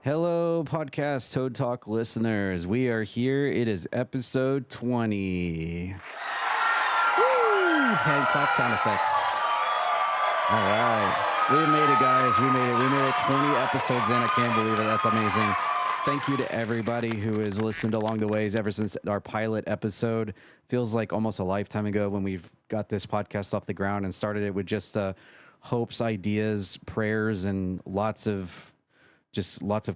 Hello, podcast Toad Talk listeners. We are here. It is episode 20. Woo! Hand clap sound effects. All right. We made it, guys. We made it. We made it 20 episodes in. I can't believe it. That's amazing. Thank you to everybody who has listened along the ways ever since our pilot episode. Feels like almost a lifetime ago when we've got this podcast off the ground and started it with just hopes, ideas, prayers, and lots of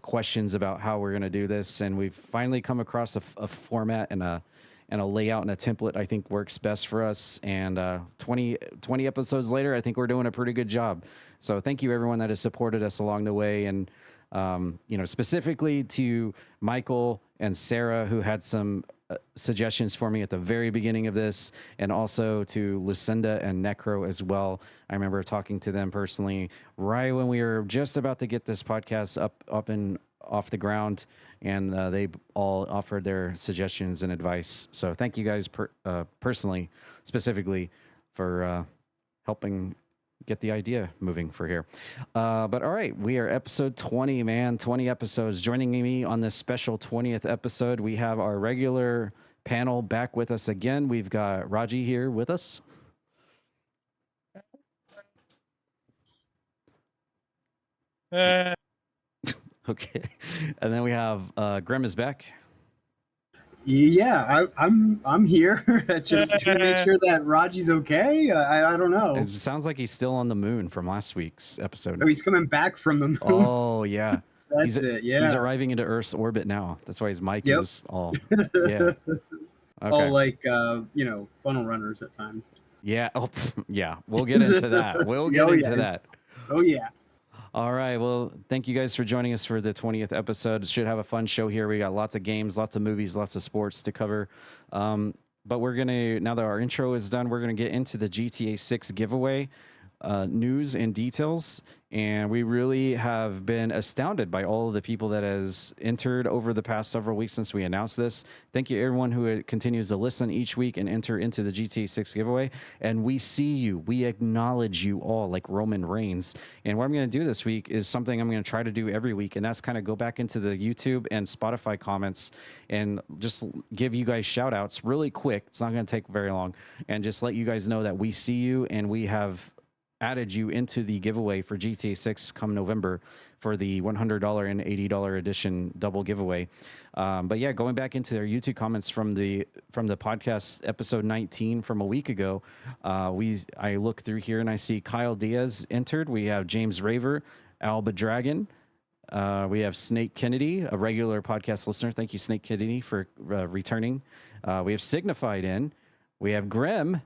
questions about how we're going to do this. And we've finally come across a format and a layout and a template I think works best for us. And 20 episodes later, I think we're doing a pretty good job. So thank you everyone that has supported us along the way. And, specifically to Michael and Sarah, who had some suggestions for me at the very beginning of this, and also to Lucinda and Necro as well. I remember talking to them personally right when we were just about to get this podcast up and off the ground, and they all offered their suggestions and advice. So thank you guys personally, specifically, for helping get the idea moving for here. But all right, we are episode 20, man. 20 episodes. Joining me on this special 20th episode, we have our regular panel back with us again. We've got Raji here with us. Okay. And then we have Grem is back. Yeah, I'm here. Just to make sure that Raji's okay. I don't know. It sounds like he's still on the moon from last week's episode. Oh, he's coming back from the moon. Oh yeah, that's it. Yeah, he's arriving into Earth's orbit now. That's why his mic is all yeah. Okay. All like funnel runners at times. Yeah. Oh yeah. We'll get into that. We'll get into that. Oh yeah. All right. Well, thank you guys for joining us for the 20th episode. Should have a fun show here. We got lots of games, lots of movies, lots of sports to cover. But we're going to, now that our intro is done, we're going to get into the GTA 6 giveaway news and details. And we really have been astounded by all of the people that has entered over the past several weeks since we announced this. Thank you everyone who continues to listen each week and enter into the GTA 6 giveaway. And we see you, we acknowledge you all like Roman Reigns. And what I'm going to do this week is something I'm going to try to do every week. And that's kind of go back into the YouTube and Spotify comments and just give you guys shout outs really quick. It's not going to take very long. And just let you guys know that we see you and we have added you into the giveaway for GTA 6 come November for the $100 and $80 edition double giveaway. But yeah, going back into their YouTube comments from the podcast episode 19 from a week ago, I look through here and I see Kyle Diaz entered. We have James Raver, Alba Dragon. We have Snake Kennedy, a regular podcast listener. Thank you, Snake Kennedy, for returning. We have Signified in. We have Grem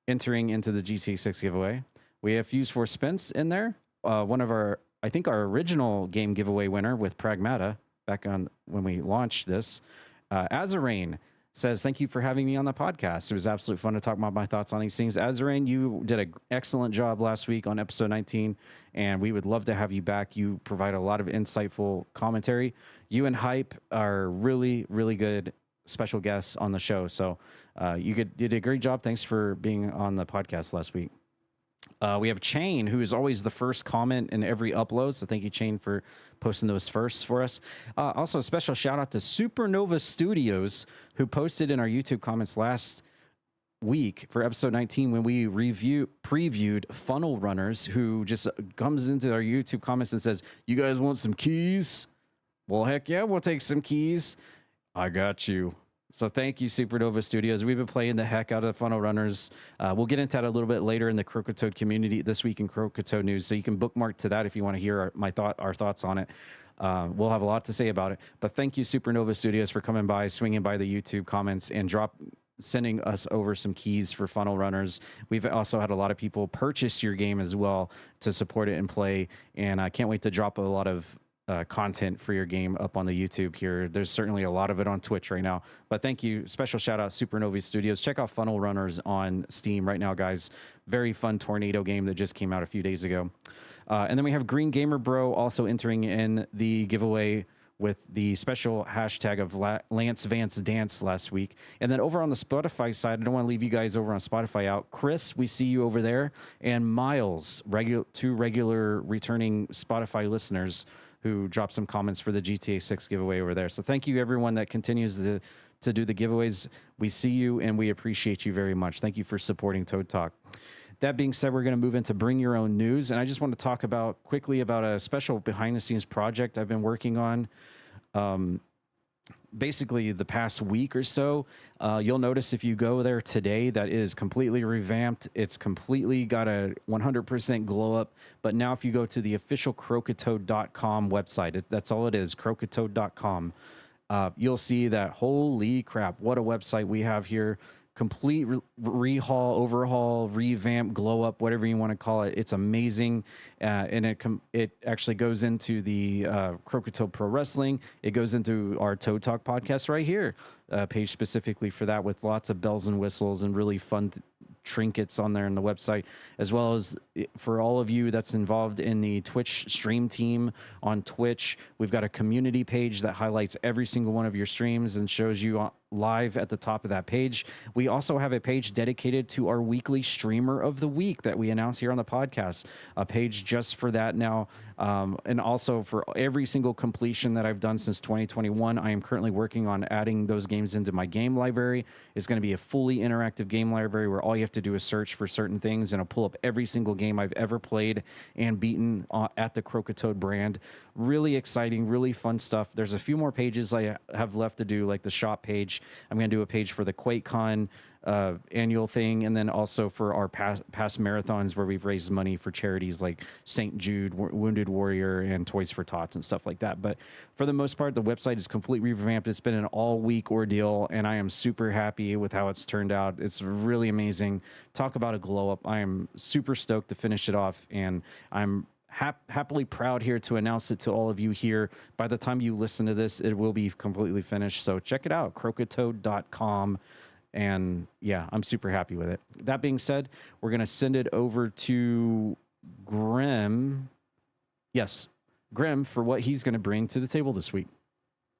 entering into the GTA 6 giveaway. We have Fuse for Spence in there. One of our original game giveaway winner with Pragmata back on when we launched this. Azarain says, thank you for having me on the podcast. It was absolutely fun to talk about my thoughts on these things. Azarain, you did an excellent job last week on episode 19, and we would love to have you back. You provide a lot of insightful commentary. You and Hype are really, really good special guests on the show. So you did a great job. Thanks for being on the podcast last week. We have Chain, who is always the first comment in every upload. So thank you, Chain, for posting those first for us. Also, a special shout out to Supernova Studios, who posted in our YouTube comments last week for episode 19 when we previewed Funnel Runners, who just comes into our YouTube comments and says, you guys want some keys? Well, heck yeah, we'll take some keys. I got you. So thank you, Supernova Studios. We've been playing the heck out of Funnel Runners. We'll get into that a little bit later in the Croakitoad community this week in Croakitoad News. So you can bookmark to that if you want to hear our thoughts on it. We'll have a lot to say about it. But thank you, Supernova Studios, for coming by, swinging by the YouTube comments, and sending us over some keys for Funnel Runners. We've also had a lot of people purchase your game as well to support it and play. And I can't wait to drop a lot of content for your game up on the YouTube here. There's certainly a lot of it on Twitch right now, but thank you. Special shout out Supernova Studios. Check out Funnel Runners on Steam right now, guys. Very fun tornado game that just came out a few days ago. And then we have Green Gamer Bro also entering in the giveaway with the special hashtag of Lance Vance Dance last week. And then over on the Spotify side, I don't want to leave you guys over on Spotify out. Chris, we see you over there. And Miles, two regular returning Spotify listeners who dropped some comments for the GTA 6 giveaway over there. So thank you everyone that continues to do the giveaways. We see you and we appreciate you very much. Thank you for supporting Toad Talk. That being said, we're going to move into Bring Your Own News. And I just want to talk quickly about a special behind the scenes project I've been working on. Basically the past week or so. You'll notice if you go there today that it is completely revamped. It's completely got a 100% glow up. But now if you go to the official Croakitoad.com website, that's all it is, Croakitoad.com. You'll see that, holy crap, what a website we have here. Complete overhaul, revamp, glow up, whatever you want to call it. It's amazing. And it actually goes into the Croakitoad Pro Wrestling. It goes into our Toad Talk podcast right here, page specifically for that, with lots of bells and whistles and really fun trinkets on there on the website, as well as for all of you that's involved in the Twitch stream team on Twitch. We've got a community page that highlights every single one of your streams and shows you live at the top of that page. We also have a page dedicated to our weekly streamer of the week that we announce here on the podcast, a page just for that now. And also for every single completion that I've done since 2021, I am currently working on adding those games into my game library. It's going to be a fully interactive game library where all you have to do is search for certain things, and I'll pull up every single game I've ever played and beaten at the Croakitoad brand. Really exciting, really fun stuff. There's a few more pages I have left to do, like the shop page. I'm going to do a page for the QuakeCon annual thing, and then also for our past marathons where we've raised money for charities like St. Jude, Wounded Warrior, and Toys for Tots and stuff like that. But for the most part, the website is completely revamped. It's been an all-week ordeal, and I am super happy with how it's turned out. It's really amazing. Talk about a glow-up. I am super stoked to finish it off, and I'm happily proud here to announce it to all of you here. By the time you listen to this, it will be completely finished. So check it out, Croakitoad.com. And yeah, I'm super happy with it. That being said, we're going to send it over to Grem. Yes, Grem, for what he's going to bring to the table this week.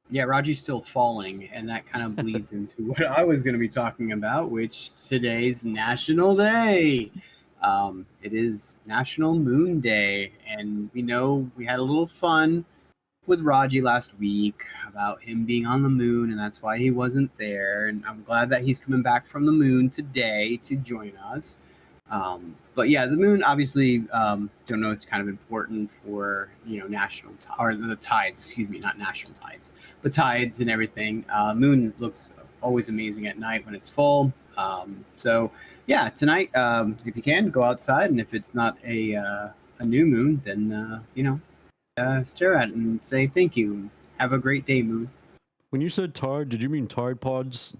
Yeah, Raji's still falling, and that kind of bleeds into what I was going to be talking about, which today's National Day. It is National Moon Day, and we know we had a little fun with Raji last week about him being on the moon, and that's why he wasn't there. And I'm glad that he's coming back from the moon today to join us. But yeah, the moon, obviously, don't know, it's kind of important for, the tides, excuse me, not national tides, but tides and everything. Moon looks always amazing at night when it's full. So yeah, tonight, if you can, go outside, and if it's not a new moon, then stare at it and say thank you. Have a great day, moon. When you said tide, did you mean Tide Pods?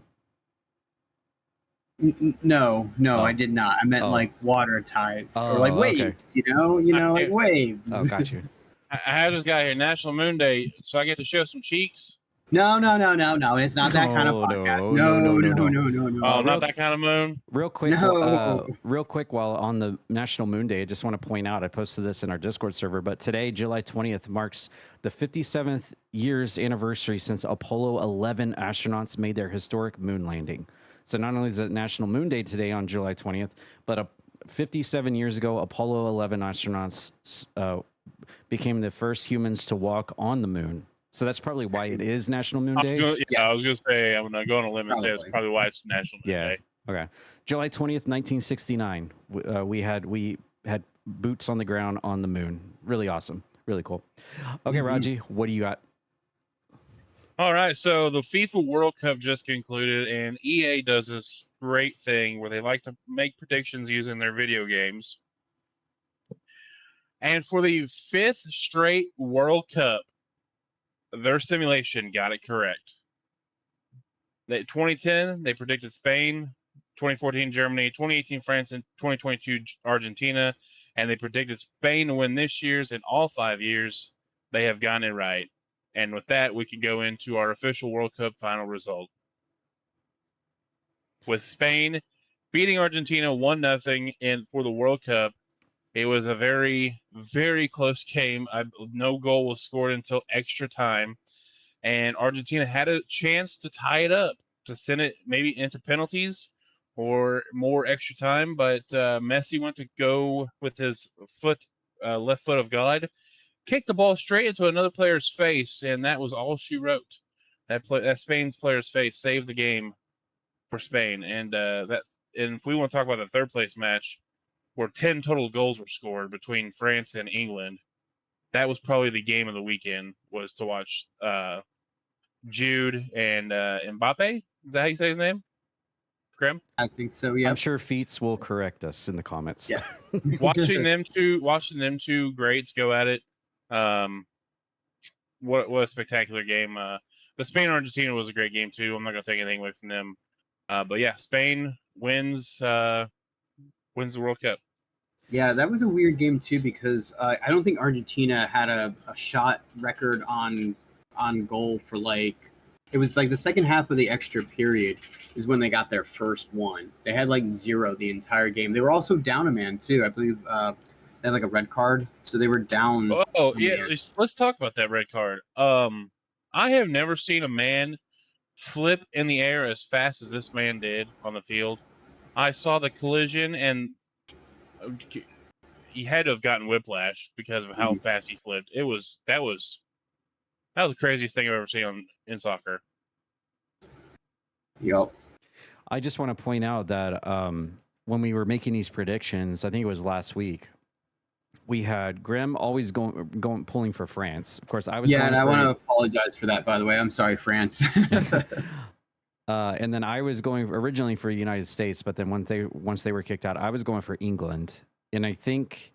No, I did not. I meant like water tides or like waves. Okay. Like waves. Oh, got you. I have this guy here, National Moon Day, so I get to show some cheeks. No. It's not that kind of podcast. No. Oh, not that kind of moon. Real quick, while on the National Moon Day, I just want to point out, I posted this in our Discord server, but today, July 20th, marks the 57th years anniversary since Apollo 11 astronauts made their historic moon landing. So not only is it National Moon Day today on July 20th, but 57 years ago, Apollo 11 astronauts became the first humans to walk on the moon. So that's probably why it is National Moon Day. I was going to say, I'm going to go on a limb and say that's probably why it's National Moon Day. Okay. July 20th, 1969. We had boots on the ground on the moon. Really awesome. Really cool. Okay, Raji, what do you got? All right. So the FIFA World Cup just concluded, and EA does this great thing where they like to make predictions using their video games. And for the 5th straight World Cup, their simulation got it correct. 2010, they predicted Spain, 2014, Germany, 2018, France, and 2022, Argentina. And they predicted Spain to win this year's, and all 5 years, they have gotten it right. And with that, we can go into our official World Cup final result. With Spain beating Argentina 1-0 for the World Cup, it was a very, very close game. No goal was scored until extra time. And Argentina had a chance to tie it up, to send it maybe into penalties or more extra time. But Messi went to go with his left foot of God, kicked the ball straight into another player's face, and that was all she wrote. That Spain's player's face saved the game for Spain, and if we want to talk about the third place match, where 10 total goals were scored between France and England, that was probably the game of the weekend. Was to watch Jude and Mbappe. Is that how you say his name? Grem? I think so. Yeah. I'm sure Feats will correct us in the comments. Yes. watching them two greats go at it. What a spectacular game. The Spain Argentina was a great game too. I'm not gonna take anything away from them. But yeah, Spain wins the World Cup. Yeah, that was a weird game too because I don't think Argentina had a shot record on goal for it was like the second half of the extra period is when they got their first one. They had 0 the entire game. They were also down a man too. I believe they had a red card, so they were down. Oh yeah, let's talk about that red card. I have never seen a man flip in the air as fast as this man did on the field. I saw the collision, and he had to have gotten whiplash because of how fast he flipped. That was the craziest thing I've ever seen in soccer. Yep. I just want to point out that when we were making these predictions, I think it was last week, we had Grem always pulling for France. Of course, I was. Yeah, and I want to apologize for that, by the way. I'm sorry, France. And then I was going originally for the United States, but then once they were kicked out, I was going for England. And I think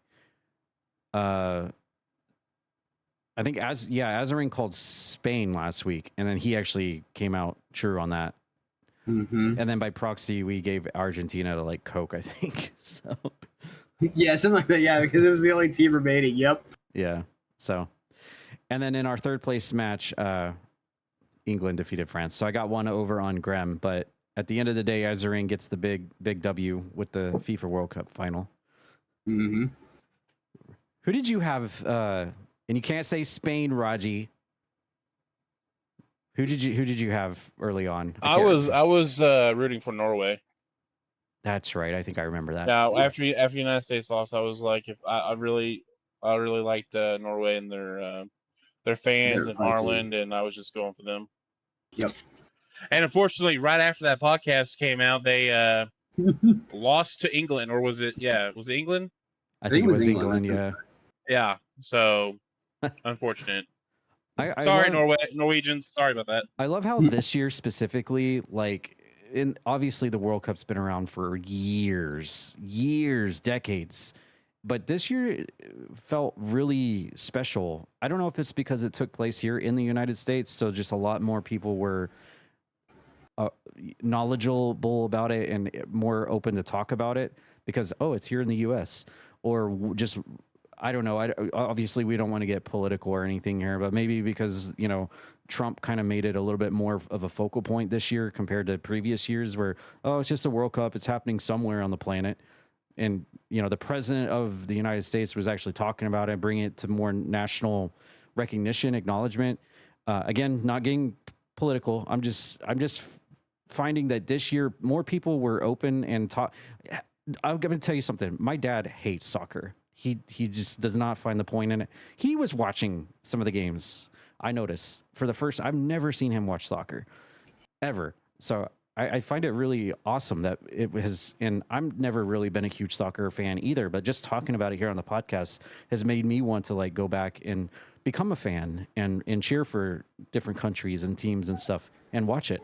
Azarin called Spain last week, and then he actually came out true on that. Mm-hmm. And then by proxy, we gave Argentina to Coke, I think. So yeah, something like that. Yeah, because it was the only team remaining. Yep. Yeah. So, and then in our third place match, England defeated France. So I got one over on Grem, but at the end of the day, Azarin gets the big W with the FIFA World Cup final. Mm-hmm. Who did you have? And you can't say Spain, Raji. Who did you have early on? I was rooting for Norway. That's right. I think I remember that. Now after United States lost, I was like, if I really liked Norway and their fans and Ireland, and I was just going for them. Yep. And unfortunately, right after that podcast came out, they lost to England, or was it? Yeah, was it England? I think it was England. Yeah. Yeah. So unfortunate. Sorry, Norwegians. Sorry about that. I love how this year specifically, obviously the World Cup's been around for years, decades, but this year felt really special. I don't know if it's because it took place here in the United States, so just a lot more people were knowledgeable about it and more open to talk about it because, it's here in the U.S. or just, I don't know. Obviously, we don't want to get political or anything here, but maybe because, Trump kind of made it a little bit more of a focal point this year compared to previous years where, it's just a World Cup. It's happening somewhere on the planet. And, the president of the United States was actually talking about it, bringing it to more national recognition, acknowledgement. Again, not getting political. I'm just finding that this year more people were open and talk. I'm going to tell you something. My dad hates soccer. He just does not find the point in it. He was watching some of the games. I noticed for the first, I've never seen him watch soccer ever. So I find it really awesome that it was, and I've never really been a huge soccer fan either, but just talking about it here on the podcast has made me want to go back and become a fan and cheer for different countries and teams and stuff and watch it.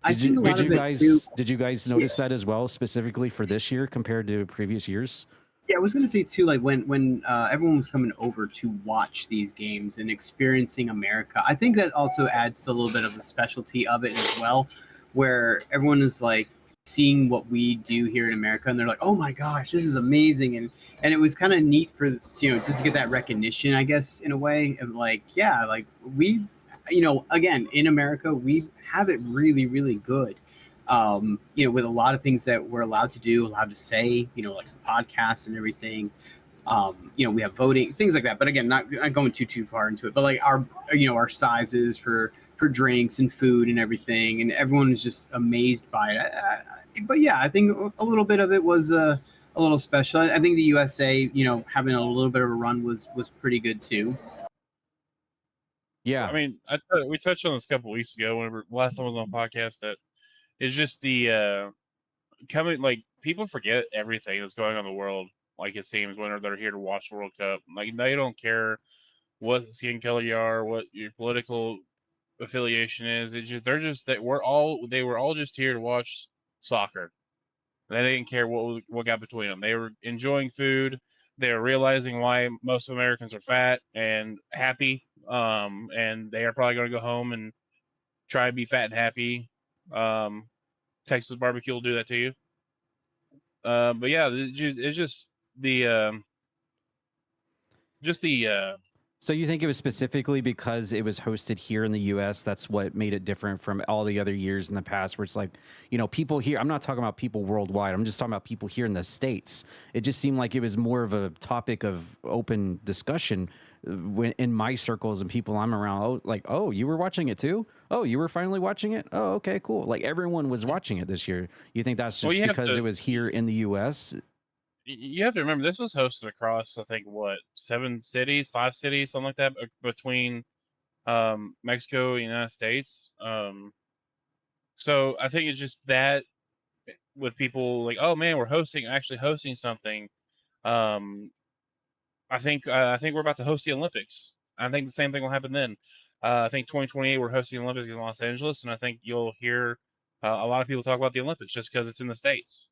Did you guys notice that as well, specifically for this year compared to previous years? Yeah, I was going to say too, when everyone was coming over to watch these games and experiencing America, I think that also adds to a little bit of the specialty of it as well, where everyone is seeing what we do here in America, and they're like, "Oh my gosh, this is amazing!" And it was kind of neat for just to get that recognition, I guess, in a way of we, again in America, we have it really, really good. With a lot of things that we're allowed to do, allowed to say, like the podcasts and everything. We have voting, things like that. But again, not going too far into it. But our sizes for drinks and food and everything, and everyone is just amazed by it. But yeah, I think a little bit of it was a little special. I think the USA, having a little bit of a run was pretty good too. Yeah. I mean, we touched on this a couple weeks ago. Whenever last time I was on the podcast, that it's just the coming. Like people forget everything that's going on in the world. Like it seems whenever they're here to watch the World Cup, like they don't care what skin color you are, what your political affiliation is. It's just they were all just here to watch soccer. They didn't care what got between them. They were enjoying food. They were realizing why most Americans are fat and happy. And they are probably going to go home and try to be fat and happy. Texas barbecue will do that to you. But yeah, it's just the So you think it was specifically because it was hosted here in the U.S. That's what made it different from all the other years in the past, where it's like, people here. I'm not talking about people worldwide. I'm just talking about people here in the States. It just seemed like it was more of a topic of open discussion when in my circles and people I'm around. Oh, you were watching it too? Oh, you were finally watching it? Oh, okay, cool. Like everyone was watching it this year. You think that's just because it was here in the U.S.? You have to remember this was hosted across, I think, 5 cities, something like that, between Mexico and the United States. So I think it's just that with people like, oh man, we're actually hosting something. I think we're about to host the Olympics. I think the same thing will happen then. I think 2028 we're hosting the Olympics in Los Angeles, and I think you'll hear a lot of people talk about the Olympics just because it's in the States.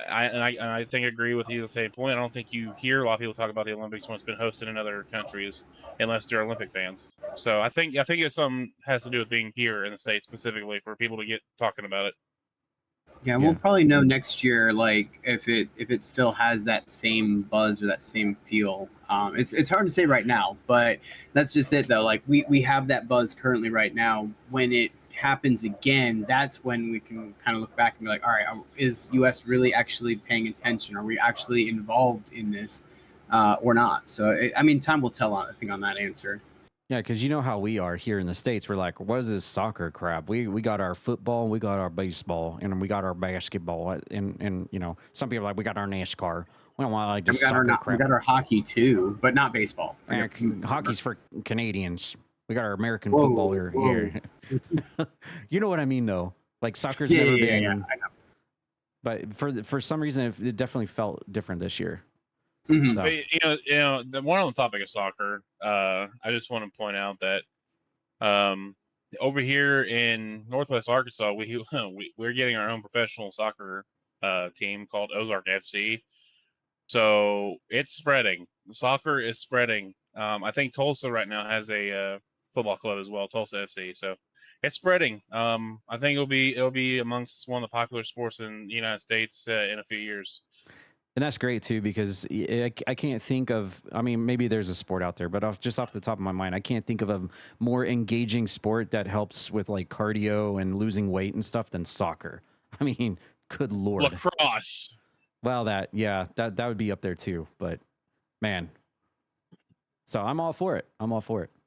I think I agree with you at the same point. I don't think you hear a lot of people talk about the Olympics when it's been hosted in other countries, unless they're Olympic fans. So I think it's something has to do with being here in the States specifically for people to get talking about it. Yeah, we'll probably know next year, like if it still has that same buzz or that same feel. It's hard to say right now, but that's just it though. Like we have that buzz currently right now. When it happens again, that's when we can kind of look back and be like, all right, is US really actually paying attention? Are we actually involved in this or not? So time will tell I think on that answer. Yeah, because you know how we are here in the States. We're like, what is this soccer crap? We got our football, we got our baseball, and we got our basketball, and some people are like, we got our NASCAR. We don't want like this soccer crap. We got our hockey too, but not baseball. Hockey's for Canadians. We got our American football here. You know what I mean, though. Like soccer's never been. Yeah, I know. But for some reason, it definitely felt different this year. Mm-hmm. So. But, the one on the topic of soccer, I just want to point out that over here in Northwest Arkansas, we're getting our own professional soccer team called Ozark FC. So it's spreading. Soccer is spreading. I think Tulsa right now has a football club as well, Tulsa FC. So it's spreading. I think it'll be amongst one of the popular sports in the United States in a few years. And that's great too, because I can't think of, maybe there's a sport out there, but just off the top of my mind, I can't think of a more engaging sport that helps with like cardio and losing weight and stuff than soccer. Good Lord. Lacrosse. Well, that would be up there too, but man. So I'm all for it.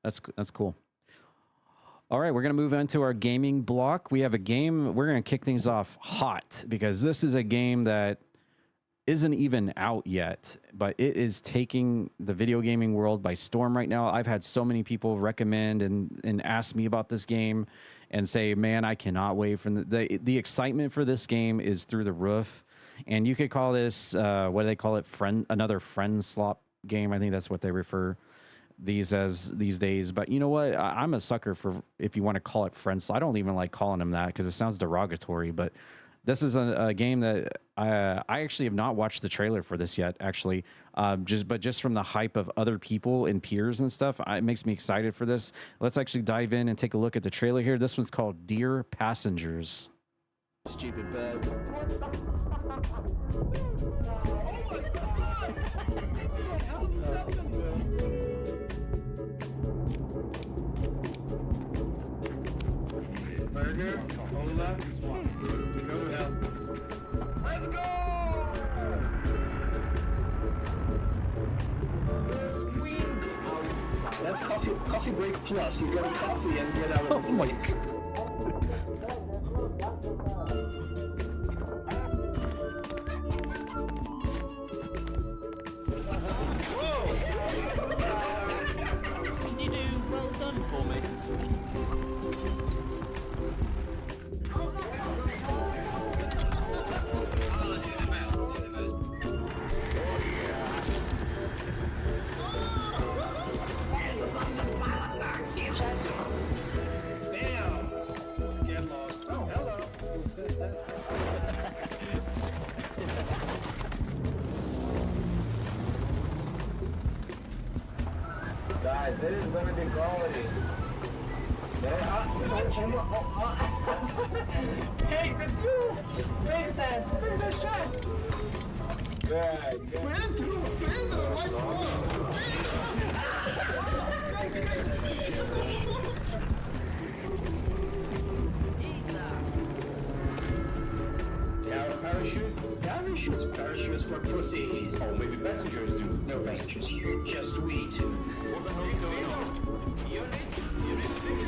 That's cool. All right, we're going to move into our gaming block. We have a game. We're going to kick things off hot because this is a game that isn't even out yet, but it is taking the video gaming world by storm right now. I've had so many people recommend and ask me about this game and say, man, I cannot wait for the excitement for this game is through the roof. And you could call this, what do they call it? Another friend slop game. I think that's what they refer these as these days. But you know what? I'm a sucker for, if you want to call it friends. I don't even like calling them that because it sounds derogatory, but this is a game that I actually have not watched the trailer for this yet, actually. Just from the hype of other people and peers and stuff, it makes me excited for this. Let's actually dive in and take a look at the trailer here. This one's called Dear Passengers. Stupid birds. Burger, cola, let's go! That's coffee break plus. You get a coffee and get out of the my guys. That is gonna be quality. Take the tools! Fix that! Bring the shot! Good. Man through! Man through! Like parachute? Parachutes for pussies. Oh, maybe passengers do. No passengers here, just we two. What the hell is going on? Unit fixed.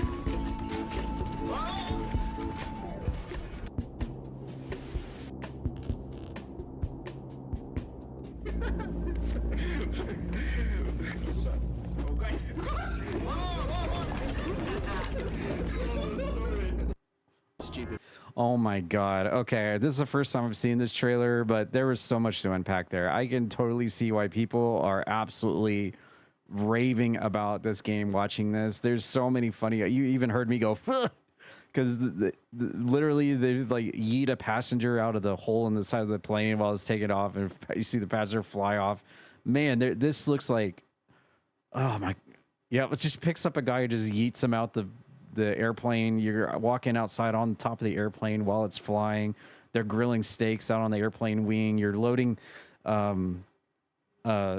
Oh my god. Okay, this is the first time I've seen this trailer, but there was so much to unpack there. I can totally see why people are absolutely raving about this game watching this. There's so many funny, you even heard me go because literally they like yeet a passenger out of the hole in the side of the plane while it's taking off, and you see the passenger fly off. Man, this looks like, oh my, yeah, it just picks up a guy who just yeets him out the airplane. You're walking outside on top of the airplane while it's flying. They're grilling steaks out on the airplane wing. You're loading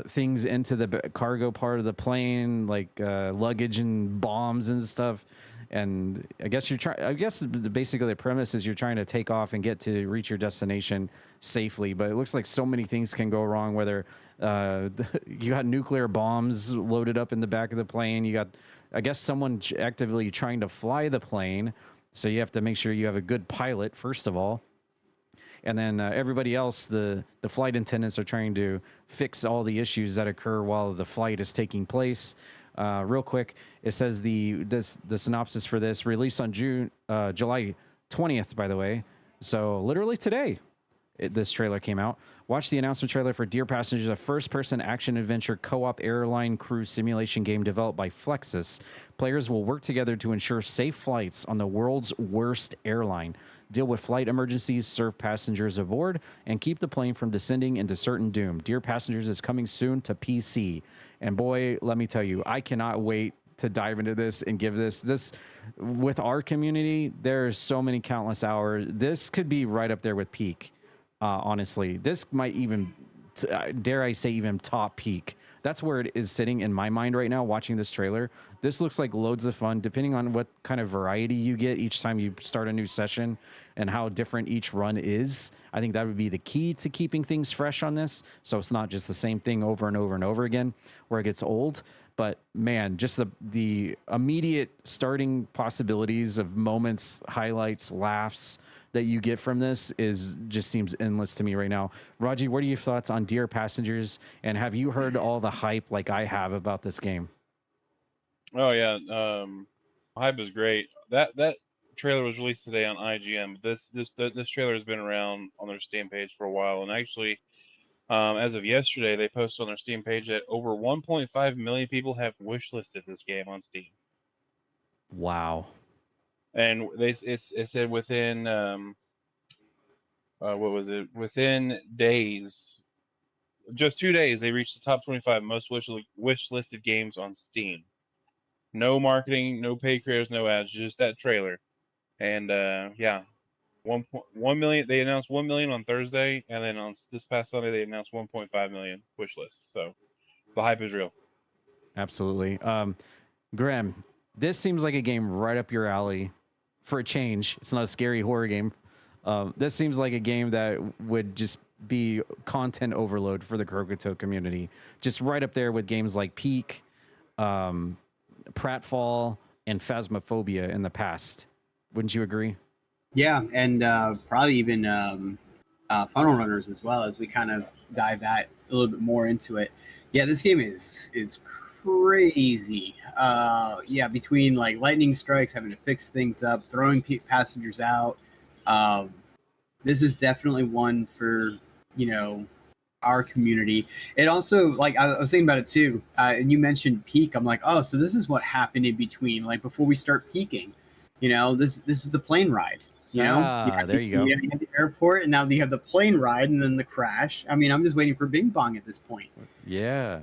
things into the cargo part of the plane, like luggage and bombs and stuff. And I guess basically the premise is you're trying to take off and reach your destination safely. But it looks like so many things can go wrong, whether you got nuclear bombs loaded up in the back of the plane. You got, I guess, someone actively trying to fly the plane. So you have to make sure you have a good pilot, first of all. And then everybody else, the flight attendants are trying to fix all the issues that occur while the flight is taking place. Real quick, it says the synopsis for this, released on July 20th, by the way. So literally today, this trailer came out. Watch the announcement trailer for Dear Passengers, a first-person action-adventure co-op airline crew simulation game developed by Flexus. Players will work together to ensure safe flights on the world's worst airline, deal with flight emergencies, serve passengers aboard, and keep the plane from descending into certain doom. Dear Passengers is coming soon to PC. And boy, let me tell you, I cannot wait to dive into this and give this with our community. There's so many countless hours. This could be right up there with Peak. Honestly, this might even, dare I say, even top Peak. That's where it is sitting in my mind right now, watching this trailer. This looks like loads of fun, depending on what kind of variety you get each time you start a new session and how different each run is. I think that would be the key to keeping things fresh on this, so it's not just the same thing over and over and over again where it gets old. But man, just the immediate starting possibilities of moments, highlights, laughs that you get from this just seems endless to me right now. Raji, what are your thoughts on Dear Passengers, and have you heard all the hype like I have about this game? Oh yeah, hype is great. That trailer was released today on IGN. This trailer has been around on their Steam page for a while, and actually, as of yesterday, they posted on their Steam page that over 1.5 million people have wishlisted this game on Steam. Wow. And it said within what was it? Within days, just 2 days, they reached the top 25 most wish-listed games on Steam. No marketing, no paid creators, no ads, just that trailer. And yeah, 1 million. They announced 1 million on Thursday, and then on this past Sunday they announced 1.5 million wish lists. So the hype is real. Absolutely. Grem, this seems like a game right up your alley. For a change, it's not a scary horror game. This seems like a game that would just be content overload for the Croakitoad community. Just right up there with games like Peak, Pratfall, and Phasmophobia in the past. Wouldn't you agree? Yeah, and probably even Funnel Runners as well, as we kind of dive that a little bit more into it. Yeah, this game is crazy. Yeah, between like lightning strikes, having to fix things up, throwing passengers out. This is definitely one for, our community. It also, like, I was thinking about it too, and you mentioned Peak. I'm like, oh, so this is what happened in between, like before we start peaking. This is the plane ride. There you go. You have the airport, and now you have the plane ride, and then the crash. I mean, I'm just waiting for Bing Bong at this point. Yeah.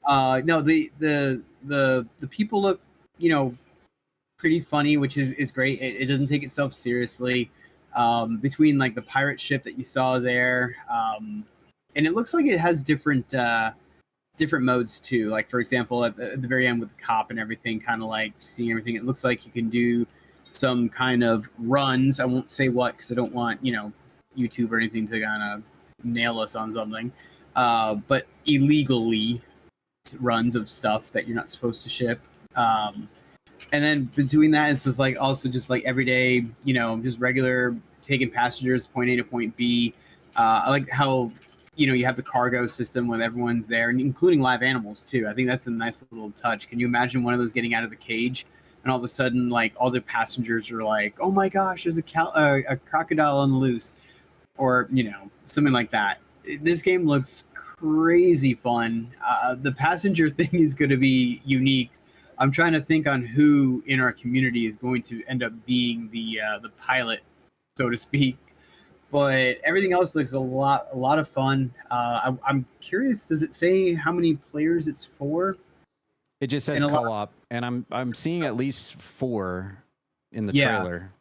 No, the people look, pretty funny, which is great. It doesn't take itself seriously. Between like the pirate ship that you saw there, and it looks like it has different modes too. Like for example, at the very end with the cop and everything, kind of like seeing everything. It looks like you can do some kind of runs. I won't say what because I don't want YouTube or anything to kind of nail us on something. But illegally runs of stuff that you're not supposed to ship. And then between that, it's just like also just like everyday, just regular taking passengers point A to point B. I like how you have the cargo system when everyone's there, and including live animals too. I think that's a nice little touch. Can you imagine one of those getting out of the cage, and all of a sudden, like all the passengers are like, "Oh my gosh, there's a crocodile on the loose," or something like that. This game looks crazy fun. The passenger thing is going to be unique. I'm trying to think on who in our community is going to end up being the pilot, so to speak. But everything else looks a lot of fun. I'm curious. Does it say how many players it's for? It just says co-op, and I'm seeing at least 4 in the trailer.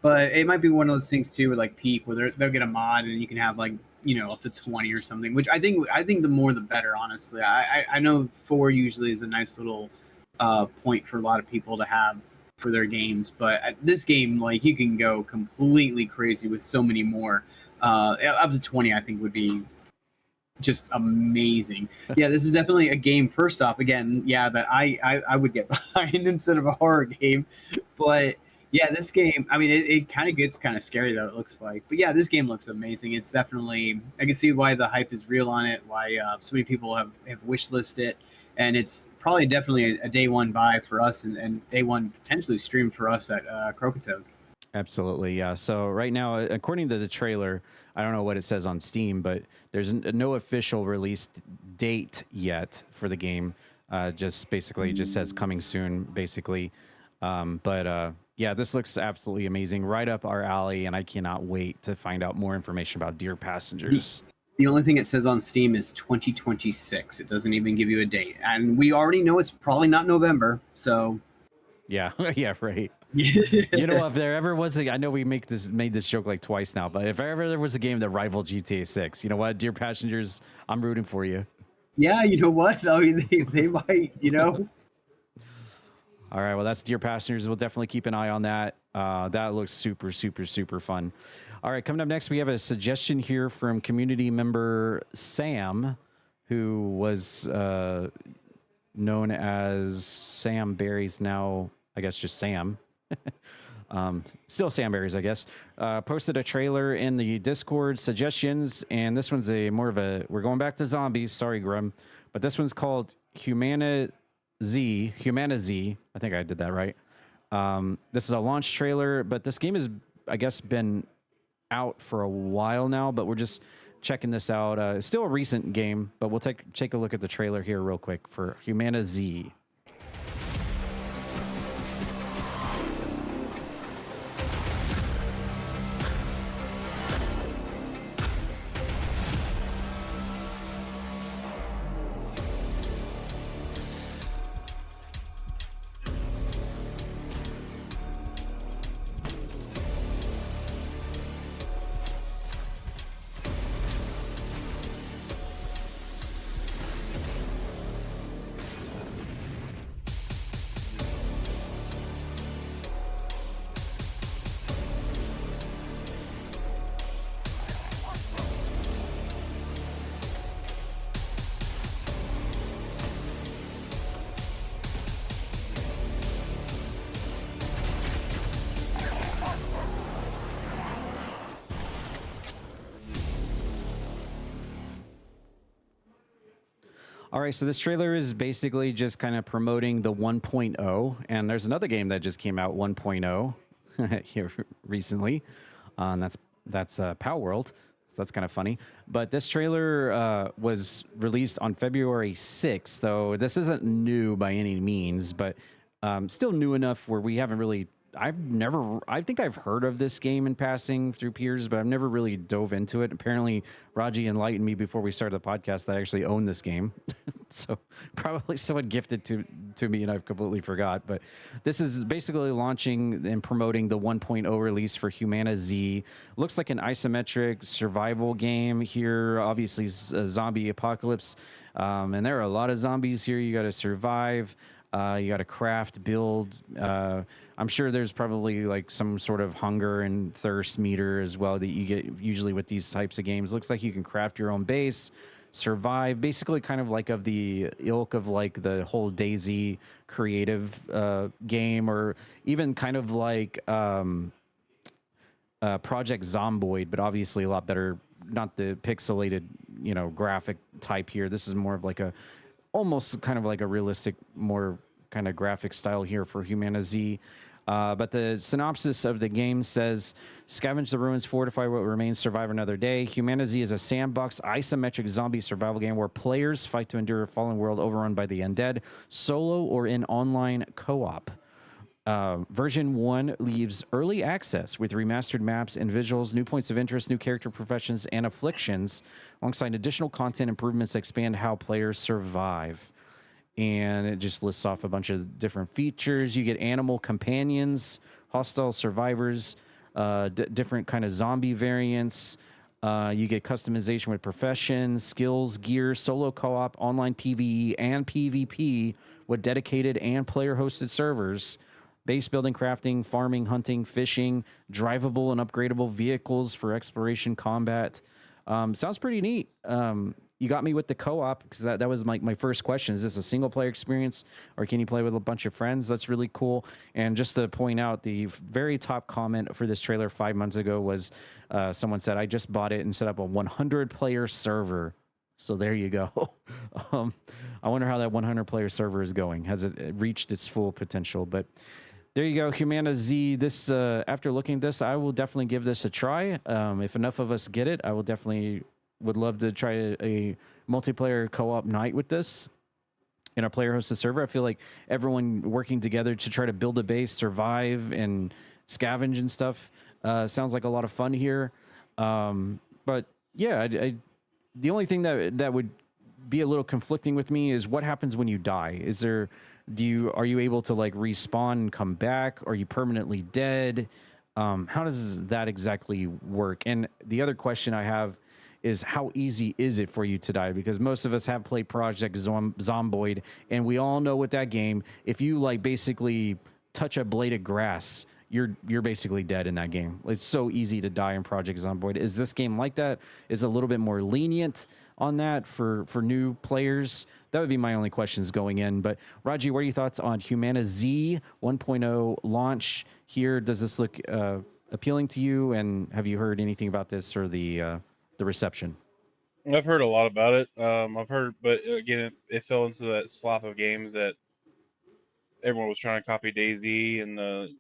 But it might be one of those things too, with like Peak, where they'll get a mod and you can have like up to 20 or something. Which I think the more the better. Honestly, I know 4 usually is a nice little point for a lot of people to have for their games, but at this game, like, you can go completely crazy with so many more. Up to 20 I think would be just amazing. Yeah, this is definitely a game, first off, again, that I would get behind instead of a horror game. But yeah, this game, I mean, it kind of gets kind of scary though, it looks like. But yeah, this game looks amazing. It's definitely, I can see why the hype is real on it, why so many people have wishlisted it. And it's probably definitely a day one buy for us, and day one potentially stream for us at Croakitoad. Absolutely, yeah. So right now, according to the trailer, I don't know what it says on Steam, but there's no official release date yet for the game. Just basically just says coming soon, basically. Yeah, this looks absolutely amazing, right up our alley, and I cannot wait to find out more information about Dear Passengers. The only thing it says on Steam is 2026. It doesn't even give you a date. And we already know it's probably not November, so... Yeah, yeah, right. If there ever was I know we made this joke like twice now, but if ever there was a game that rivaled GTA 6, you know what, Dear Passengers, I'm rooting for you. Yeah, you know what? I mean, they might, All right, well, that's Dear Passengers. We'll definitely keep an eye on that. That looks super, super, super fun. All right, coming up next, we have a suggestion here from community member Sam, who was known as Sam Berries, now I guess just Sam. Still Sam Berries, I guess. Posted a trailer in the Discord suggestions, and this one's we're going back to zombies. Sorry, Grem, but this one's called HumanitZ. I think I did that right. This is a launch trailer, but this game has, I guess, been out for a while now, but we're just checking this out. It's still a recent game, but we'll take a look at the trailer here real quick for HumanitZ. All right, so this trailer is basically just kind of promoting the 1.0, and there's another game that just came out 1.0 here recently, and that's Power World. So that's kind of funny. But this trailer was released on February 6th, so this isn't new by any means, but still new enough where we haven't really. I think I've heard of this game in passing through peers, but I've never really dove into it. Apparently, Raji enlightened me before we started the podcast that I actually own this game. So probably someone gifted to me and I've completely forgot. But this is basically launching and promoting the 1.0 release for HumanitZ. Looks like an isometric survival game here. Obviously, a zombie apocalypse. And there are a lot of zombies here. You got to survive. You got to craft, build. I'm sure there's probably like some sort of hunger and thirst meter as well that you get usually with these types of games. Looks like you can craft your own base, survive, basically kind of like of the ilk of like the whole DayZ creative game, or even kind of like Project Zomboid, but obviously a lot better. Not the pixelated, graphic type here. This is more of like almost kind of like a realistic, more kind of graphic style here for HumanitZ. But the synopsis of the game says, scavenge the ruins, fortify what remains, survive another day. HumanitZ is a sandbox isometric zombie survival game where players fight to endure a fallen world overrun by the undead, solo or in online co-op. Version 1 leaves early access with remastered maps and visuals, new points of interest, new character professions, and afflictions, alongside additional content improvements that expand how players survive. And it just lists off a bunch of different features. You get animal companions, hostile survivors, different kind of zombie variants. You get customization with professions, skills, gear, solo co-op, online PvE, and PvP with dedicated and player-hosted servers. Base building, crafting, farming, hunting, fishing, drivable and upgradable vehicles for exploration, combat. Sounds pretty neat. You got me with the co-op because that was my first question. Is this a single player experience or can you play with a bunch of friends? That's really cool. And just to point out, the very top comment for this trailer 5 months ago was someone said, I just bought it and set up a 100 player server. So there you go. I wonder how that 100 player server is going. Has it reached its full potential? But there you go, HumanitZ. This after looking at this, I will definitely give this a try. If enough of us get it, I will definitely would love to try a multiplayer co-op night with this in a player-hosted server. I feel like everyone working together to try to build a base, survive, and scavenge and stuff sounds like a lot of fun here. But yeah, the only thing that would be a little conflicting with me is what happens when you die. Are you able to like respawn and come back? Are you permanently dead? How does that exactly work? And the other question I have is how easy is it for you to die? Because most of us have played Project Zomboid, and we all know with that game, if you like basically touch a blade of grass, you're basically dead in that game. It's so easy to die in Project Zomboid. Is this game like that? Is it a little bit more lenient on that for new players? That would be my only questions going in. But Raji, what are your thoughts on HumanitZ 1.0 launch here? Does this look appealing to you? And have you heard anything about this or the reception? I've heard a lot about it. But again, it fell into that slop of games that everyone was trying to copy DayZ and the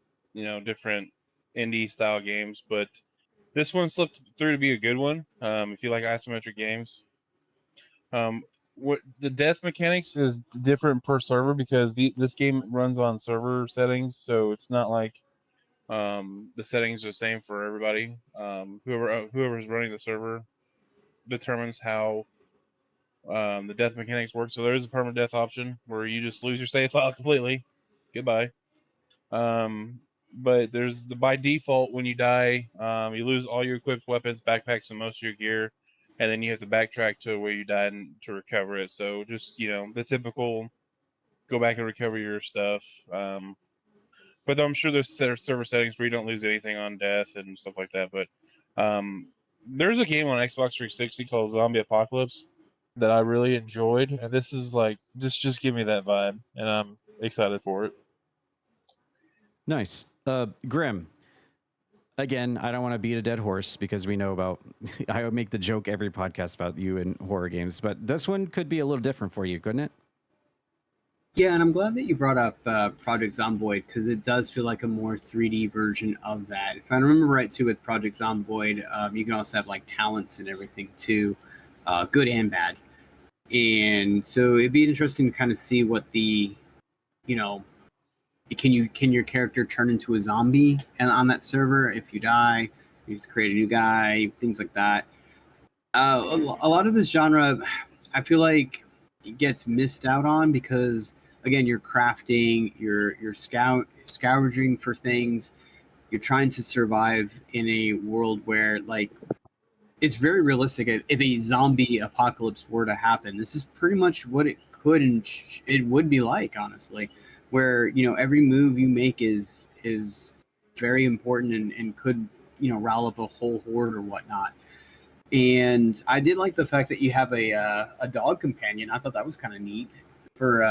different indie style games. But this one slipped through to be a good one. If you like isometric games, what the death mechanics is different per server because this game runs on server settings, so it's not like the settings are the same for everybody. Whoever's running the server determines how the death mechanics work. So there is a permanent death option where you just lose your save file completely. Goodbye. But there's by default when you die, you lose all your equipped weapons, backpacks, and most of your gear, and then you have to backtrack to where you died to recover it. So just the typical go back and recover your stuff. But I'm sure there's server settings where you don't lose anything on death and stuff like that. But there's a game on Xbox 360 called Zombie Apocalypse that I really enjoyed, and this is like just give me that vibe, and I'm excited for it. Nice. Grim. Again, I don't want to beat a dead horse because we know about. I would make the joke every podcast about you and horror games, but this one could be a little different for you, couldn't it? Yeah, and I'm glad that you brought up Project Zomboid because it does feel like a more 3D version of that. If I remember right, too, with Project Zomboid, you can also have like talents and everything too, good and bad. And so it'd be interesting to kind of see what the, can your character turn into a zombie and on that server if you die? You have to create a new guy, things like that. A lot of this genre, I feel like gets missed out on because again, you're crafting, you're scavenging for things, you're trying to survive in a world where like it's very realistic. If a zombie apocalypse were to happen, this is pretty much what it could and it would be like, honestly, where every move you make is very important and could rile up a whole horde or whatnot. And I did like the fact that you have a dog companion. I thought that was kind of neat for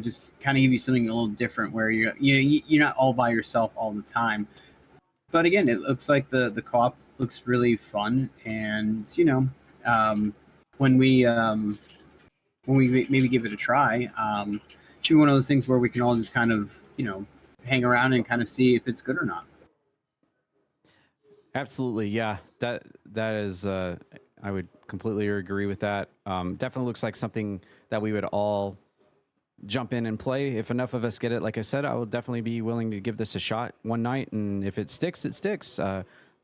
just kind of give you something a little different where you're not all by yourself all the time. But again, it looks like the co-op looks really fun, and when we maybe give it a try, it should be one of those things where we can all just kind of hang around and kind of see if it's good or not. Absolutely, yeah. That is, I would completely agree with that. Definitely looks like something that we would all jump in and play. If enough of us get it, like I said, I will definitely be willing to give this a shot one night, and if it sticks, it sticks.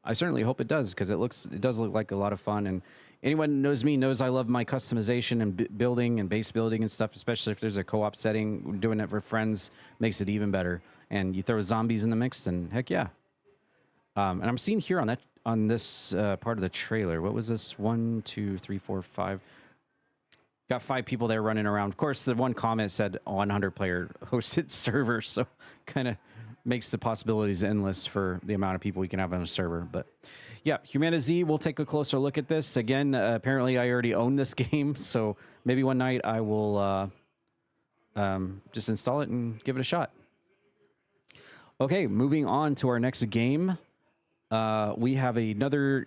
I certainly hope it does, because it does look like a lot of fun. And anyone who knows me knows I love my customization and building and base building and stuff, especially if there's a co-op setting. Doing it for friends makes it even better. And you throw zombies in the mix, and heck yeah. And I'm seeing here on this part of the trailer, what was this? 1, 2, 3, 4, 5. Got 5 people there running around. Of course, the one comment said 100-player hosted server, so kind of makes the possibilities endless for the amount of people we can have on a server. But yeah, HumanitZ, we'll take a closer look at this. Again, apparently I already own this game, so maybe one night I will just install it and give it a shot. Okay, moving on to our next game. We have another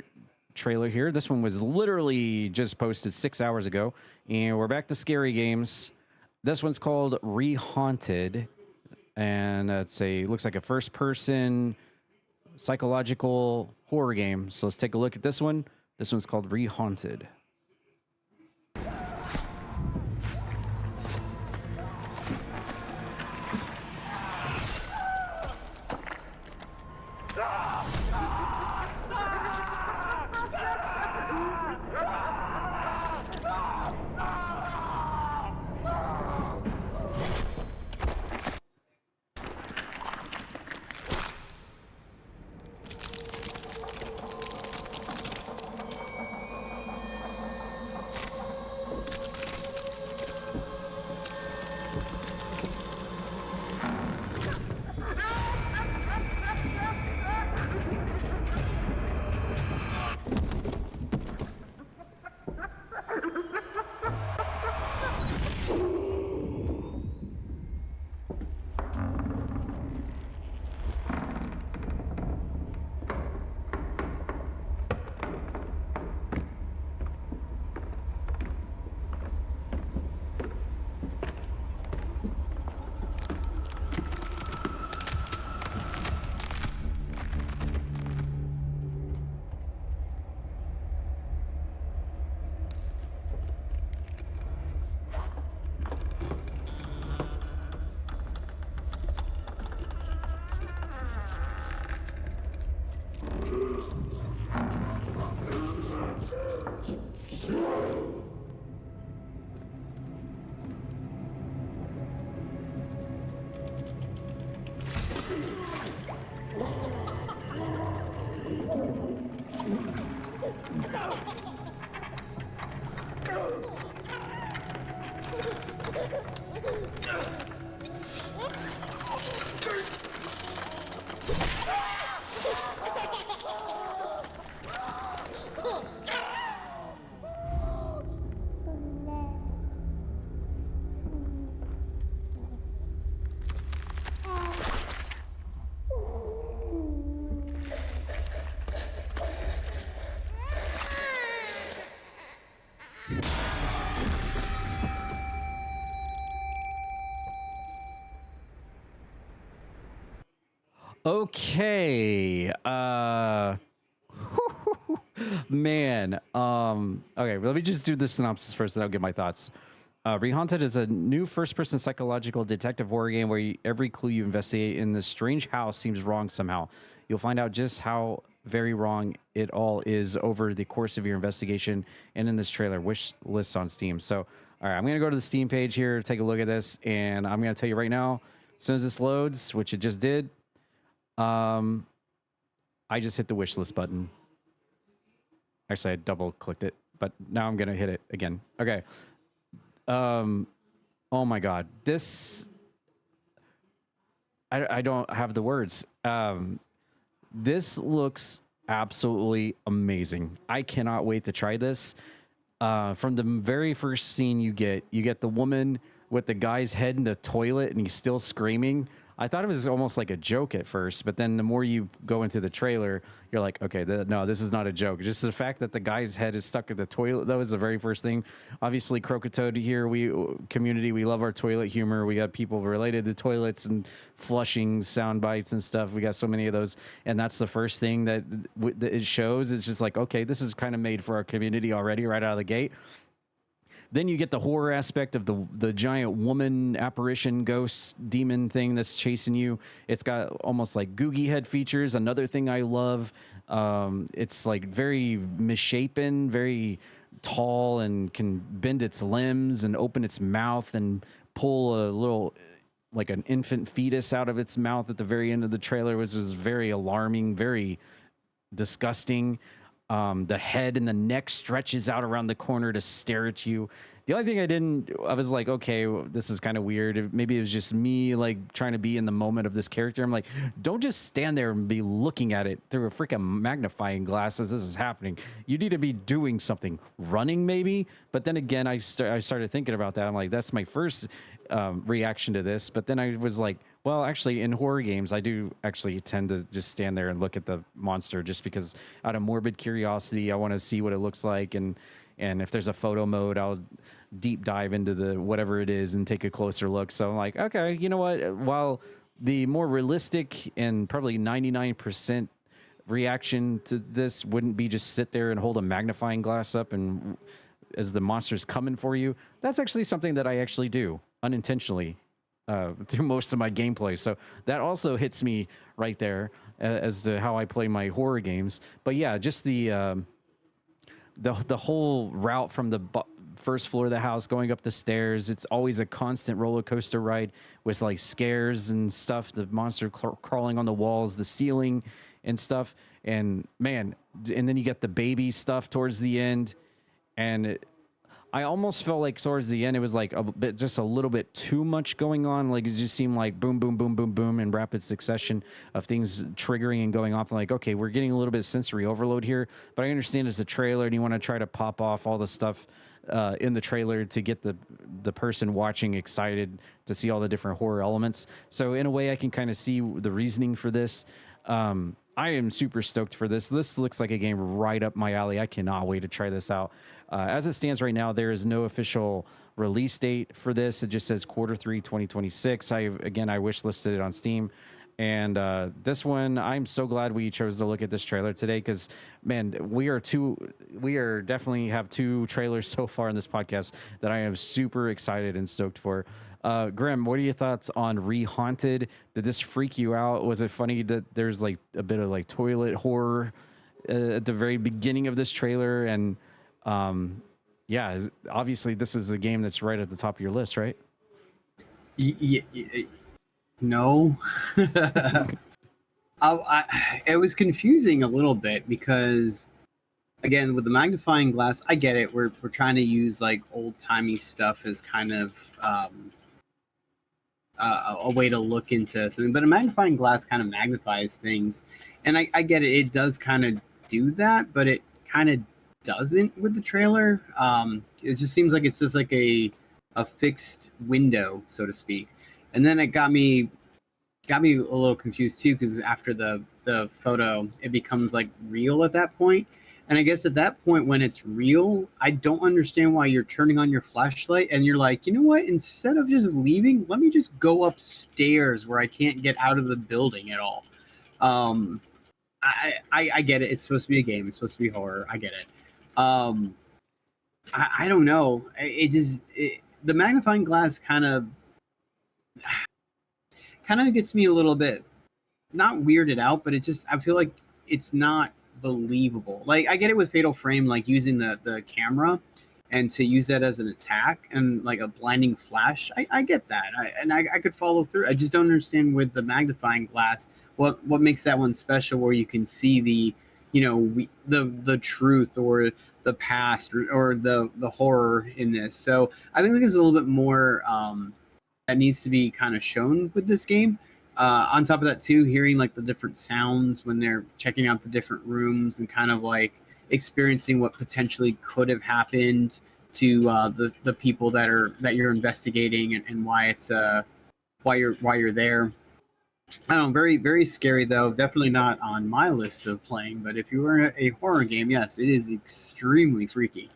trailer here. This one was literally just posted 6 hours ago, and we're back to scary games. This one's called Rehaunted, and looks like a first-person psychological horror game. So let's take a look at this one. This one's called Rehaunted. Okay. Man. Okay, let me just do the synopsis first, then I'll give my thoughts. Rehaunted is a new first-person psychological detective horror game where every clue you investigate in this strange house seems wrong somehow. You'll find out just how very wrong it all is over the course of your investigation and in this trailer wish lists on Steam. So, all right, I'm going to go to the Steam page here, take a look at this, and I'm going to tell you right now, as soon as this loads, which it just did, I just hit the wish list button. Actually, I double clicked it, but now I'm going to hit it again. Okay. Oh my God, this, I don't have the words. This looks absolutely amazing. I cannot wait to try this. From the very first scene you get the woman with the guy's head in the toilet and he's still screaming. I thought it was almost like a joke at first, but then the more you go into the trailer, you're like, okay, no, this is not a joke. Just the fact that the guy's head is stuck in the toilet, that was the very first thing. Obviously, Croakitoad here, we love our toilet humor. We got people related to toilets and flushing sound bites and stuff. We got so many of those, and that's the first thing that it shows. It's just like, okay, this is kind of made for our community already right out of the gate. Then you get the horror aspect of the giant woman apparition ghost demon thing that's chasing you. It's got almost like Googie head features. Another thing I love. It's like very misshapen, very tall, and can bend its limbs and open its mouth and pull a little, like an infant fetus out of its mouth at the very end of the trailer, which is very alarming, very disgusting. The head and the neck stretches out around the corner to stare at you. The only thing I was like, okay, this is kind of weird. Maybe it was just me like trying to be in the moment of this character. I'm like, don't just stand there and be looking at it through a freaking magnifying glass as this is happening. You need to be doing something, running maybe. But then again, I started thinking about that. I'm like, that's my first reaction to this. But then I was like, well, actually, in horror games, I do actually tend to just stand there and look at the monster just because out of morbid curiosity, I want to see what it looks like. And if there's a photo mode, I'll deep dive into the whatever it is and take a closer look. So I'm like, okay, you know what? While the more realistic and probably 99% reaction to this wouldn't be just sit there and hold a magnifying glass up and as the monster's coming for you, that's actually something that I actually do unintentionally through most of my gameplay. So that also hits me right there as to how I play my horror games. But yeah, just the whole route from the first floor of the house going up the stairs, it's always a constant roller coaster ride with like scares and stuff, the monster crawling on the walls, the ceiling and stuff. And man, and then you get the baby stuff towards the end, and I almost felt like towards the end, it was like just a little bit too much going on. Like it just seemed like boom, boom, boom, boom, boom in rapid succession of things triggering and going off. I'm like, okay, we're getting a little bit of sensory overload here, but I understand it's a trailer and you want to try to pop off all the stuff in the trailer to get the person watching excited to see all the different horror elements. So in a way I can kind of see the reasoning for this. I am super stoked for this. This looks like a game right up my alley. I cannot wait to try this out. As it stands right now, there is no official release date for this. It just says Q3 2026. I wish listed it on Steam. And this one, I'm so glad we chose to look at this trailer today because, man, we are definitely have two trailers so far in this podcast that I am super excited and stoked for. Grem, what are your thoughts on Rehaunted? Did this freak you out? Was it funny that there's like a bit of like toilet horror at the very beginning of this trailer? And yeah, obviously this is a game that's right at the top of your list, right? No. It was confusing a little bit because, again, with the magnifying glass, I get it. We're trying to use like old-timey stuff as kind of a way to look into something, but a magnifying glass kind of magnifies things, and I get it. It does kind of do that, but it kind of doesn't with the trailer. It just seems like it's just like a fixed window, so to speak. And then it got me a little confused too, because after the photo, it becomes like real at that point. And I guess at that point, when it's real, I don't understand why you're turning on your flashlight and you're like, you know what? Instead of just leaving, let me just go upstairs where I can't get out of the building at all. I get it. It's supposed to be a game. It's supposed to be horror. I get it. I don't know. The magnifying glass kind of gets me a little bit, not weirded out, but I feel like it's not believable. Like I get it with Fatal Frame, like using the camera and to use that as an attack and like a blinding flash. I get that, I could follow through. I just don't understand with the magnifying glass what makes that one special, where you can see the, you know, the truth or the past or the horror in this. So I think there's a little bit more that needs to be kind of shown with this game. On top of that, too, hearing like the different sounds when they're checking out the different rooms and kind of like experiencing what potentially could have happened to the people that you're investigating, and why it's why you're there. I don't know, very, very scary though. Definitely not on my list of playing, but if you were a horror game, yes, it is extremely freaky.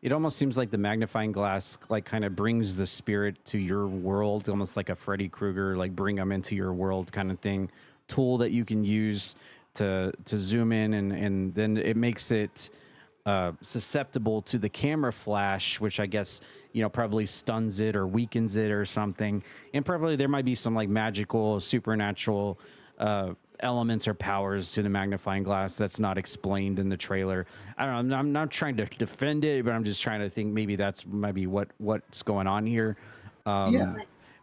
It almost seems like the magnifying glass like kind of brings the spirit to your world, almost like a Freddy Krueger, like bring them into your world kind of thing, tool that you can use to zoom in, and then it makes it susceptible to the camera flash, which I guess, you know, probably stuns it or weakens it or something. And probably there might be some like magical, supernatural elements or powers to the magnifying glass that's not explained in the trailer. I don't know. I'm not trying to defend it, but I'm just trying to think maybe that's maybe what's going on here. Yeah.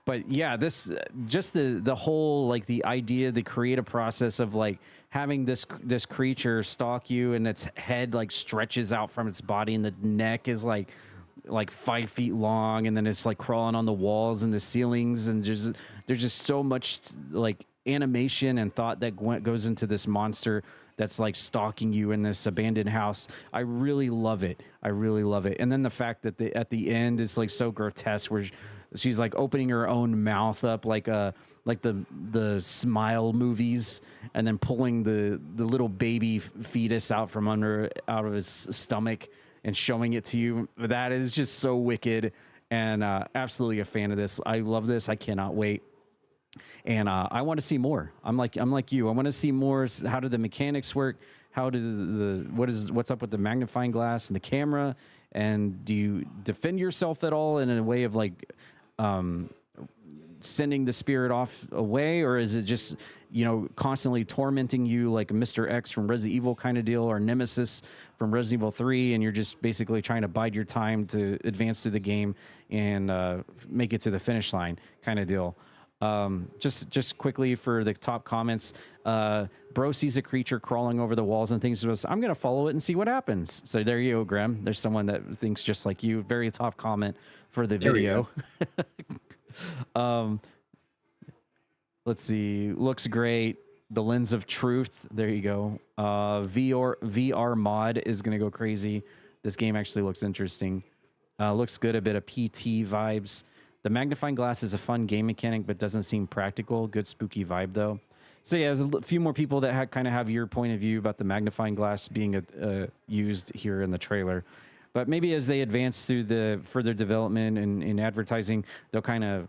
But yeah, this just the whole like the idea, the creative process of like having this creature stalk you, and its head like stretches out from its body, and the neck is like 5 feet long, and then it's like crawling on the walls and the ceilings, and there's just so much like animation and thought that goes into this monster that's like stalking you in this abandoned house. I really love it. And then the fact that at the end it's like so grotesque, where she's like opening her own mouth up like the Smile movies, and then pulling the little baby fetus out of his stomach and showing it to you. That is just so wicked, and absolutely a fan of this. I love this. I cannot wait. And I want to see more. I'm like you. I want to see more. How do the mechanics work? How do what's up with the magnifying glass and the camera? And do you defend yourself at all in a way of like sending the spirit off away, or is it just, you know, constantly tormenting you like Mr. X from Resident Evil kind of deal, or Nemesis from Resident Evil 3, and you're just basically trying to bide your time to advance through the game and make it to the finish line kind of deal? Just quickly for the top comments, bro sees a creature crawling over the walls and thinks to us, I'm going to follow it and see what happens. So there you go, Grem. There's someone that thinks just like you. Very top comment for the video. Let's see. Looks great. The Lens of Truth. There you go. VR mod is going to go crazy. This game actually looks interesting. Looks good. A bit of PT vibes. The magnifying glass is a fun game mechanic, but doesn't seem practical. Good spooky vibe, though. So yeah, there's a few more people that kind of have your point of view about the magnifying glass being used here in the trailer. But maybe as they advance through the further development and in advertising, they'll kind of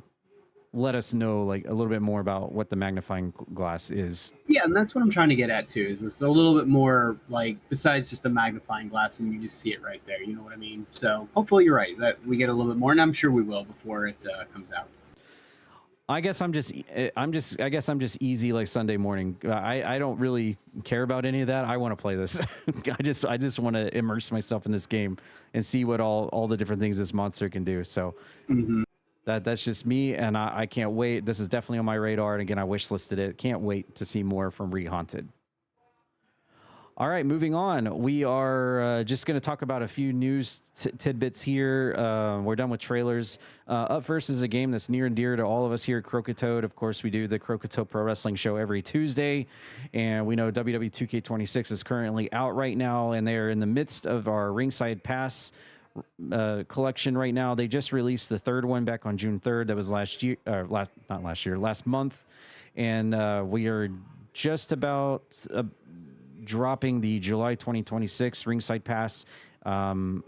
let us know like a little bit more about what the magnifying glass is. Yeah, and that's what I'm trying to get at too. Is it's a little bit more like besides just the magnifying glass, and you just see it right there. You know what I mean? So hopefully you're right that we get a little bit more, and I'm sure we will before it comes out. I guess I'm just easy like Sunday morning. I don't really care about any of that. I want to play this. I just want to immerse myself in this game and see what all the different things this monster can do. So. Mm-hmm. That's just me, and I can't wait. This is definitely on my radar, and again, I wish listed it. Can't wait to see more from Rehaunted. All right, moving on. We are just going to talk about a few news tidbits here. We're done with trailers. Up first is a game that's near and dear to all of us here at Croakitoad. Of course, we do the Croakitoad Pro Wrestling show every Tuesday, and we know WWE 2K26 is currently out right now, and they are in the midst of our Ringside Pass collection right now. They just released the third one back on June 3rd. That was last month. And we are just about dropping the July 2026 Ringside Pass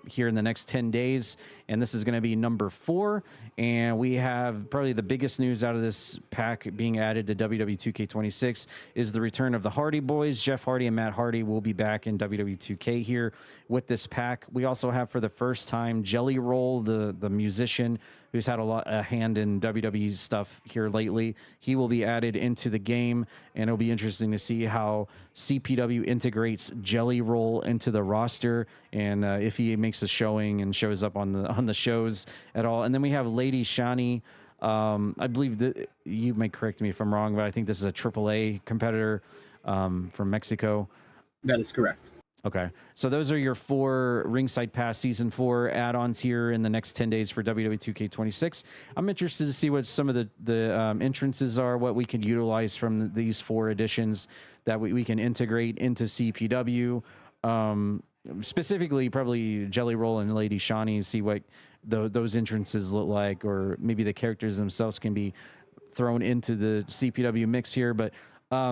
here in the next 10 days. and this is going to be number 4. And we have probably the biggest news out of this pack being added to WWE 2K26 is the return of the Hardy Boys. Jeff Hardy and Matt Hardy will be back in WWE 2K here with this pack. We also have for the first time Jelly Roll, the musician who's had a hand in WWE stuff here lately. He will be added into the game, and it'll be interesting to see how CPW integrates Jelly Roll into the roster, and if he makes a showing and shows up on the shows at all. And then we have Lady Shani. I believe that you may correct me if I'm wrong, but I think this is a AAA competitor from Mexico. That is correct. Okay, so those are your 4 Ringside Pass Season 4 add-ons here in the next 10 days for WWE 2K26. I'm interested to see what some of the entrances are, what we can utilize from these 4 additions that we can integrate into CPW. Specifically, probably Jelly Roll and Lady Shani, see what those entrances look like, or maybe the characters themselves can be thrown into the CPW mix here, but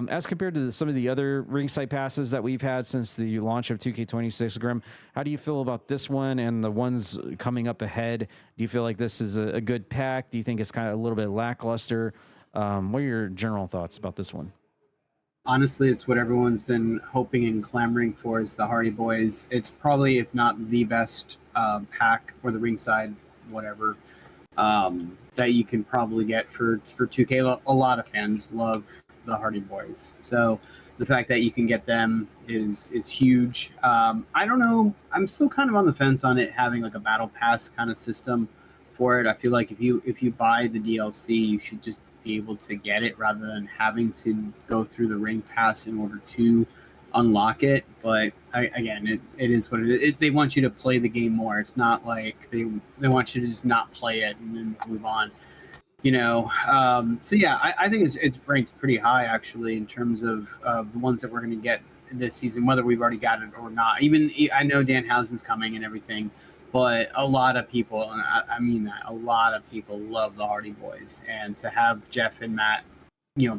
as compared to some of the other Ringside Passes that we've had since the launch of 2K26, Grem, how do you feel about this one and the ones coming up ahead? Do you feel like this is a good pack? Do you think it's kind of a little bit lackluster? What are your general thoughts about this one? Honestly, it's what everyone's been hoping and clamoring for is the Hardy Boys. It's probably, if not the best pack or the Ringside whatever that you can probably get for 2K. A lot of fans love the Hardy Boys, so the fact that you can get them is huge. I don't know, I'm still kind of on the fence on it having like a battle pass kind of system for it. I feel like if you buy the DLC, you should just be able to get it rather than having to go through the ring pass in order to unlock it. But again, it is what it is. They want you to play the game more. It's not like they want you to just not play it and then move on. So yeah, I think it's ranked pretty high actually in terms of the ones that we're going to get this season, whether we've already got it or not. Even I know Danhausen's coming and everything, but a lot of people, and I mean that, a lot of people love the Hardy Boys, and to have Jeff and Matt,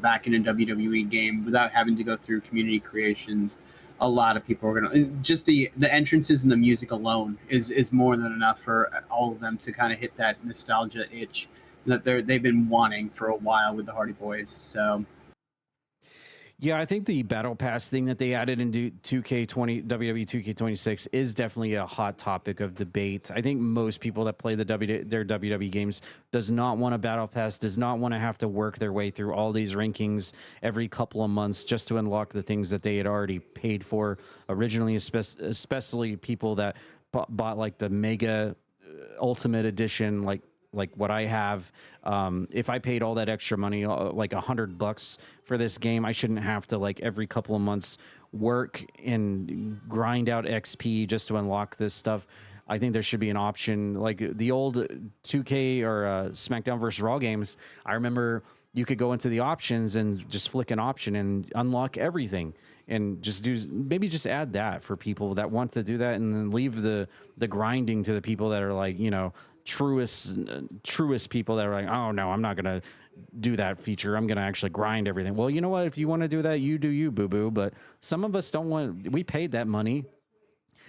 back in a WWE game without having to go through community creations, a lot of people are gonna just the entrances and the music alone is more than enough for all of them to kind of hit that nostalgia itch that they've been wanting for a while with the Hardy Boys. So yeah, I think the Battle Pass thing that they added into WWE 2K26 is definitely a hot topic of debate. I think most people that play their WWE games does not want a Battle Pass, does not want to have to work their way through all these rankings every couple of months just to unlock the things that they had already paid for originally, especially people that bought like the Mega Ultimate Edition, like what I have. If I paid all that extra money, like $100 for this game, I shouldn't have to like every couple of months work and grind out XP just to unlock this stuff. I think there should be an option like the old 2K or SmackDown vs. Raw games. I remember you could go into the options and just flick an option and unlock everything, and just just add that for people that want to do that, and then leave the grinding to the people that are like, truest people that are like, oh no, I'm not gonna do that feature, I'm gonna actually grind everything. Well, you know what, if you want to do that, you do you, boo-boo. But some of us don't want, we paid that money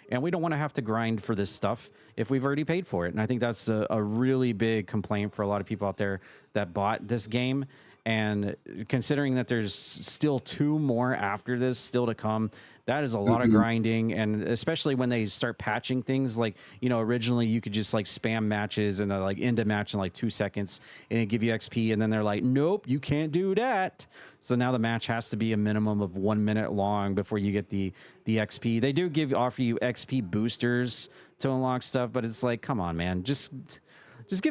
and we don't want to have to grind for this stuff if we've already paid for it. And I think that's a really big complaint for a lot of people out there that bought this game. And considering that there's still 2 more after this still to come, that is a lot of grinding. And especially when they start patching things, like, originally you could just like spam matches and like end a match in like 2 seconds and it give you XP. And then they're like, nope, you can't do that. So now the match has to be a minimum of 1 minute long before you get the XP. They do offer you XP boosters to unlock stuff, but it's like, come on, man, just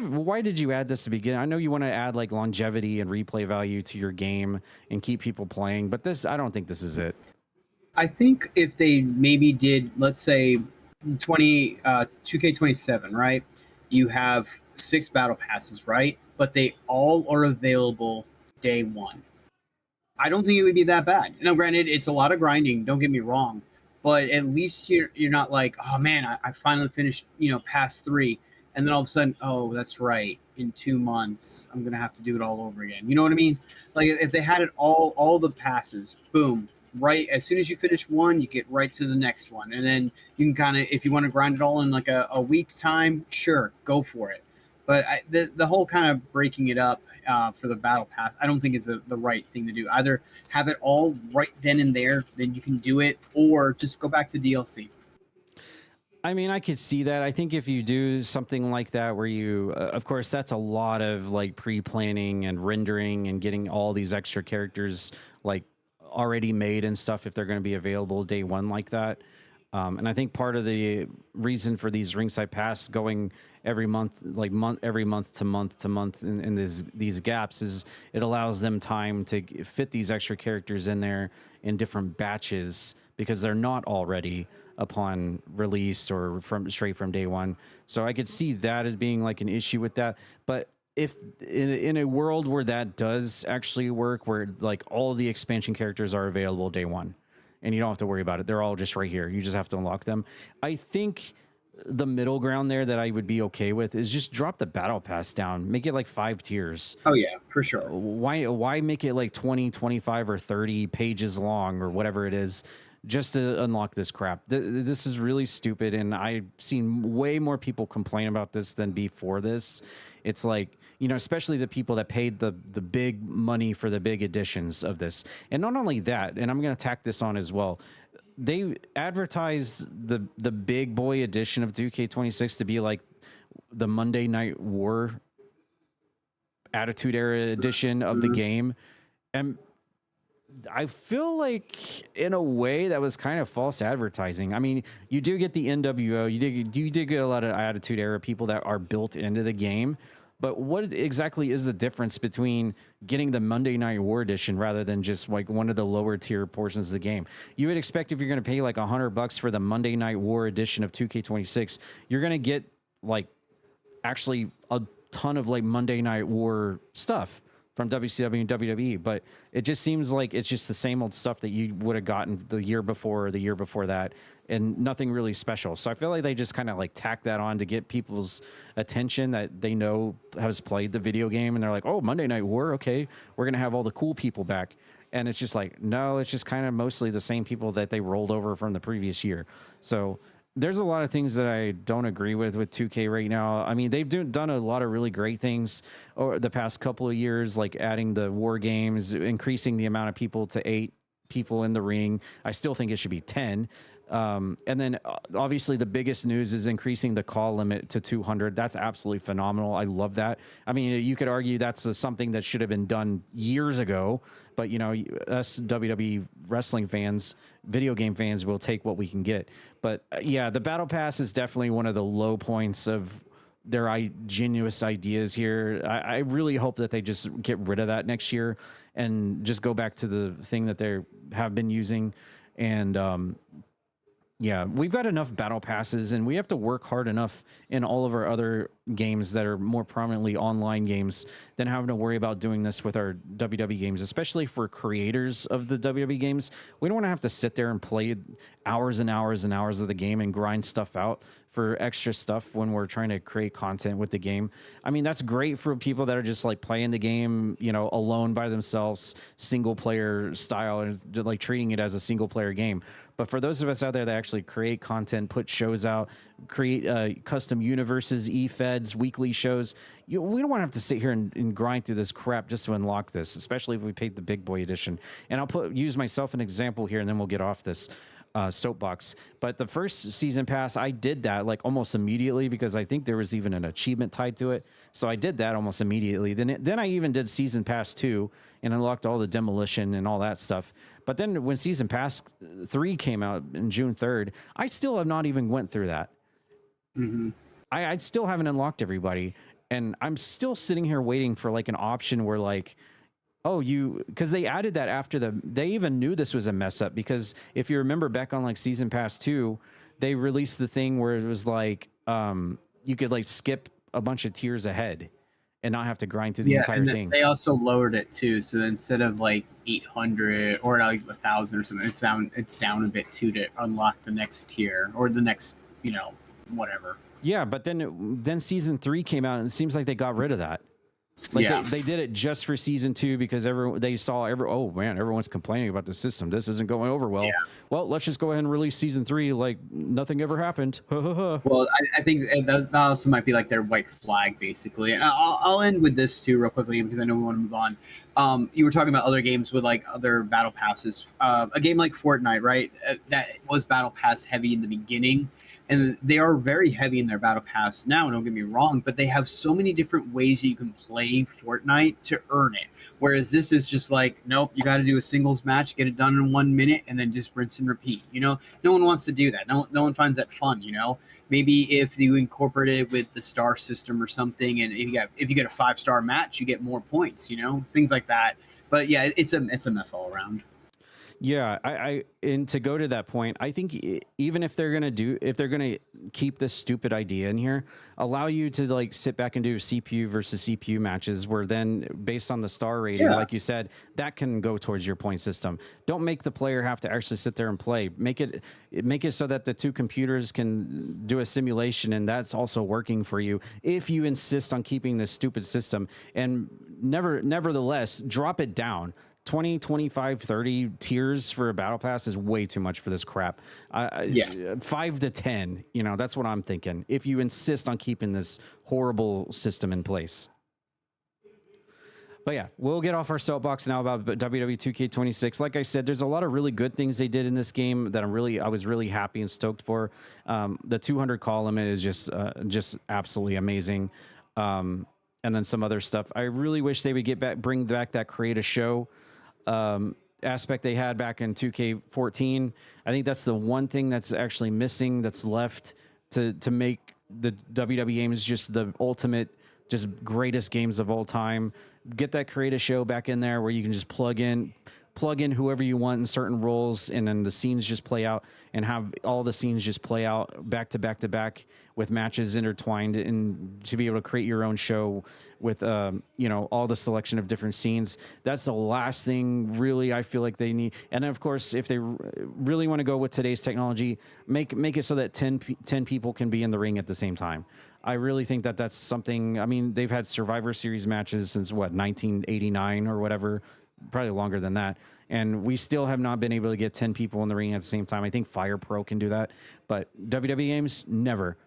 why did you add this to begin? I know you want to add like longevity and replay value to your game and keep people playing, but I don't think this is it. I think if they maybe did, let's say 2K27, right? You have 6 battle passes, right? But they all are available day 1. I don't think it would be that bad. Now, granted, it's a lot of grinding, don't get me wrong, but at least you're not like, oh man, I finally finished, pass 3. And then all of a sudden, oh, that's right, in 2 months, I'm going to have to do it all over again. You know what I mean? Like, if they had it all the passes, boom, right as soon as you finish one, you get right to the next one, and then you can kind of, if you want to grind it all in like a week time, sure, go for it. But the whole kind of breaking it up for the battle pass, I don't think is the right thing to do. Either have it all right then and there, then you can do it, or just go back to DLC. I mean, I could see that. I think if you do something like that, where you, of course, that's a lot of like pre-planning and rendering and getting all these extra characters like already made and stuff if they're going to be available day one like that. And I think part of the reason for these Ringside Pass going every month, like every month to month in these gaps is it allows them time to fit these extra characters in there in different batches because they're not all ready upon release or straight from day one. So I could see that as being like an issue with that. But if in a world where that does actually work, where like all the expansion characters are available day one and you don't have to worry about it, they're all just right here, you just have to unlock them. I think the middle ground there that I would be okay with is just drop the battle pass down, make it like 5 tiers. Oh yeah, for sure. Why make it like 20, 25 or 30 pages long or whatever it is just to unlock this crap? This is really stupid, and I've seen way more people complain about this than before this. It's like, you know, especially the people that paid the big money for the big editions of this. And not only that, and I'm going to tack this on as well, they advertise the big boy edition of 2K26 to be like the Monday Night War Attitude Era edition of the game. And I feel like in a way that was kind of false advertising. I mean, you do get the NWO, you did get a lot of Attitude Era people that are built into the game, but what exactly is the difference between getting the Monday Night War edition rather than just like one of the lower tier portions of the game? You would expect if you're going to pay like $100 for the Monday Night War edition of 2K26, you're going to get like actually a ton of like Monday Night War stuff from WCW and WWE, but it just seems like it's just the same old stuff that you would have gotten the year before or the year before that, and nothing really special. So I feel like they just kind of like tack that on to get people's attention that they know has played the video game, and they're like, oh, Monday Night War, okay, we're gonna have all the cool people back. And it's just like, no, it's just kind of mostly the same people that they rolled over from the previous year. So there's a lot of things that I don't agree with 2K right now. I mean, they've done a lot of really great things over the past couple of years, like adding the war games, increasing the amount of people to 8 people in the ring. I still think it should be 10. And then obviously the biggest news is increasing the call limit to 200. That's absolutely phenomenal. I love that. I mean, you could argue that's something that should have been done years ago, but you know, us WWE wrestling fans, video game fans will take what we can get. But yeah, the battle pass is definitely one of the low points of their ingenious ideas here. I really hope that they just get rid of that next year and just go back to the thing that they have been using. And, yeah, we've got enough battle passes, and we have to work hard enough in all of our other games that are more prominently online games than having to worry about doing this with our WWE games, especially for creators of the WWE games. We don't want to have to sit there and play hours and hours and hours of the game and grind stuff out for extra stuff when we're trying to create content with the game. I mean, that's great for people that are just like playing the game, you know, alone by themselves, single player style, and like treating it as a single player game. But for those of us out there that actually create content, put shows out, create custom universes, E-Feds, weekly shows, we don't want to have to sit here and grind through this crap just to unlock this, especially if we paid the big boy edition. And I'll use myself an example here, and then we'll get off this soapbox. But the first season pass, I did that like almost immediately because I think there was even an achievement tied to it. So I did that almost immediately. Then I even did season pass 2 and unlocked all the demolition and all that stuff. But then when season pass 3 came out in June 3rd, I still have not even went through that. Mm-hmm. I still haven't unlocked everybody, and I'm still sitting here waiting for like an option where like, oh, because they added that after they even knew this was a mess up, because if you remember back on like season pass 2, they released the thing where it was like you could like skip a bunch of tiers ahead and not have to grind through the entire thing. They also lowered it too, so instead of like 800 or like 1,000 or something, it's down a bit too to unlock the next tier or the next, you know, whatever. Yeah, but then season 3 came out, and it seems like they got rid of that. Like they did it just for season 2 because oh man, everyone's complaining about the system. This isn't going over well. Yeah. Well, let's just go ahead and release season 3 like nothing ever happened. Well, I think that also might be like their white flag, basically. And I'll end with this too, real quickly, because I know we want to move on. You were talking about other games with like other battle passes. A game like Fortnite, right? That was battle pass heavy in the beginning, and they are very heavy in their battle pass now. Don't get me wrong, but they have so many different ways that you can play Fortnite to earn it. Whereas this is just like, nope, you got to do a singles match, get it done in 1 minute, and then just rinse and repeat. You know, no one wants to do that. No one finds that fun. You know, maybe if you incorporate it with the star system or something, and if you get a 5-star match, you get more points. You know, things like that. But yeah, it's a mess all around. Yeah, and to go to that point, I think even if they're gonna keep this stupid idea in here, allow you to like sit back and do CPU versus CPU matches, where then based on the star rating, like you said, that can go towards your point system. Don't make the player have to actually sit there and play. Make it so that the two computers can do a simulation, and that's also working for you. If you insist on keeping this stupid system, and nevertheless, drop it down. 20, 25, 30 tiers for a battle pass is way too much for this crap. 5 to 10, you know, that's what I'm thinking. If you insist on keeping this horrible system in place. But yeah, we'll get off our soapbox now about WWE 2K26. Like I said, there's a lot of really good things they did in this game that I was really happy and stoked for. The 200 call limit is just absolutely amazing. And then some other stuff. I really wish they would bring back that create a show aspect they had back in 2K14. I think that's the one thing that's actually missing, that's left to make the WWE games just the ultimate, just greatest games of all time. Get that create a show back in there where you can just plug in whoever you want in certain roles, and then the scenes just play out, and have all the scenes just play out back to back to back with matches intertwined, and to be able to create your own show with all the selection of different scenes. That's the last thing really I feel like they need. And of course, if they really want to go with today's technology, make it so that 10 people can be in the ring at the same time. I really think that that's something. I mean, they've had Survivor Series matches since 1989 or whatever, probably longer than that, and we still have not been able to get 10 people in the ring at the same time. I think Fire Pro can do that, but WWE games, never.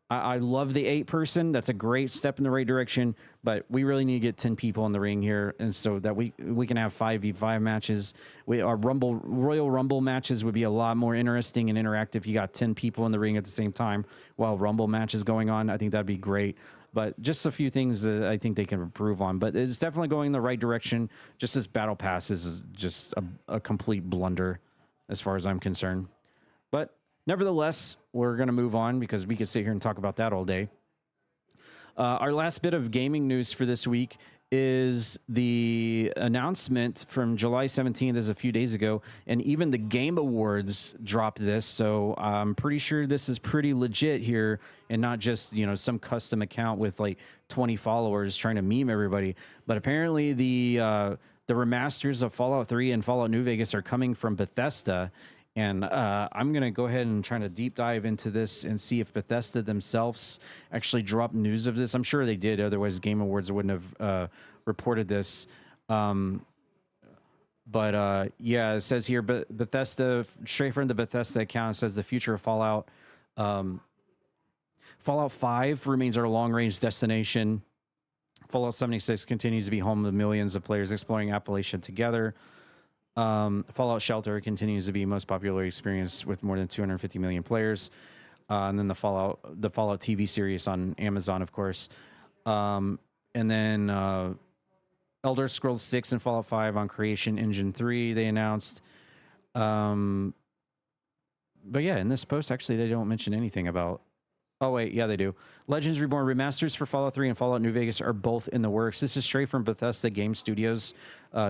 I love the 8-person. That's a great step in the right direction, but we really need to get 10 people in the ring here, and so that we can have 5v5 matches. Our Royal Rumble matches would be a lot more interesting and interactive if you got 10 people in the ring at the same time while Rumble match is going on. I think that'd be great. But just a few things that I think they can improve on. But it's definitely going in the right direction. Just this Battle Pass is just a complete blunder as far as I'm concerned. But nevertheless, we're going to move on because we could sit here and talk about that all day. Our last bit of gaming news for this week is the announcement from July 17th, is a few days ago, and even the Game Awards dropped this, so I'm pretty sure this is pretty legit here, and not just, some custom account with like 20 followers trying to meme everybody. But apparently the remasters of Fallout 3 and Fallout New Vegas are coming from Bethesda. And I'm going to go ahead and try to deep dive into this and see if Bethesda themselves actually dropped news of this. I'm sure they did. Otherwise, Game Awards wouldn't have reported this. But it says here, Bethesda, straight from the Bethesda account, it says the future of Fallout. Fallout 5 remains our long-range destination. Fallout 76 continues to be home to millions of players exploring Appalachia together. Fallout Shelter continues to be most popular experience with more than 250 million players. And then the Fallout TV series on Amazon, of course. And then Elder Scrolls 6 and Fallout 5 on Creation Engine 3, they announced. But yeah, in this post, actually, they don't mention anything about... Oh, wait, yeah, they do. Legends Reborn remasters for Fallout 3 and Fallout New Vegas are both in the works. This is straight from Bethesda Game Studios'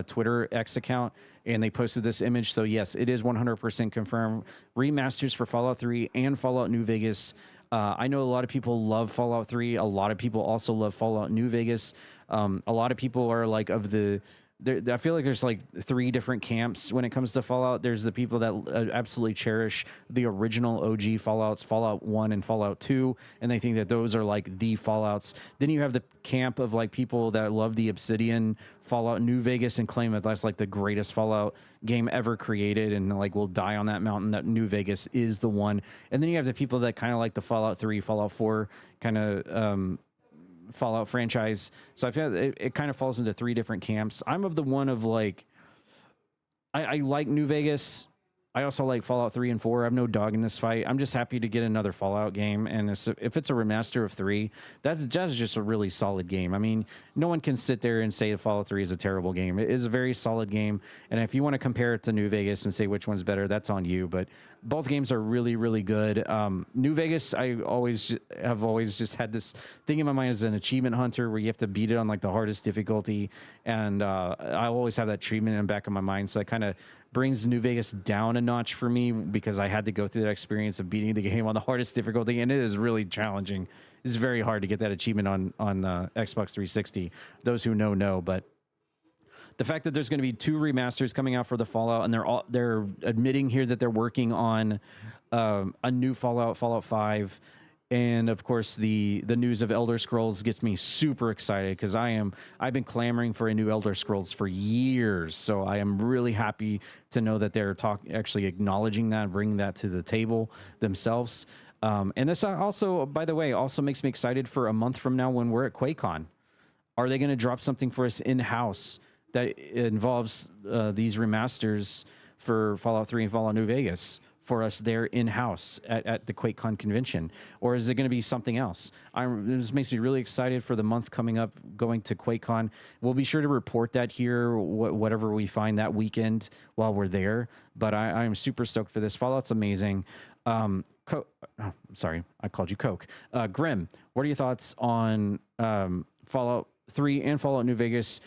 Twitter X account, and they posted this image. So, yes, it is 100% confirmed. Remasters for Fallout 3 and Fallout New Vegas. I know a lot of people love Fallout 3. A lot of people also love Fallout New Vegas. A lot of people are like of the I feel like there's like 3 different camps when it comes to Fallout. There's the people that absolutely cherish the original OG Fallouts, Fallout 1 and Fallout 2, and they think that those are like the Fallouts. Then you have the camp of like people that love the Obsidian Fallout New Vegas and claim that that's like the greatest Fallout game ever created, and like will die on that mountain that New Vegas is the one. And then you have the people that kind of like the Fallout 3, Fallout 4 kind of Fallout franchise. So I feel it kind of falls into 3 different camps. I'm of the one of like, I like New Vegas. I also like Fallout 3 and 4. I have no dog in this fight. I'm just happy to get another Fallout game. And if it's a remaster of 3, that's just a really solid game. I mean, no one can sit there and say Fallout 3 is a terrible game. It is a very solid game. And if you want to compare it to New Vegas and say which one's better, that's on you. But both games are really, really good. New Vegas, I have always just had this thing in my mind as an achievement hunter where you have to beat it on like the hardest difficulty. And I always have that treatment in the back of my mind. So I kind of brings New Vegas down a notch for me because I had to go through that experience of beating the game on the hardest difficulty, and it is really challenging. It's very hard to get that achievement on Xbox 360. Those who know, but the fact that there's going to be 2 remasters coming out for the Fallout, and they're admitting here that they're working on a new Fallout 5. And of course, the news of Elder Scrolls gets me super excited because I've been clamoring for a new Elder Scrolls for years. So I am really happy to know that they're actually acknowledging that, bringing that to the table themselves. And this also, by the way, also makes me excited for a month from now when we're at QuakeCon. Are they going to drop something for us in-house that involves these remasters for Fallout 3 and Fallout New Vegas for us there in-house at the QuakeCon convention? Or is it going to be something else? This makes me really excited for the month coming up, going to QuakeCon. We'll be sure to report that here, whatever we find that weekend while we're there. But I'm super stoked for this. Fallout's amazing. Sorry, I called you Coke. Grem, what are your thoughts on Fallout 3 and Fallout New Vegas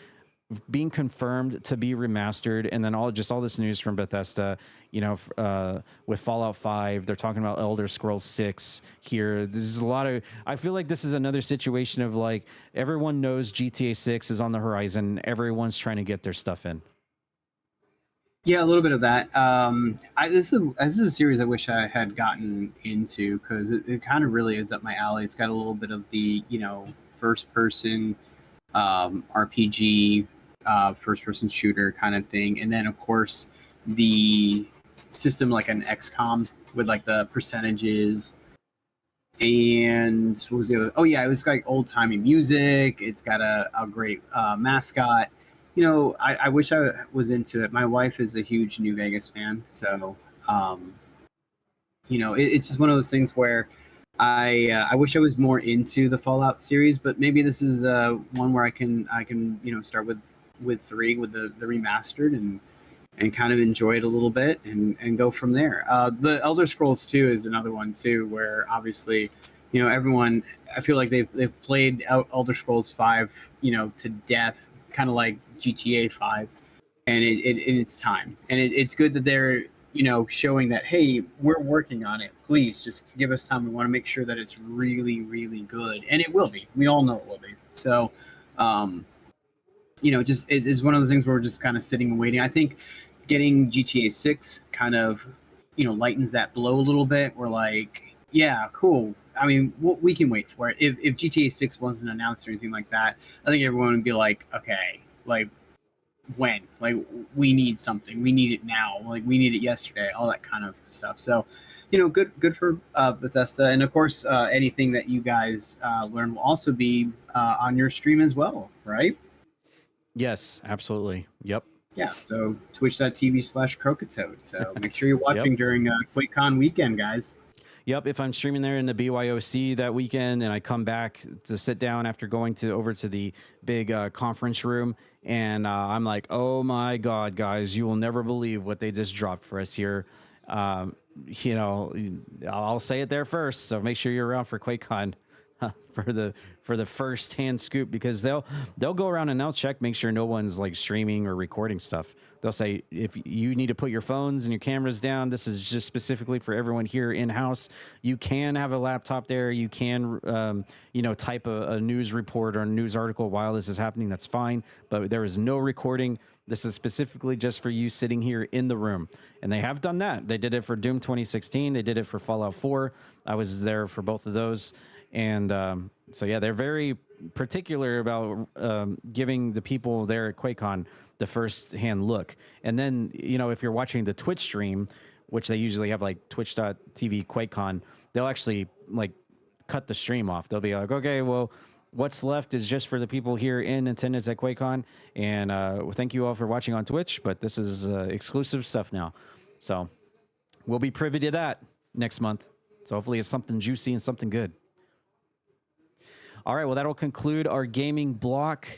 being confirmed to be remastered, and then all this news from Bethesda, with Fallout 5, they're talking about Elder Scrolls 6 here. There's a lot of, I feel like this is another situation of like, everyone knows GTA 6 is on the horizon. Everyone's trying to get their stuff in. Yeah, a little bit of that. This is a series I wish I had gotten into because it kind of really is up my alley. It's got a little bit of the, first person RPG, first person shooter kind of thing. And then of course the system like an XCOM with like the percentages. And what was the other? Oh yeah, it was like old timey music. It's got a great mascot. I wish I was into it. My wife is a huge New Vegas fan, so it's just one of those things where I wish I was more into the Fallout series, but maybe this is one where I can start with 3 with the remastered and kind of enjoy it a little bit and go from there. The Elder Scrolls 2 is another one too, where obviously everyone, I feel like they've played Elder Scrolls 5 to death, kind of like GTA 5, and it's time, and it's good that they're showing that, hey, we're working on it, please just give us time. We want to make sure that it's really, really good, and it will be. We all know it will be. So just it is one of those things where we're just kind of sitting and waiting. I think getting GTA 6 kind of lightens that blow a little bit. We're like, yeah, cool. I mean, we can wait for it. If GTA 6 wasn't announced or anything like that, I think everyone would be like, okay, like, when? Like, we need something. We need it now. Like, we need it yesterday. All that kind of stuff. So, good for Bethesda. And, of course, anything that you guys learn will also be on your stream as well, right? Yes, absolutely. Yep. Yeah, so twitch.tv/Croakitoad. So make sure you're watching during QuakeCon weekend, guys. Yep, if I'm streaming there in the BYOC that weekend and I come back to sit down after going over to the big conference room, and I'm like, oh my God, guys, you will never believe what they just dropped for us here. I'll say it there first, so make sure you're around for QuakeCon. for the first hand scoop, because they'll go around and they'll check, make sure no one's like streaming or recording stuff. They'll say, if you need to put your phones and your cameras down, this is just specifically for everyone here in house. You can have a laptop there. You can, type a news report or a news article while this is happening. That's fine. But there is no recording. This is specifically just for you sitting here in the room. And they have done that. They did it for Doom 2016. They did it for Fallout 4. I was there for both of those. And so, yeah, they're very particular about giving the people there at QuakeCon the first-hand look. And then, if you're watching the Twitch stream, which they usually have like twitch.tv QuakeCon, they'll actually like cut the stream off. They'll be like, okay, well, what's left is just for the people here in attendance at QuakeCon. And thank you all for watching on Twitch, but this is exclusive stuff now. So we'll be privy to that next month. So hopefully it's something juicy and something good. All right, well, that'll conclude our gaming block.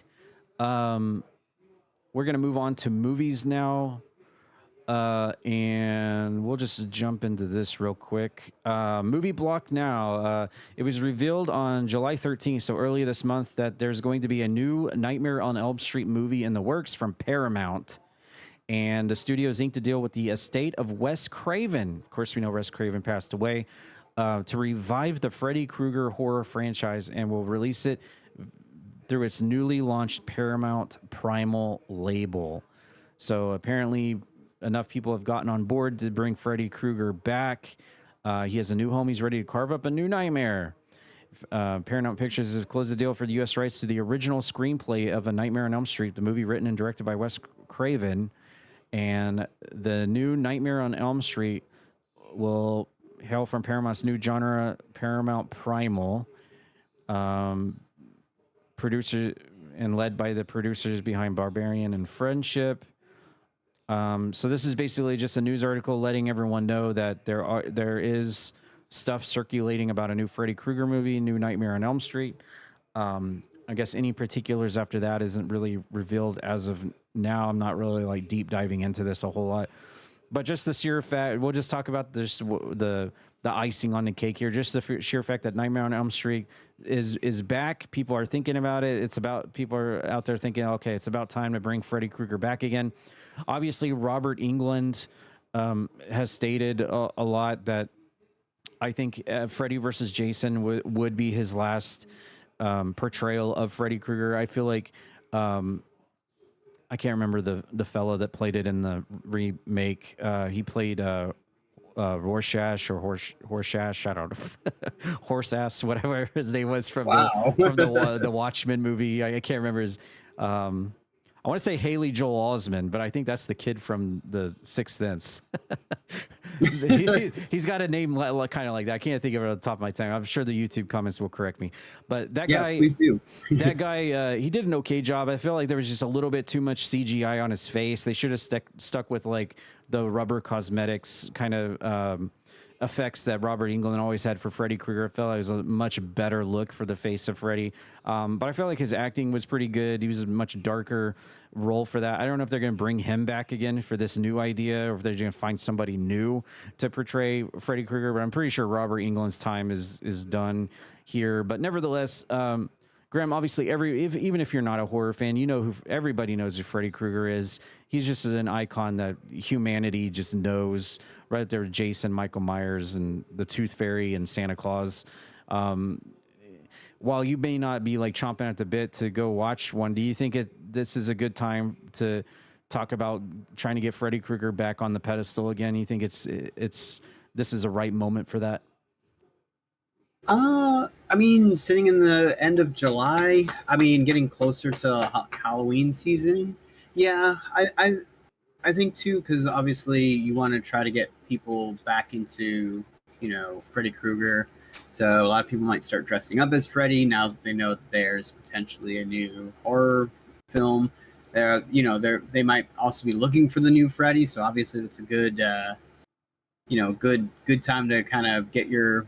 We're going to move on to movies now. And we'll just jump into this real quick. Movie block now. It was revealed on July 13th, so earlier this month, that there's going to be a new Nightmare on Elm Street movie in the works from Paramount. And the studio is inked to deal with the estate of Wes Craven. Of course, we know Wes Craven passed away. To revive the Freddy Krueger horror franchise, and will release it through its newly launched Paramount Primal label. So apparently enough people have gotten on board to bring Freddy Krueger back. He has a new home. He's ready to carve up a new nightmare. Paramount Pictures has closed the deal for the U.S. rights to the original screenplay of A Nightmare on Elm Street, the movie written and directed by Wes Craven. And the new Nightmare on Elm Street will hail from Paramount's new genre, Paramount Primal. Producer and led by the producers behind Barbarian and Friendship. So this is basically just a news article letting everyone know that there is stuff circulating about a new Freddy Krueger movie, new Nightmare on Elm Street. I guess any particulars after that isn't really revealed as of now. I'm not really like deep diving into this a whole lot, but just the sheer fact, we'll just talk about this, the icing on the cake here, just the sheer fact that Nightmare on Elm Street is back. People are thinking about it. People are out there thinking, okay, it's about time to bring Freddy Krueger back again. Obviously, Robert Englund has stated a lot that I think Freddy versus Jason would be his last portrayal of Freddy Krueger. I feel like I can't remember the fella that played it in the remake. He played Rorschach or Horseshash, I don't know, Horse-ass, whatever his name was from the Watchmen movie. I can't remember his. I want to say Haley Joel Osment, but I think that's the kid from The Sixth Sense. He's got a name kind of like that. I can't think of it on the top of my tongue. I'm sure the YouTube comments will correct me. But that guy, please do. That guy, he did an okay job. I feel like there was just a little bit too much CGI on his face. They should have stuck with like the rubber cosmetics kind of effects that Robert Englund always had for Freddy Krueger. I felt like it was a much better look for the face of Freddy. But I felt like his acting was pretty good. He was a much darker role for that. I don't know if they're going to bring him back again for this new idea, or if they're going to find somebody new to portray Freddy Krueger. But I'm pretty sure Robert Englund's time is done here. But nevertheless, Graham, obviously, even if you're not a horror fan, you know everybody knows who Freddy Krueger is. He's just an icon that humanity just knows. Right there with Jason, Michael Myers, and the Tooth Fairy and Santa Claus. While you may not be like chomping at the bit to go watch one, do you think this is a good time to talk about trying to get Freddy Krueger back on the pedestal again? You think this is a right moment for that? I mean, sitting in the end of July, I mean, getting closer to Halloween season. Yeah, I think too, because obviously you want to try to get people back into, Freddy Krueger. So a lot of people might start dressing up as Freddy now that they know that there's potentially a new horror film. They might also be looking for the new Freddy. So obviously that's a good, good time to kind of get your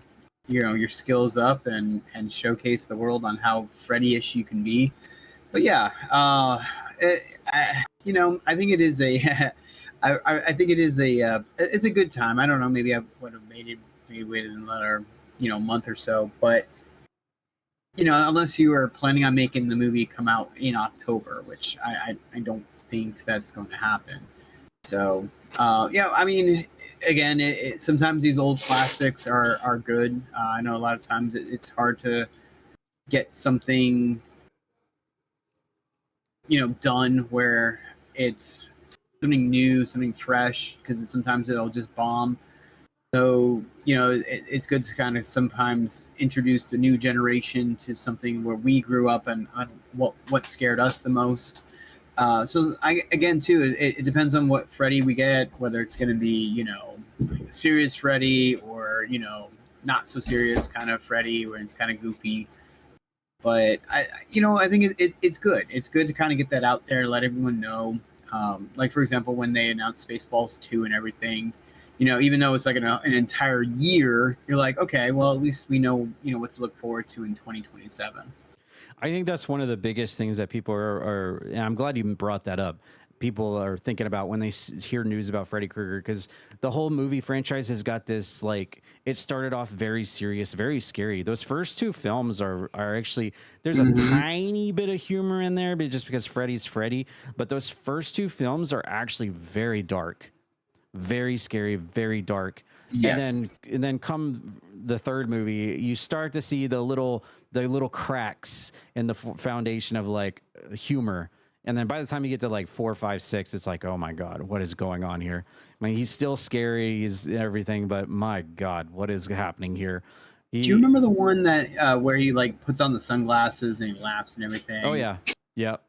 skills up and showcase the world on how Freddy-ish you can be. But yeah, I think it is I think it is it's a good time. I don't know, maybe I would have maybe waited another month or so, but you know, unless you are planning on making the movie come out in October, which I don't think that's going to happen. So, yeah, I mean, again, sometimes these old classics are good. I know a lot of times it's hard to get something, you know, done where it's something new, something fresh, because sometimes it'll just bomb. So, you know, it's good to kind of sometimes introduce the new generation to something where we grew up and on what scared us the most. So again, too, it depends on what Freddy we get, whether it's going to be, you know, like a serious Freddy or, you know, not so serious kind of Freddy where it's kind of goofy. But you know, I think it's good. It's good to kind of get that out there, let everyone know. Like for example, when they announced Spaceballs 2 and everything, you know, even though it's like an entire year, you're like, okay, well, at least we know, you know, what to look forward to in 2027. I think that's one of the biggest things that people are and I'm glad you brought that up. People are thinking about when they hear news about Freddy Krueger, because the whole movie franchise has got this, like, it started off very serious, very scary. Those first two films are actually, there's a tiny bit of humor in there, but just because Freddy's Freddy. But those first two films are actually very dark, very scary, very dark. Yes. And then come the third movie, you start to see the little cracks in the foundation of like humor. And then by the time you get to like 4, 5, 6, it's like, oh my God, what is going on here? I mean, he's still scary, he's everything, but my God, what is happening here? Do you remember the one that where he like puts on the sunglasses and he laughs and everything? Oh yeah, yep.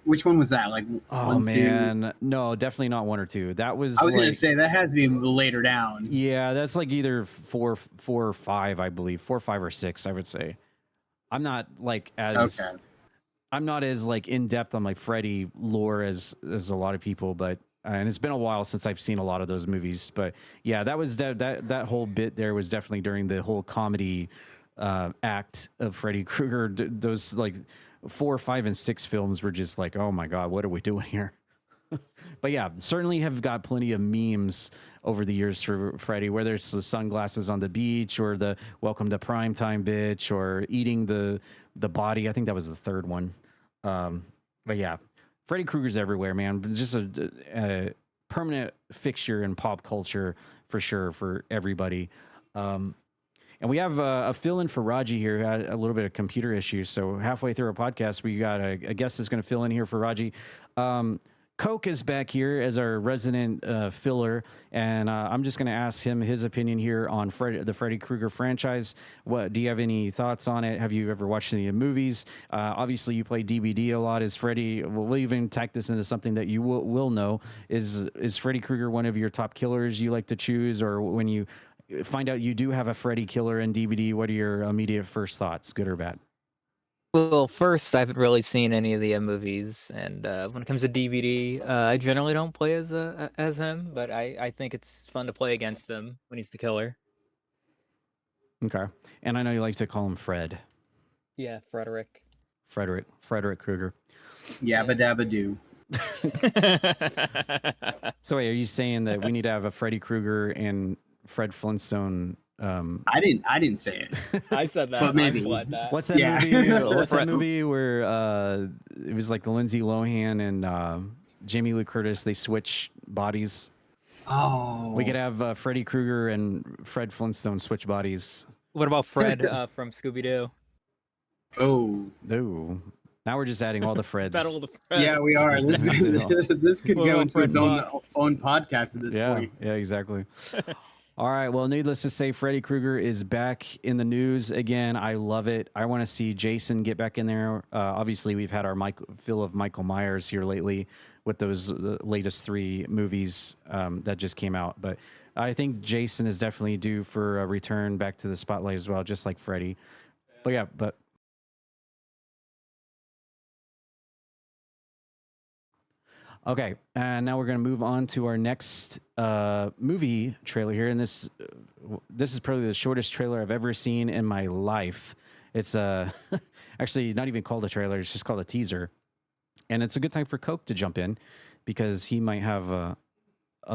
Which one was that? Like, oh 1, man, 2? No, definitely not 1 or 2. That was. I was like, gonna say that has to be later down. Yeah, that's like either 4 or 5, I believe. 4, 5, or 6, I would say. I'm not like as. Okay. I'm not as like in depth on like Freddy lore as a lot of people, but and it's been a while since I've seen a lot of those movies. But yeah, that was that whole bit there was definitely during the whole comedy act of Freddy Krueger. Those like 4, 5, and 6 films were just like, oh my God, what are we doing here? But yeah, certainly have got plenty of memes over the years for Freddy, whether it's the sunglasses on the beach or the welcome to primetime bitch or eating the body. I think that was the third one. But yeah, Freddy Krueger's everywhere, man. Just a permanent fixture in pop culture for sure for everybody. And we have a fill-in for Raji here. Had a little bit of computer issues, so halfway through our podcast, we got a guest that's going to fill in here for Raji. Coke is back here as our resident filler, and I'm just going to ask him his opinion here on the Freddy Krueger franchise. What do you have any thoughts on it? Have you ever watched any of the movies? Obviously, you play DBD a lot. Is Freddy? We'll even tack this into something that you will know. Is Freddy Krueger one of your top killers you like to choose, or when you find out you do have a Freddy killer in DBD, what are your immediate first thoughts, good or bad? Well, first, I haven't really seen any of the movies, and when it comes to DVD, I generally don't play as him, but I think it's fun to play against him when he's the killer. Okay, and I know you like to call him Fred. Yeah, Frederick Yabba Krueger. dabba do. So wait, are you saying that we need to have a Freddy Krueger and Fred Flintstone? I didn't say it. I said that. But maybe. What's that Yeah. movie? What's that movie where it was like the Lindsay Lohan and Jamie Lee Curtis? They switch bodies. Oh, We could have Freddy Krueger and Fred Flintstone switch bodies. What about Fred from Scooby-Doo? Oh, Ooh. Now we're just adding all the Freds. Battle of the Freds. yeah, we are. This could Well, go into its Fred own podcast at this point. Yeah, exactly. All right. Well, needless to say, Freddy Krueger is back in the news again. I love it. I want to see Jason get back in there. Obviously, we've had our fill of Michael Myers here lately with those latest 3 movies that just came out. But I think Jason is definitely due for a return back to the spotlight as well, just like Freddy. But yeah, okay, and now we're going to move on to our next movie trailer here, and this is probably the shortest trailer I've ever seen in my life. It's actually not even called a trailer; it's just called a teaser, and it's a good time for Coke to jump in because he might have a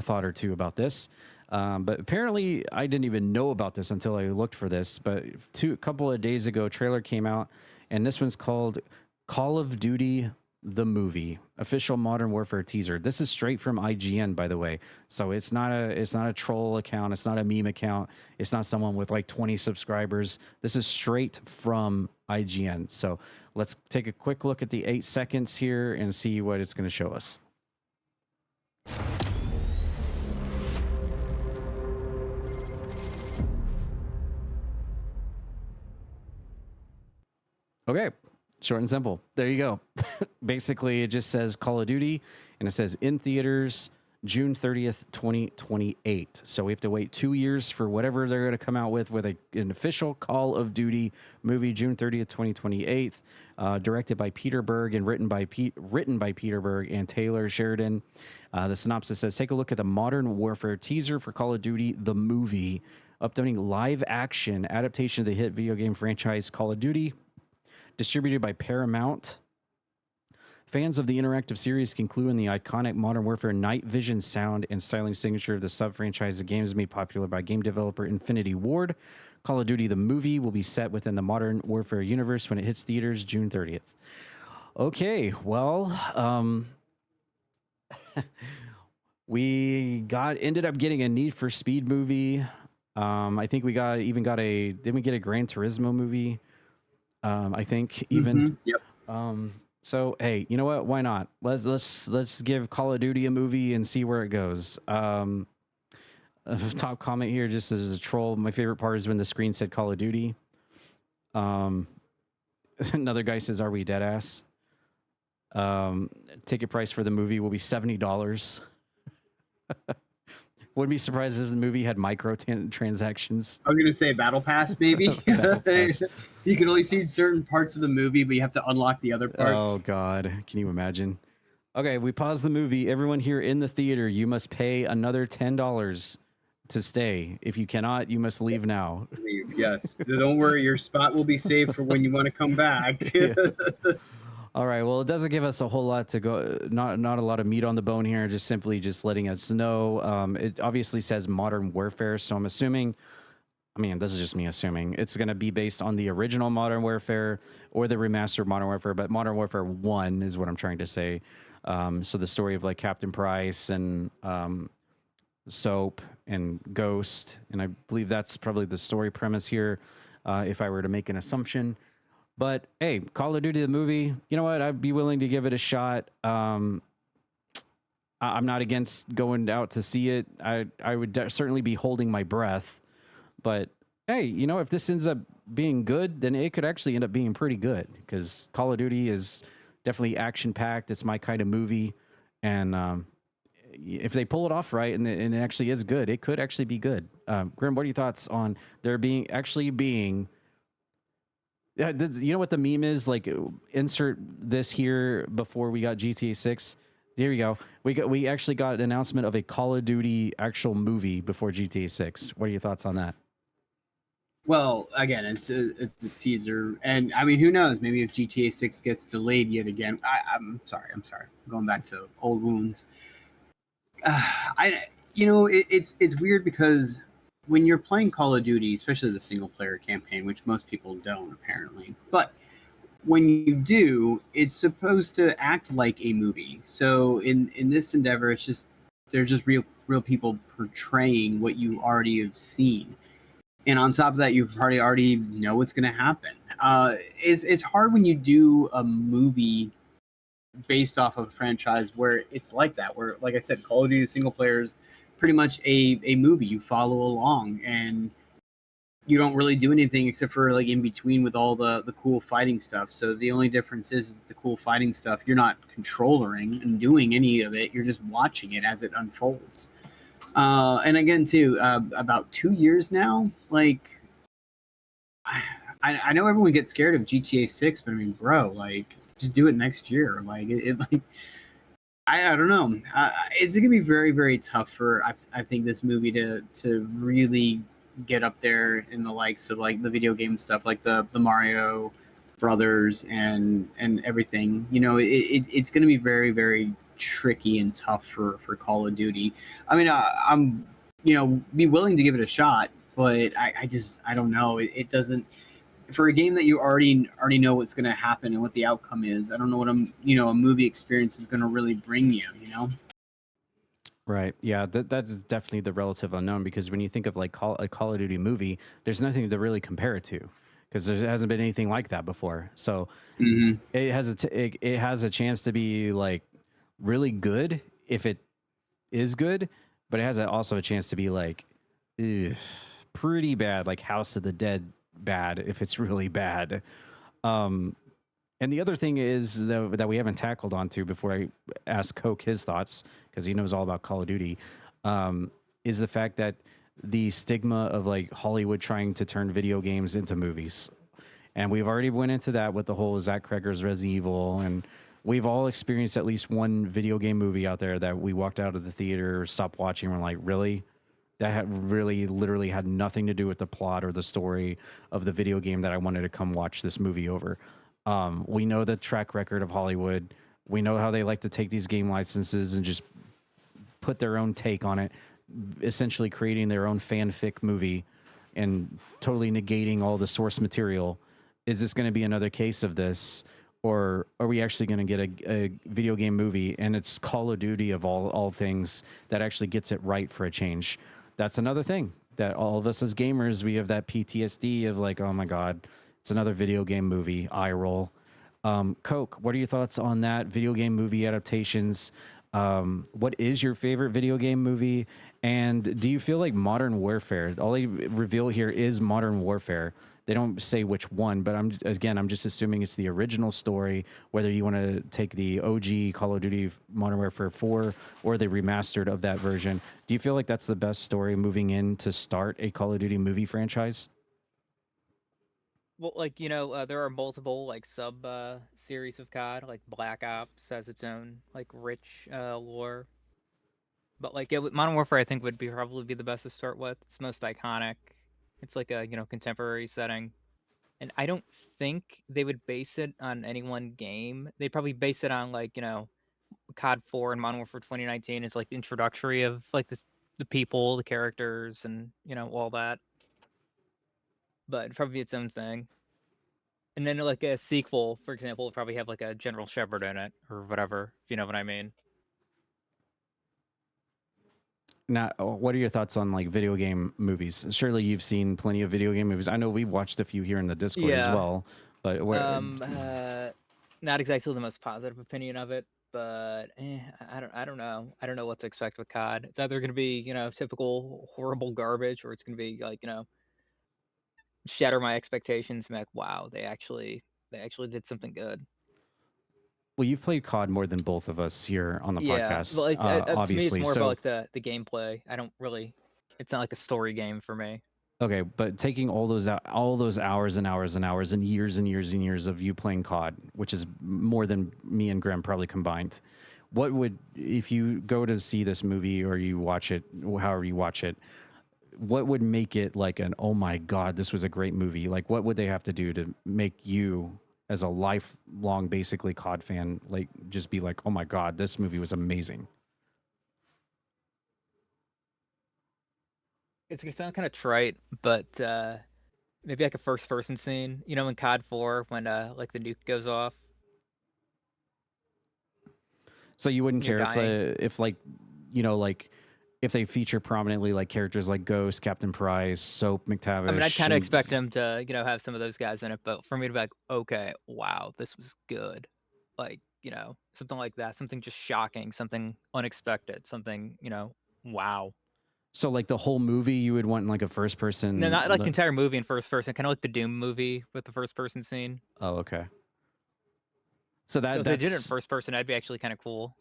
thought or two about this. But apparently, I didn't even know about this until I looked for this. But a couple of days ago, a trailer came out, and this one's called Call of Duty the Movie, official Modern Warfare teaser. This is straight from IGN, by the way. So it's not a troll account, it's not a meme account, it's not someone with like 20 subscribers. This is straight from IGN. So let's take a quick look at the 8 seconds here and see what it's going to show us. Okay, short and simple. There you go. Basically, it just says Call of Duty, and it says in theaters June 30th, 2028. So we have to wait 2 years for whatever they're going to come out with an official Call of Duty movie, June 30th, 2028, directed by Peter Berg and written by Peter Berg and Taylor Sheridan. The synopsis says, take a look at the Modern Warfare teaser for Call of Duty the Movie, updating live action adaptation of the hit video game franchise Call of Duty, distributed by Paramount. Fans of the interactive series can clue in the iconic Modern Warfare night vision sound and styling signature of the sub-franchise of games made popular by game developer Infinity Ward. Call of Duty the Movie will be set within the Modern Warfare universe when it hits theaters June 30th. Okay, well, we ended up getting a Need for Speed movie. I think we didn't we get a Gran Turismo movie? I think even. Yep. So hey, you know what? Why not? Let's give Call of Duty a movie and see where it goes. A top comment here, just as a troll. My favorite part is when the screen said Call of Duty. Another guy says, "Are we dead ass?" Ticket price for the movie will be $70. Wouldn't be surprised if the movie had transactions. I was going to say Battle Pass, maybe. Battle Pass. You can only see certain parts of the movie, but you have to unlock the other parts. Oh, God. Can you imagine? Okay, we pause the movie. Everyone here in the theater, you must pay another $10 to stay. If you cannot, you must leave now. Yes. Don't worry, your spot will be saved for when you want to come back. Yeah. All right. Well, it doesn't give us a whole lot to go. Not a lot of meat on the bone here. Just simply letting us know. It obviously says Modern Warfare, so I'm assuming. I mean, this is just me assuming it's going to be based on the original Modern Warfare or the remastered Modern Warfare, but Modern Warfare 1 is what I'm trying to say. So the story of like Captain Price and Soap and Ghost, and I believe that's probably the story premise here. If I were to make an assumption. But hey, Call of Duty the movie, you know what? I'd be willing to give it a shot. I'm not against going out to see it. I would certainly be holding my breath. But hey, you know, if this ends up being good, then it could actually end up being pretty good, because Call of Duty is definitely action-packed. It's my kind of movie. And if they pull it off right and it actually is good, it could actually be good. Grim, what are your thoughts on there being... you know what the meme is? Like, insert this here before we got GTA 6. There you go. We actually got an announcement of a Call of Duty actual movie before GTA 6. What are your thoughts on that? Well, again, it's the teaser, and I mean, who knows? Maybe if GTA 6 gets delayed yet again. I'm sorry. I'm going back to old wounds. It's weird because when you're playing Call of Duty, especially the single player campaign, which most people don't apparently, but when you do, it's supposed to act like a movie. So in this endeavor, they're just real people portraying what you already have seen. And on top of that, you already know what's going to happen. It's hard when you do a movie based off of a franchise where it's like that, where, like I said, Call of Duty single player is pretty much a movie. You follow along and you don't really do anything except for like in between with all the cool fighting stuff. So the only difference is the cool fighting stuff, you're not controlling and doing any of it. You're just watching it as it unfolds. And again, too, about 2 years now, like, I know everyone gets scared of GTA 6, but I mean, bro, like, just do it next year. Like, I don't know. It's gonna be very, very tough for I think this movie to really get up there in the likes of like the video game stuff, like the Mario Brothers and everything. You know, it's gonna be very, very tricky and tough for Call of Duty. I mean, I'm be willing to give it a shot, but I don't know. It doesn't. for a game that you already know what's going to happen and what the outcome is. I don't know what a movie experience is going to really bring you. Right. Yeah, that's definitely the relative unknown, because when you think of like a Call of Duty movie, there's nothing to really compare it to, because there hasn't been anything like that before. So it has a chance to be like really good if it is good, but it has also a chance to be like pretty bad, like House of the Dead bad if it's really bad. And the other thing is that we haven't tackled onto before I ask Coke his thoughts, because he knows all about Call of Duty, is the fact that the stigma of like Hollywood trying to turn video games into movies. And we've already went into that with the whole Zach Cregger's Resident Evil, and we've all experienced at least one video game movie out there that we walked out of the theater or stopped watching and we're like, really? That had really literally had nothing to do with the plot or the story of the video game that I wanted to come watch this movie over. We know the track record of Hollywood. We know how they like to take these game licenses and just put their own take on it, essentially creating their own fanfic movie and totally negating all the source material. Is this going to be another case of this, or are we actually going to get a video game movie and it's Call of Duty of all things that actually gets it right for a change? That's another thing that all of us as gamers, we have that PTSD of like, oh my God, it's another video game movie, eye roll. Coke, what are your thoughts on that? Video game movie adaptations. What is your favorite video game movie? And do you feel like Modern Warfare, all they reveal here is Modern Warfare. They don't say which one, but I'm just assuming it's the original story, whether you want to take the OG Call of Duty Modern Warfare 4 or the remastered of that version. Do you feel like that's the best story moving in to start a Call of Duty movie franchise? Well, like, there are multiple like sub series of COD. Like Black Ops has its own like rich lore. But like Modern Warfare, I think would probably be the best to start with. It's most iconic. It's like a contemporary setting, and I don't think they would base it on any one game. They'd probably base it on like COD 4 and Modern Warfare 2019 is like the introductory of like the people, the characters, and all that. But it'd probably be its own thing. And then like a sequel, for example, would probably have like a General Shepard in it or whatever, if you know what I mean. Now, what are your thoughts on like video game movies? Surely you've seen plenty of video game movies. I know we've watched a few here in the Discord as well, but not exactly the most positive opinion of it, but I don't know. I don't know what to expect with COD. It's either going to be typical horrible garbage, or it's going to be like shatter my expectations and be like, wow, they actually did something good. Well, you've played COD more than both of us here on the podcast. But like, obviously, to me, it's more about like the gameplay. It's not like a story game for me. Okay, but taking all those hours and hours and hours and years and years and years of you playing COD, which is more than me and Grem probably combined, what would, if you go to see this movie or you watch it, however you watch it, what would make it like an, oh my God, this was a great movie? Like, what would they have to do to make you, as a lifelong, basically COD fan, like just be like, oh my God, this movie was amazing? It's gonna sound kind of trite, but maybe like a first-person scene. In COD 4 when like the nuke goes off. So you wouldn't care if like if they feature prominently like characters like Ghost, Captain Price, Soap, McTavish. I mean, I'd kind of expect them to have some of those guys in it, but for me to be like, okay, wow, this was good, like something like that, something just shocking, something unexpected, something wow. So like the whole movie, you would want like a first person? No, not like the entire movie in first person, kind of like the Doom movie with the first person scene. Oh, okay. So if they did it in first person, that'd be actually kind of cool.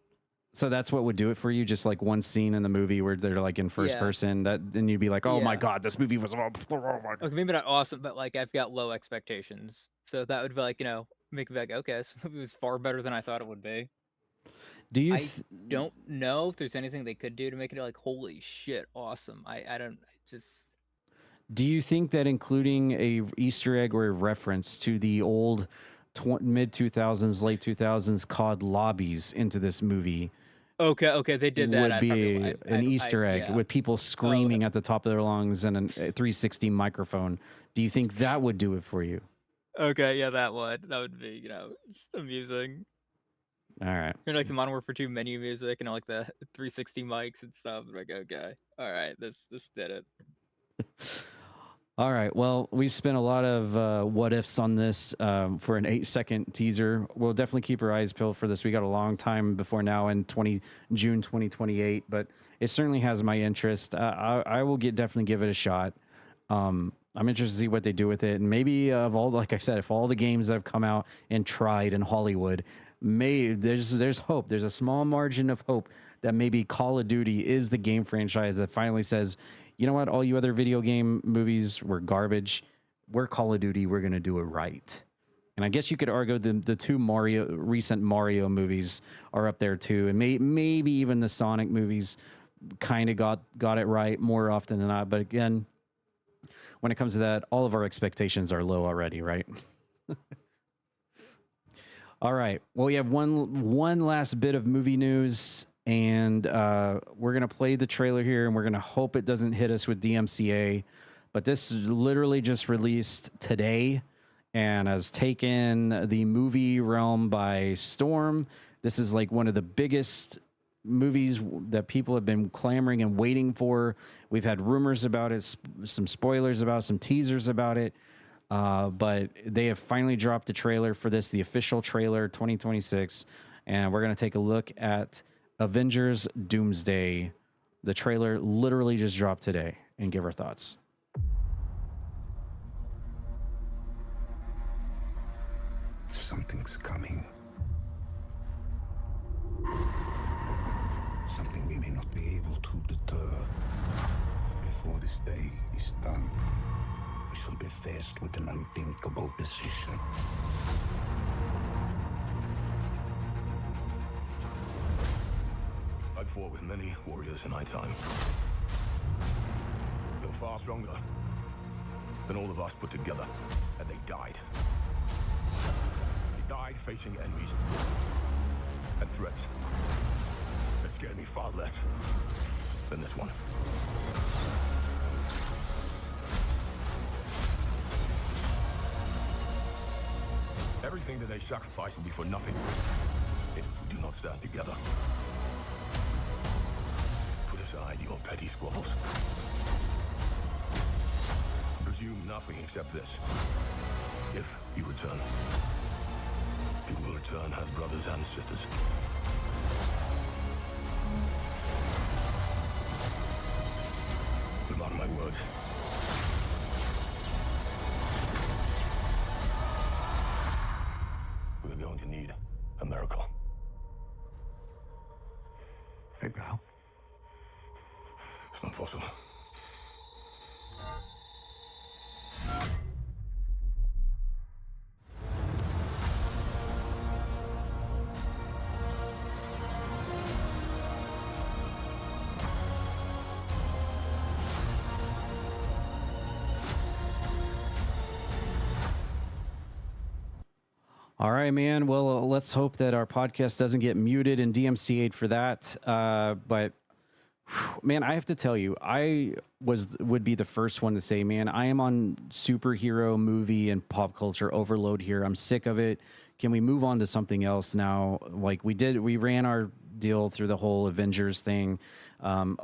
So that's what would do it for you, just like one scene in the movie where they're like in first person. That then you'd be like, oh my God, this movie was Okay, maybe not awesome, but like I've got low expectations, so that would be like make me like, okay, this movie was far better than I thought it would be. Do you? I don't know if there's anything they could do to make it like, holy shit, awesome. I don't just. Do you think that including a Easter egg or a reference to the old mid 2000s, late 2000s COD lobbies into this movie? Okay, they did that. Would be an Easter egg with people screaming at the top of their lungs and a 360 microphone. Do you think that would do it for you? Okay, yeah, that one. That would be, just amusing. All right. You're like the Modern Warfare 2 menu music and like the 360 mics and stuff. Like, okay, all right, this did it. All right. Well, we spent a lot of what ifs on this for an 8-second teaser. We'll definitely keep our eyes peeled for this. We got a long time before now in June 2028, but it certainly has my interest. I will definitely give it a shot. I'm interested to see what they do with it, and maybe like I said, if all the games that have come out and tried in Hollywood, there's hope. There's a small margin of hope that maybe Call of Duty is the game franchise that finally says, you know what, all you other video game movies were garbage. We're Call of Duty. We're going to do it right. And I guess you could argue the two recent Mario movies are up there too. And maybe even the Sonic movies kind of got it right more often than not. But again, when it comes to that, all of our expectations are low already, right? All right. Well, we have one last bit of movie news. And we're going to play the trailer here, and we're going to hope it doesn't hit us with DMCA. But this literally just released today and has taken the movie realm by storm. This is like one of the biggest movies that people have been clamoring and waiting for. We've had rumors about it, some spoilers about it, some teasers about it. But they have finally dropped the trailer for this, the official trailer 2026. And we're going to take a look at Avengers Doomsday. The trailer literally just dropped today, and give our thoughts. Something's coming. Something we may not be able to deter. Before this day is done, we shall be faced with an unthinkable decision. I've fought with many warriors in my time. They're far stronger than all of us put together, and they died. They died facing enemies and threats that scared me far less than this one. Everything that they sacrifice will be for nothing if we do not stand together. Put aside your petty squabbles. Presume nothing except this. If you return, you will return as brothers and sisters. But mark my words. We're going to need a miracle. Hey, pal. It's not possible. All right, man. Well, let's hope that our podcast doesn't get muted and DMCA'd for that. But man, I have to tell you, I would be the first one to say, man, I am on superhero movie and pop culture overload here. I'm sick of it. Can we move on to something else now? Like we ran our deal through the whole Avengers thing.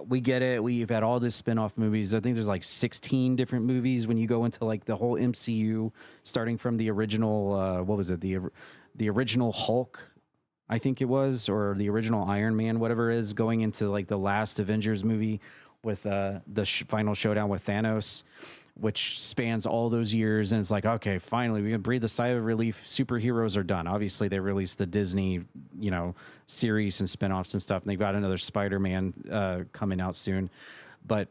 We get it. We've had all this spin-off movies. I think there's like 16 different movies when you go into like the whole MCU, starting from the original, what was it? The original Hulk, I think it was, or the original Iron Man, whatever it is, going into like the last Avengers movie with the final showdown with Thanos, which spans all those years. And it's like, okay, finally we can breathe a sigh of relief. Superheroes are done. Obviously they released the Disney, series and spinoffs and stuff. And they've got another Spider-Man coming out soon. But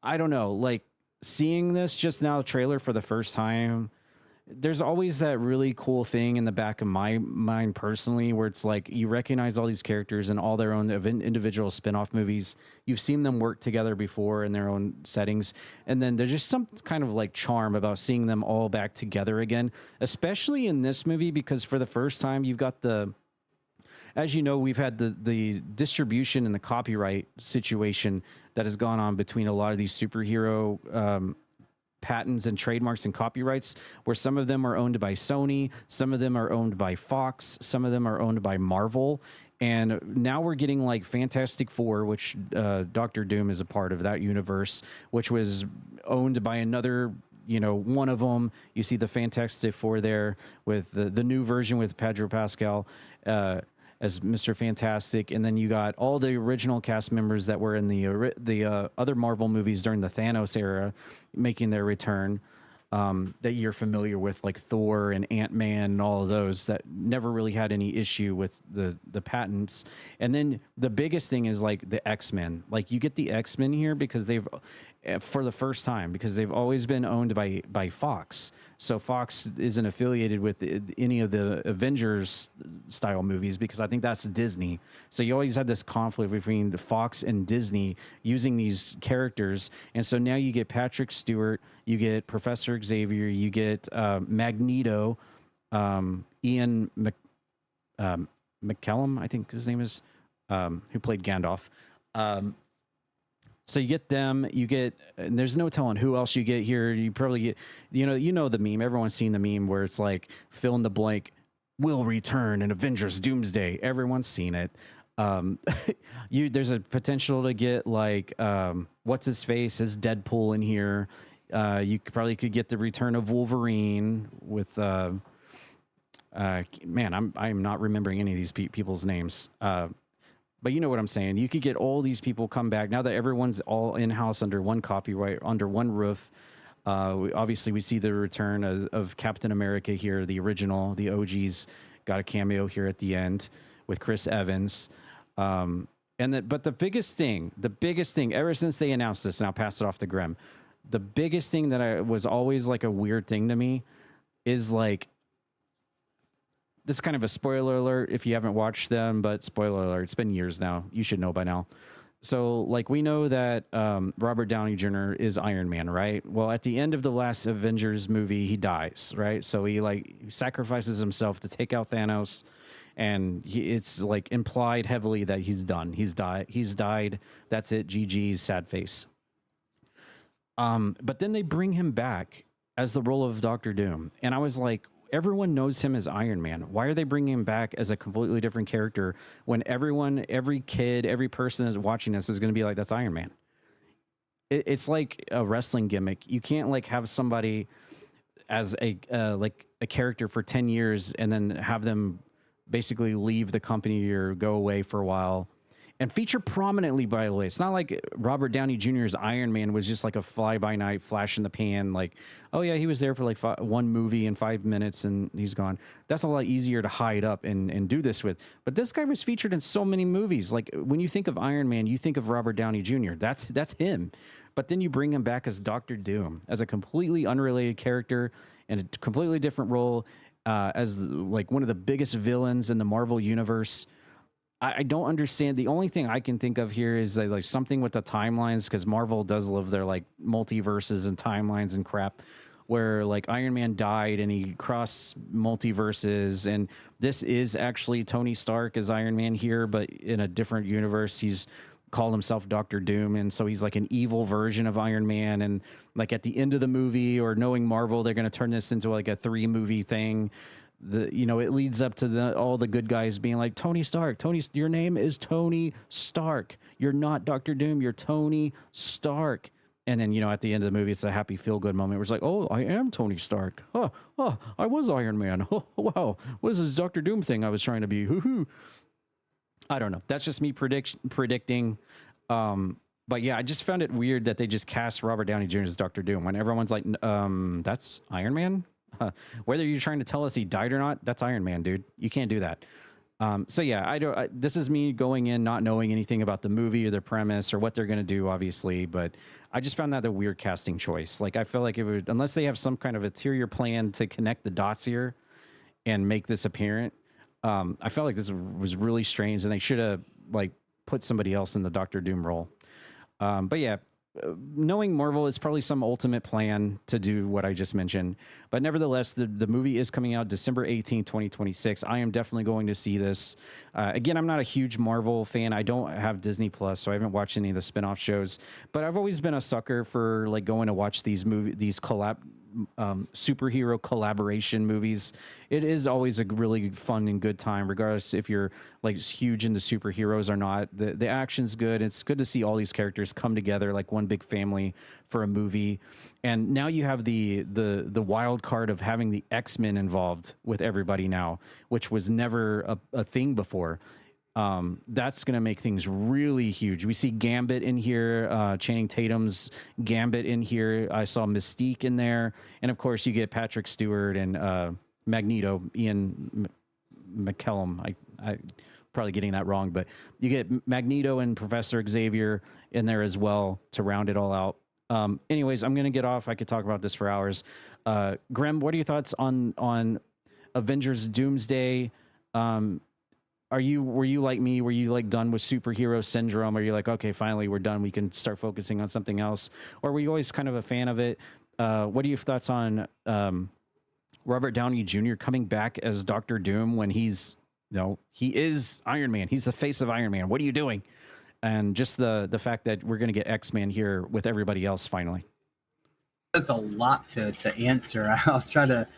I don't know, like seeing this just now trailer for the first time, there's always that really cool thing in the back of my mind personally, where it's like you recognize all these characters in all their own individual spin-off movies. You've seen them work together before in their own settings. And then there's just some kind of like charm about seeing them all back together again, especially in this movie, because for the first time you've got as you know, we've had the distribution and the copyright situation that has gone on between a lot of these superhero patents and trademarks and copyrights, where some of them are owned by Sony, some of them are owned by Fox, some of them are owned by Marvel. And now we're getting like Fantastic Four, which Doctor Doom is a part of that universe, which was owned by another, one of them. You see the Fantastic Four there with the new version with Pedro Pascal as Mr. Fantastic. And then you got all the original cast members that were in the other Marvel movies during the Thanos era making their return. That you're familiar with, like Thor and Ant-Man and all of those that never really had any issue with the patents. And then the biggest thing is like the X-Men. Like you get the X-Men here because for the first time, because they've always been owned by Fox. So Fox isn't affiliated with any of the Avengers style movies because I think that's Disney. So you always had this conflict between the Fox and Disney using these characters. And so now you get Patrick Stewart, you get Professor Xavier, you get Magneto, Ian McKellen, I think his name is, who played Gandalf. So you get them, and there's no telling who else you get here. You probably get, you know the meme. Everyone's seen the meme where it's like fill in the blank, will return in Avengers Doomsday. Everyone's seen it. There's a potential to get like what's his face as Deadpool in here. You probably could get the return of Wolverine with man. I'm not remembering any of these people's names. But you know what I'm saying. You could get all these people come back now that everyone's all in-house under one copyright, under one roof. Obviously, we see the return of Captain America here, the original, the OGs got a cameo here at the end with Chris Evans. But the biggest thing, ever since they announced this, and I'll pass it off to Grem, the biggest thing that was always like a weird thing to me is like, this is kind of a spoiler alert if you haven't watched them, but spoiler alert, it's been years now. You should know by now. So, like, we know that Robert Downey Jr. is Iron Man, right? Well, at the end of the last Avengers movie, he dies, right? So he, like, sacrifices himself to take out Thanos, and it's, like, implied heavily that he's done. He's died. That's it. GG's, sad face. But then they bring him back as the role of Doctor Doom. And I was like, everyone knows him as Iron Man. Why are they bringing him back as a completely different character when every kid, every person that's watching this is going to be like, that's Iron Man? It's like a wrestling gimmick. You can't like have somebody as a character for 10 years and then have them basically leave the company or go away for a while and feature prominently, by the way. It's not like Robert Downey Jr.'s Iron Man was just like a fly-by-night, flash in the pan, like, oh yeah, he was there for like one movie in 5 minutes and he's gone. That's a lot easier to hide up and do this with. But this guy was featured in so many movies. Like, when you think of Iron Man, you think of Robert Downey Jr. That's him. But then you bring him back as Doctor Doom, as a completely unrelated character in a completely different role, as like one of the biggest villains in the Marvel universe. I don't understand. The only thing I can think of here is like something with the timelines, because Marvel does love their like multiverses and timelines and crap, where like Iron Man died and he crossed multiverses, and this is actually Tony Stark as Iron Man here, but in a different universe. He's called himself Doctor Doom, and so he's like an evil version of Iron Man. And like at the end of the movie, or knowing Marvel, they're going to turn this into like a 3-movie thing. It leads up to all the good guys being like, Tony Stark, your name is Tony Stark. You're not Doctor Doom. You're Tony Stark. And then, at the end of the movie, it's a happy feel-good moment where it's like, oh, I am Tony Stark. Oh, I was Iron Man. Oh, wow. What is this Doctor Doom thing I was trying to be? Hoo-hoo. I don't know. That's just me predicting. But yeah, I just found it weird that they just cast Robert Downey Jr. as Doctor Doom when everyone's like, that's Iron Man? Whether you're trying to tell us he died or not, that's Iron Man, dude. You can't do that. So yeah, this is me going in not knowing anything about the movie or the premise or what they're going to do, obviously, but I just found that a weird casting choice. Like, I feel like it would, unless they have some kind of interior plan to connect the dots here and make this apparent, I felt like this was really strange, and they should have like put somebody else in the Doctor Doom role. But yeah, knowing Marvel, it's probably some ultimate plan to do what I just mentioned. But nevertheless, the movie is coming out December 18th, 2026. I am definitely going to see this. Again, I'm not a huge Marvel fan. I don't have Disney Plus, so I haven't watched any of the spin-off shows. But I've always been a sucker for like going to watch these superhero collaboration movies. It is always a really fun and good time, regardless if you're like huge into superheroes or not. The action's good. It's good to see all these characters come together like one big family for a movie. And now you have the wild card of having the X-Men involved with everybody now, which was never a thing before. That's going to make things really huge. We see Gambit in here, Channing Tatum's Gambit in here. I saw Mystique in there. And of course you get Patrick Stewart and Magneto, Ian McKellen. I probably getting that wrong, but you get Magneto and Professor Xavier in there as well to round it all out. Anyways, I'm going to get off. I could talk about this for hours. Grem, what are your thoughts on Avengers Doomsday? Were you like me? Were you like done with superhero syndrome? Are you like, okay, finally we're done. We can start focusing on something else. Or were you always kind of a fan of it? What are your thoughts on Robert Downey Jr. coming back as Dr. Doom when he is Iron Man. He's the face of Iron Man. What are you doing? And just the fact that we're going to get X-Men here with everybody else finally. That's a lot to answer. I'll try to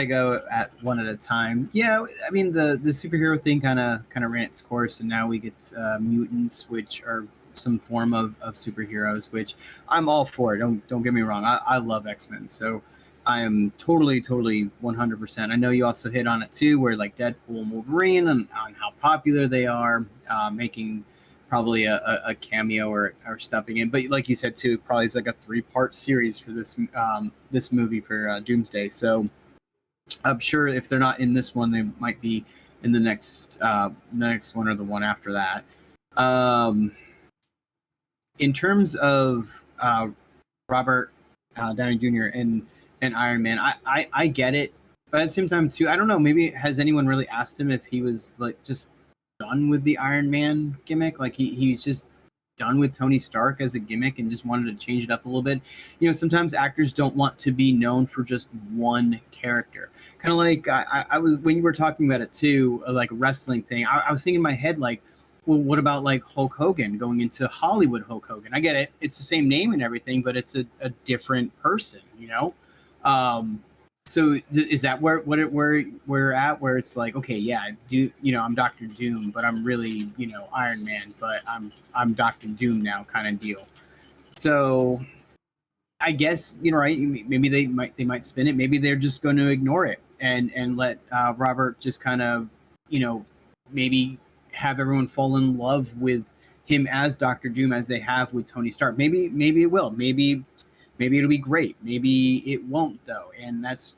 go at one at a time. Yeah, I mean the superhero thing kind of ran its course, and now we get mutants, which are some form of superheroes, which I'm all for. Don't get me wrong. I love X-Men, so I am totally 100%. I know you also hit on it too, where like Deadpool and Wolverine on how popular they are, making probably a cameo or stepping in. But like you said too, probably is like a 3-part series for this movie for Doomsday. So I'm sure if they're not in this one, they might be in the next one or the one after that. In terms of Robert Downey Jr. and Iron Man, I get it, but at the same time too, I don't know. Maybe has anyone really asked him if he was like just done with the Iron Man gimmick? Like he's just done with Tony Stark as a gimmick and just wanted to change it up a little bit. You know, sometimes actors don't want to be known for just one character. Kind of like I was when you were talking about it too, like a wrestling thing. I was thinking in my head like, well, what about like Hulk Hogan going into Hollywood Hulk Hogan? I get it; it's the same name and everything, but it's a different person, you know. So is that where we're at, where it's like, okay, yeah, I'm Dr. Doom, but I'm really, Iron Man, but I'm Dr. Doom now kind of deal. So I guess, right, maybe they might spin it. Maybe they're just going to ignore it and let Robert just kind of, maybe have everyone fall in love with him as Dr. Doom as they have with Tony Stark. Maybe it will. Maybe it'll be great. Maybe it won't though. And that's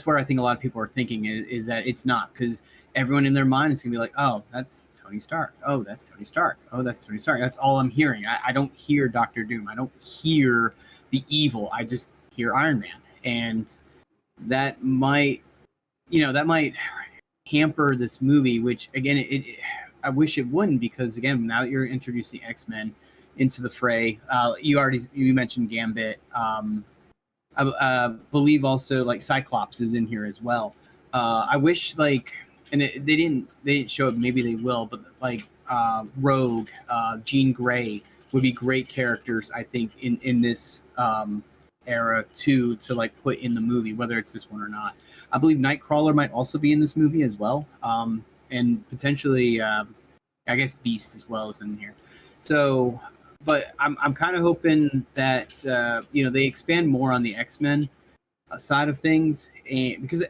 where I think a lot of people are thinking is that it's not, because everyone in their mind is gonna be like, oh, that's Tony Stark. Oh, that's Tony Stark. Oh, that's Tony Stark. That's all I'm hearing. I don't hear Dr. Doom. I don't hear the evil. I just hear Iron Man. And that might hamper this movie, which again, I wish it wouldn't, because again, now that you're introducing X-Men into the fray, you mentioned Gambit. I believe also like Cyclops is in here as well. I wish they didn't show it. Maybe they will, but like Rogue, Jean Grey would be great characters, I think, in this era to like put in the movie, whether it's this one or not. I believe Nightcrawler might also be in this movie as well, and potentially I guess Beast as well is in here. So, but I'm kind of hoping that they expand more on the X-Men side of things, and because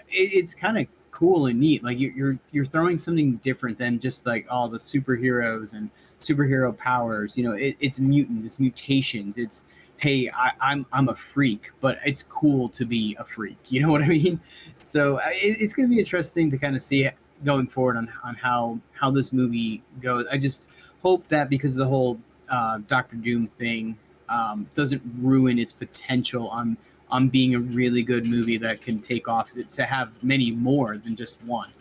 it's kind of cool and neat. Like you're throwing something different than just like all the superheroes and superhero powers. It's mutants, it's mutations, it's hey, I'm a freak, but it's cool to be a freak. You know what I mean? So it's going to be interesting to kind of see going forward on how this movie goes. I just hope that because of the whole Dr. Doom thing doesn't ruin its potential on being a really good movie that can take off to have many more than just one.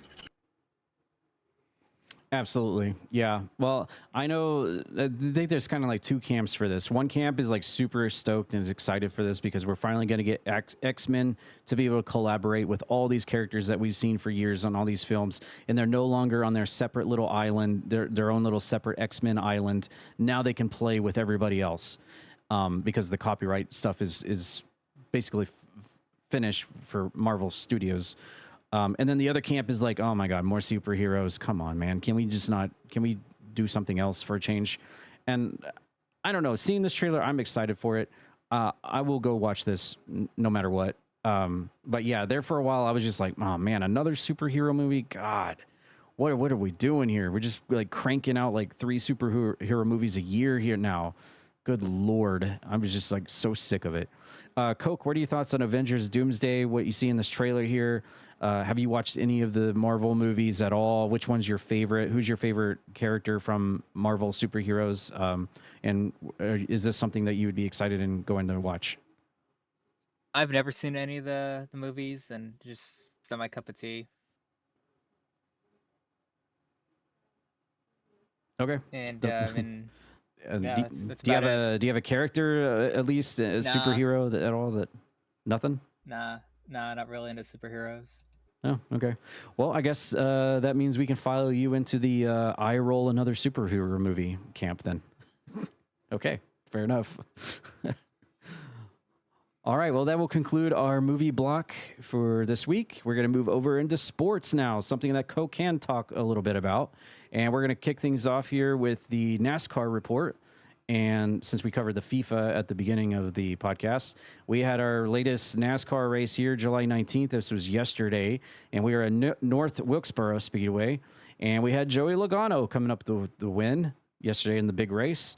Absolutely. Yeah. Well, I know, I think there's kind of like two camps for this. One camp is like super stoked and is excited for this because we're finally going to get X-Men to be able to collaborate with all these characters that we've seen for years on all these films. And they're no longer on their separate little island, their own little separate X-Men island. Now they can play with everybody else because the copyright stuff is basically finished for Marvel Studios. And then the other camp is like, oh my God, more superheroes. Come on, man. Can we do something else for a change? And I don't know, seeing this trailer, I'm excited for it. I will go watch this no matter what. But yeah, there for a while, I was just like, oh man, another superhero movie. God, what are we doing here? We're just like cranking out like 3 superhero movies a year here now. Good Lord. I was just like so sick of it. Coke, what are your thoughts on Avengers Doomsday? What you see in this trailer here? Have you watched any of the Marvel movies at all? Which one's your favorite? Who's your favorite character from Marvel superheroes? And is this something that you would be excited in going to watch? I've never seen any of the movies, and just it's not my cup of tea. Okay. And and yeah, that's do you about have it. do you have a character at least a Nah. superhero at all that nothing? Nah, not really into superheroes. Oh, okay. Well, I guess that means we can follow you into the I roll another superhero movie camp then. Okay, fair enough. All right, well, that will conclude our movie block for this week. We're going to move over into sports now, something that Coke can talk a little bit about. And we're going to kick things off here with the NASCAR report. And since we covered the FIFA at the beginning of the podcast, we had our latest NASCAR race here, July 19th. This was yesterday. And we were at North Wilkesboro Speedway. And we had Joey Logano coming up the win yesterday in the big race.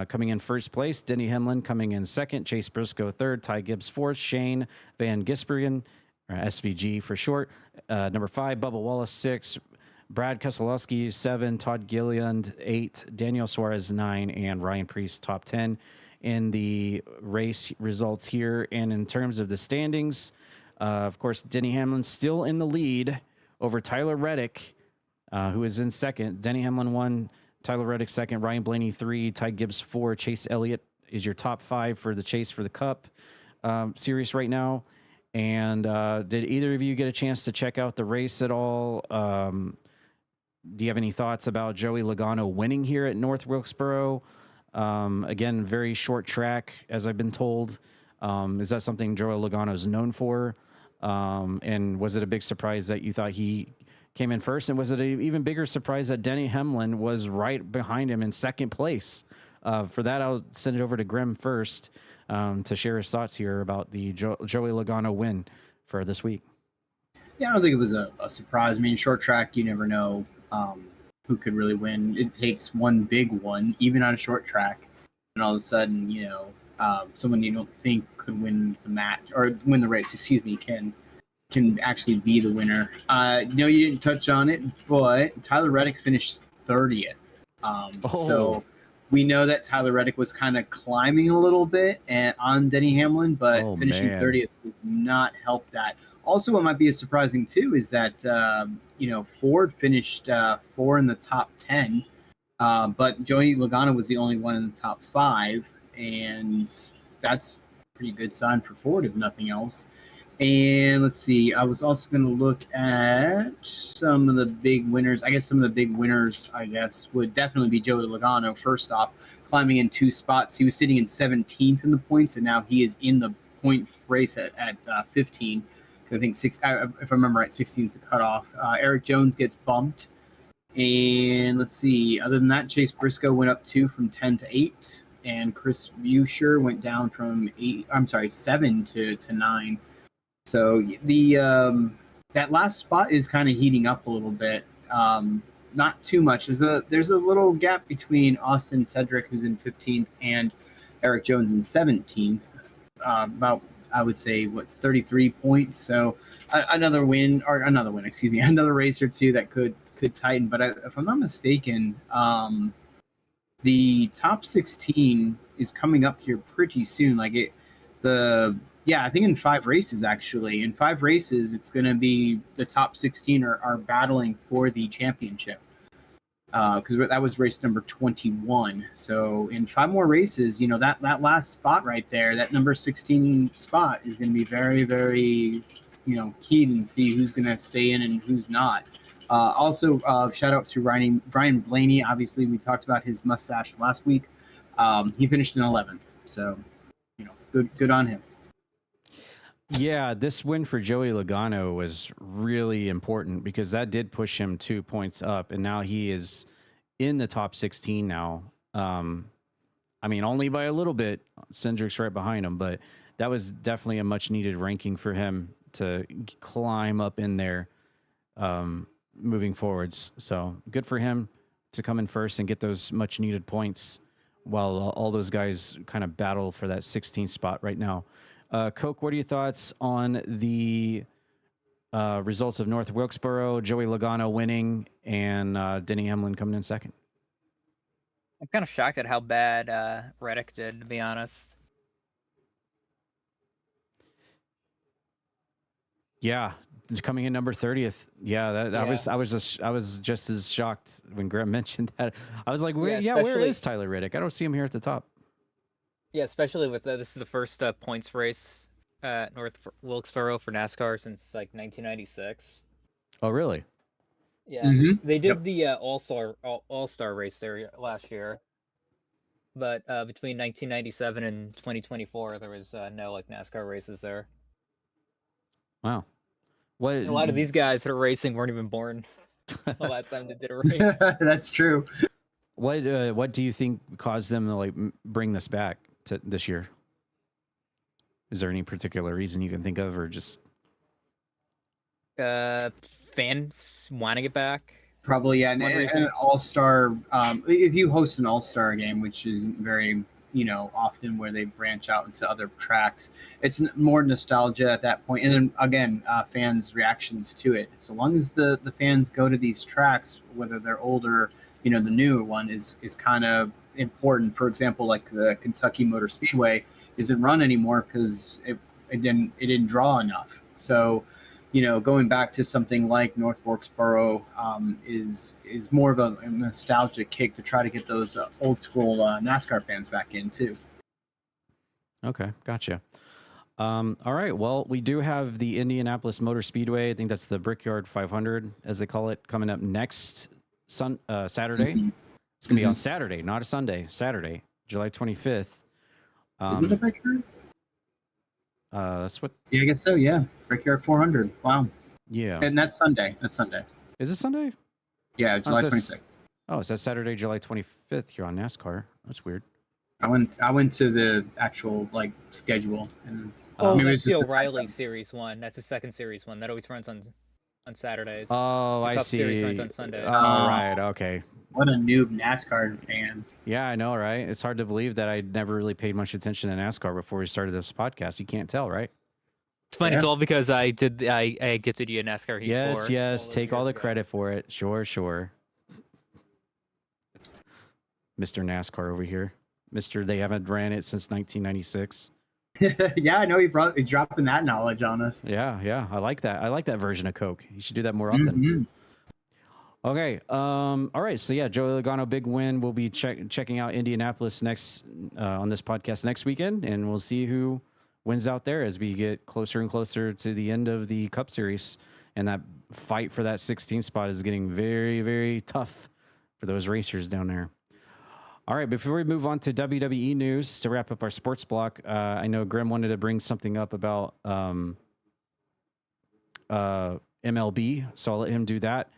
Coming in first place, Denny Hamlin coming in second, Chase Briscoe third, Ty Gibbs fourth, Shane Van Gisbergen, or SVG for short, number 5, Bubba Wallace 6, Brad Keselowski 7, Todd Gilliland 8, Daniel Suarez 9, and Ryan Preece top 10 in the race results here. And in terms of the standings, of course, Denny Hamlin still in the lead over Tyler Reddick, who is in second. Denny Hamlin 1, Tyler Reddick 2nd, Ryan Blaney 3, Ty Gibbs 4, Chase Elliott is your top 5 for the chase for the Cup series right now. And did either of you get a chance to check out the race at all? Do you have any thoughts about Joey Logano winning here at North Wilkesboro? Again, very short track, as I've been told. Is that something Joey Logano is known for? And was it a big surprise that you thought he came in first? And was it an even bigger surprise that Denny Hamlin was right behind him in second place? For that, I'll send it over to Grem first to share his thoughts here about the Joey Logano win for this week. Yeah, I don't think it was a surprise. I mean, short track, you never know who could really win. It takes one big one, even on a short track, and all of a sudden, someone you don't think could win the match or win the race, can actually be the winner. No, you didn't touch on it, but Tyler Reddick finished 30th. So we know that Tyler Reddick was kind of climbing a little bit on Denny Hamlin, but finishing 30th does not help that. Also, what might be surprising too is that Ford finished 4 in the top 10, but Joey Logano was the only one in the top 5, and that's a pretty good sign for Ford, if nothing else. And let's see, I was also going to look at some of the big winners. I guess some of the big winners, would definitely be Joey Logano. First off, climbing in 2 spots. He was sitting in 17th in the points, and now he is in the point race at 15. I think if I remember right, 16 is the cutoff. Eric Jones gets bumped. And let's see, other than that, Chase Briscoe went up 2 from 10 to 8. And Chris Buescher went down from 7 to 9. So that last spot is kind of heating up a little bit. Not too much. There's a little gap between Austin Cedric, who's in 15th, and Eric Jones in 17th. About, I would say, 33 points. So another race or two that could tighten. But if I'm not mistaken, the top 16 is coming up here pretty soon. I think in 5 races, actually. In 5 races, it's going to be the top 16 are battling for the championship. because that was race number 21. So in 5 more races, you know, that last spot right there, that number 16 spot is going to be very, very, you know, key to see who's going to stay in and who's not. Also, shout out to Brian Blaney. Obviously, we talked about his mustache last week. He finished in 11th. So, you know, good on him. Yeah, this win for Joey Logano was really important because that did push him 2 points up, and now he is in the top 16 now. I mean, only by a little bit. Cindric's right behind him, but that was definitely a much-needed ranking for him to climb up in there moving forwards. So good for him to come in first and get those much-needed points while all those guys kind of battle for that 16th spot right now. Coke, what are your thoughts on the results of North Wilkesboro, Joey Logano winning, and Denny Hamlin coming in second? I'm kind of shocked at how bad Reddick did, to be honest. Yeah, coming in number 30th. Yeah, I was just as shocked when Graham mentioned that. I was like, where is Tyler Reddick? I don't see him here at the top. Yeah, especially with this is the first points race at North Wilkesboro for NASCAR since like 1996. Oh, really? Yeah, Mm-hmm. they did the All-Star race there last year, but between 1997 and 2024, there was no like NASCAR races there. Wow. What? And a lot of these guys that are racing weren't even born the last time they did a race. That's true. What do you think caused them to like bring this back to this year? Is there any particular reason you can think of, or just fans wanting it back? Probably, yeah. And an all-star, if you host an all-star game, which isn't very, you know, often where they branch out into other tracks, it's more nostalgia at that point. And then again, fans' reactions to it. So long as the fans go to these tracks, whether they're older, you know, the newer one is kind of important. For example, like the Kentucky Motor Speedway isn't run anymore because it didn't draw enough. So, you know, going back to something like North Wilkesboro is more of a nostalgic kick to try to get those old school NASCAR fans back in too. Okay, gotcha. All right, well, we do have the Indianapolis Motor Speedway. I think that's the Brickyard 500, as they call it, coming up next Saturday. Mm-hmm. It's gonna be on Saturday, not a Sunday. Saturday, July 25th. Is it the Brickyard? That's what. Yeah, I guess so. Yeah, Brickyard 400. Wow. Yeah. And that's Sunday. That's Sunday. Is it Sunday? Yeah, July 26th. Oh, it says Saturday, July 25th here on NASCAR. That's weird. I went to the actual like schedule and maybe it's the O'Reilly Series one. That's the second series one that always runs on Saturdays. Oh, I Cup see. Series runs on Sundays. Oh, right. Okay. What a noob NASCAR fan. Yeah, I know, right? It's hard to believe that I never really paid much attention to NASCAR before we started this podcast. You can't tell, right? It's funny. It's all because I gifted you a NASCAR Heat. Yes. Take all the credit for it. Sure. Mr. NASCAR over here. Mr. They haven't ran it since 1996. Yeah, I know he's dropping that knowledge on us. Yeah. I like that. I like that version of Coke. You should do that more often. Mm-hmm. Okay. All right. So yeah, Joey Logano, big win. We'll be checking out Indianapolis next on this podcast next weekend, and we'll see who wins out there as we get closer and closer to the end of the Cup Series, and that fight for that 16th spot is getting very, very tough for those racers down there. All right. Before we move on to WWE news to wrap up our sports block, I know Graham wanted to bring something up about MLB, so I'll let him do that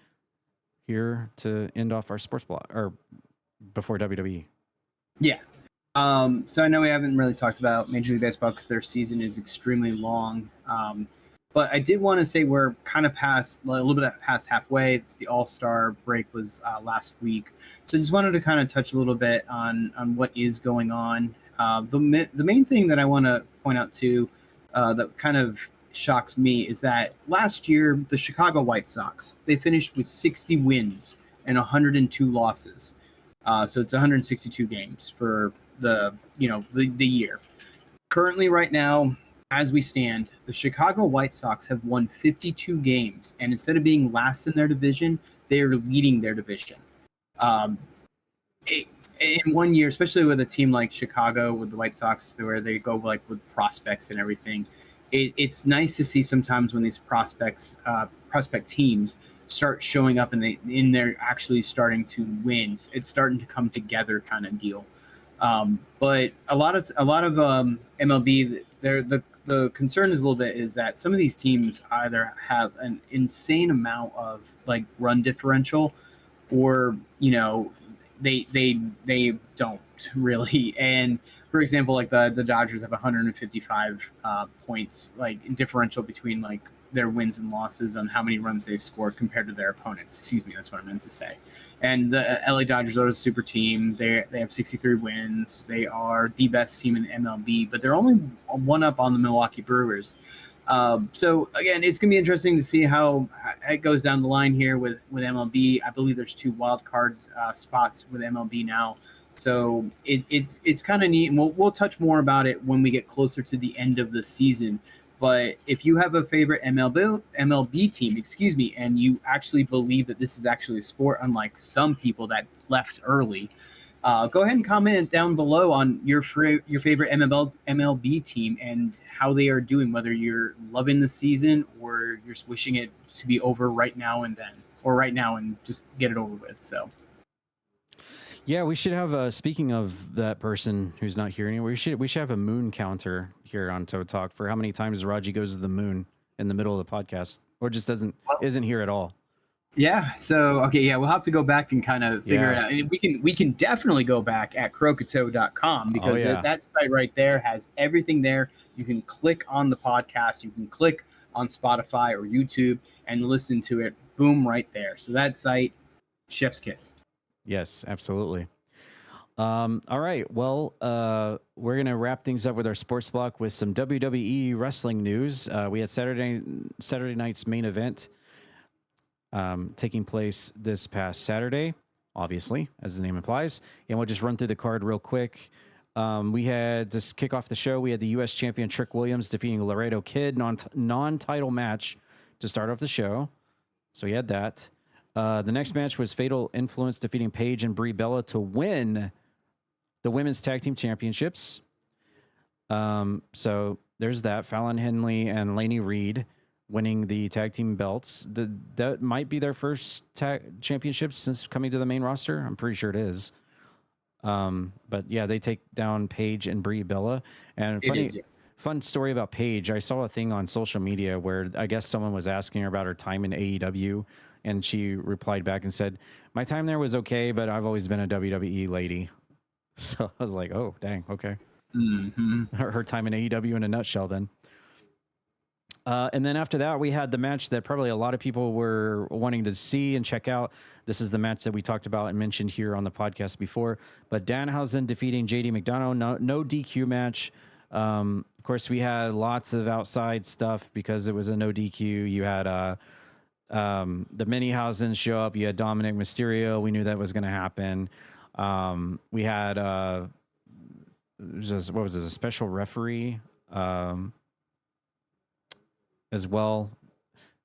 here to end off our sports block, or before WWE. Yeah. So I know we haven't really talked about Major League Baseball because their season is extremely long. But I did want to say we're kind of a little bit past halfway. It's the All-Star break was last week. So I just wanted to kind of touch a little bit on what is going on. The main thing that I want to point out too that kind of shocks me is that last year the Chicago White Sox, they finished with 60 wins and 102 losses. So it's 162 games for the year. Currently right now, as we stand, the Chicago White Sox have won 52 games, and instead of being last in their division, they are leading their division. Um, in one year, especially with a team like Chicago with the White Sox, where they go like with prospects and everything, it's nice to see sometimes when these prospect teams start showing up and they're actually starting to win. It's starting to come together, kind of deal. But a lot of MLB, the concern is a little bit is that some of these teams either have an insane amount of like run differential, or they don't really. And for example, like the Dodgers have 155 points like differential between like their wins and losses on how many runs they've scored compared to their opponents. Excuse me, that's what I meant to say. And the LA Dodgers are a super team. They have 63 wins. They are the best team in MLB, but they're only one up on the Milwaukee Brewers. So again, it's gonna be interesting to see how it goes down the line here with MLB. I believe there's 2 wild card spots with MLB now, so it's kind of neat. And we'll touch more about it when we get closer to the end of the season. But if you have a favorite MLB team, excuse me, and you actually believe that this is actually a sport, unlike some people that left early, go ahead and comment down below on your favorite MLB team and how they are doing, whether you're loving the season or you're just wishing it to be over right now and then, or right now and just get it over with. So. Yeah, we should have. Speaking of that person who's not here anymore, we should have a moon counter here on Toe Talk for how many times Raji goes to the moon in the middle of the podcast, or just isn't here at all. Yeah. So okay. Yeah, we'll have to go back and kind of figure it out. And we can definitely go back at Croakitoad.com because that site right there has everything there. You can click on the podcast. You can click on Spotify or YouTube and listen to it. Boom, right there. So that site, chef's kiss. Yes, absolutely. All right. Well, we're going to wrap things up with our sports block with some WWE wrestling news. We had Saturday night's main event taking place this past Saturday, obviously, as the name implies. And we'll just run through the card real quick. We had to kick off the show. We had the U.S. champion Trick Williams defeating Laredo Kid, non-title match to start off the show. So we had that. The next match was Fatal Influence defeating Paige and Brie Bella to win the women's tag team championships. So there's that. Fallon Henley and Lainey Reed winning the tag team belts. That might be their first tag championships since coming to the main roster. I'm pretty sure it is. But yeah, they take down Paige and Brie Bella. And fun story about Paige. I saw a thing on social media where I guess someone was asking her about her time in AEW. And she replied back and said, "My time there was okay, but I've always been a WWE lady." So I was like, "Oh, dang, okay." Mm-hmm. Her time in AEW in a nutshell, then. And then after that, we had the match that probably a lot of people were wanting to see and check out. This is the match that we talked about and mentioned here on the podcast before. But Danhausen defeating JD McDonough, no DQ match. Of course, we had lots of outside stuff because it was a no DQ. You had the Minihausens show up. You had Dominic Mysterio. We knew that was going to happen. We had what was it? A special referee as well.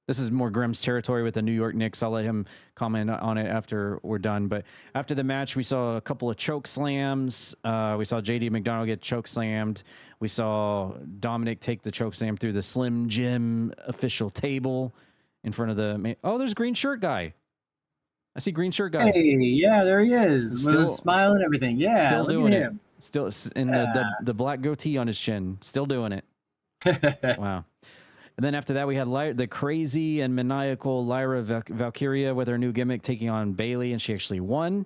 This is more Grem's territory with the New York Knicks. I'll let him comment on it after we're done. But after the match, we saw a couple of choke slams. We saw JD McDonough get choke slammed. We saw Dominic take the choke slam through the Slim Jim official table in front of the main. Oh, there's green shirt guy. I see green shirt guy. Hey, yeah, there he is. Still, with a smile and everything. Yeah, still doing it. Still in the black goatee on his chin. Still doing it. Wow. And then after that, we had the crazy and maniacal Lyra Valkyria with her new gimmick taking on Bayley, and she actually won.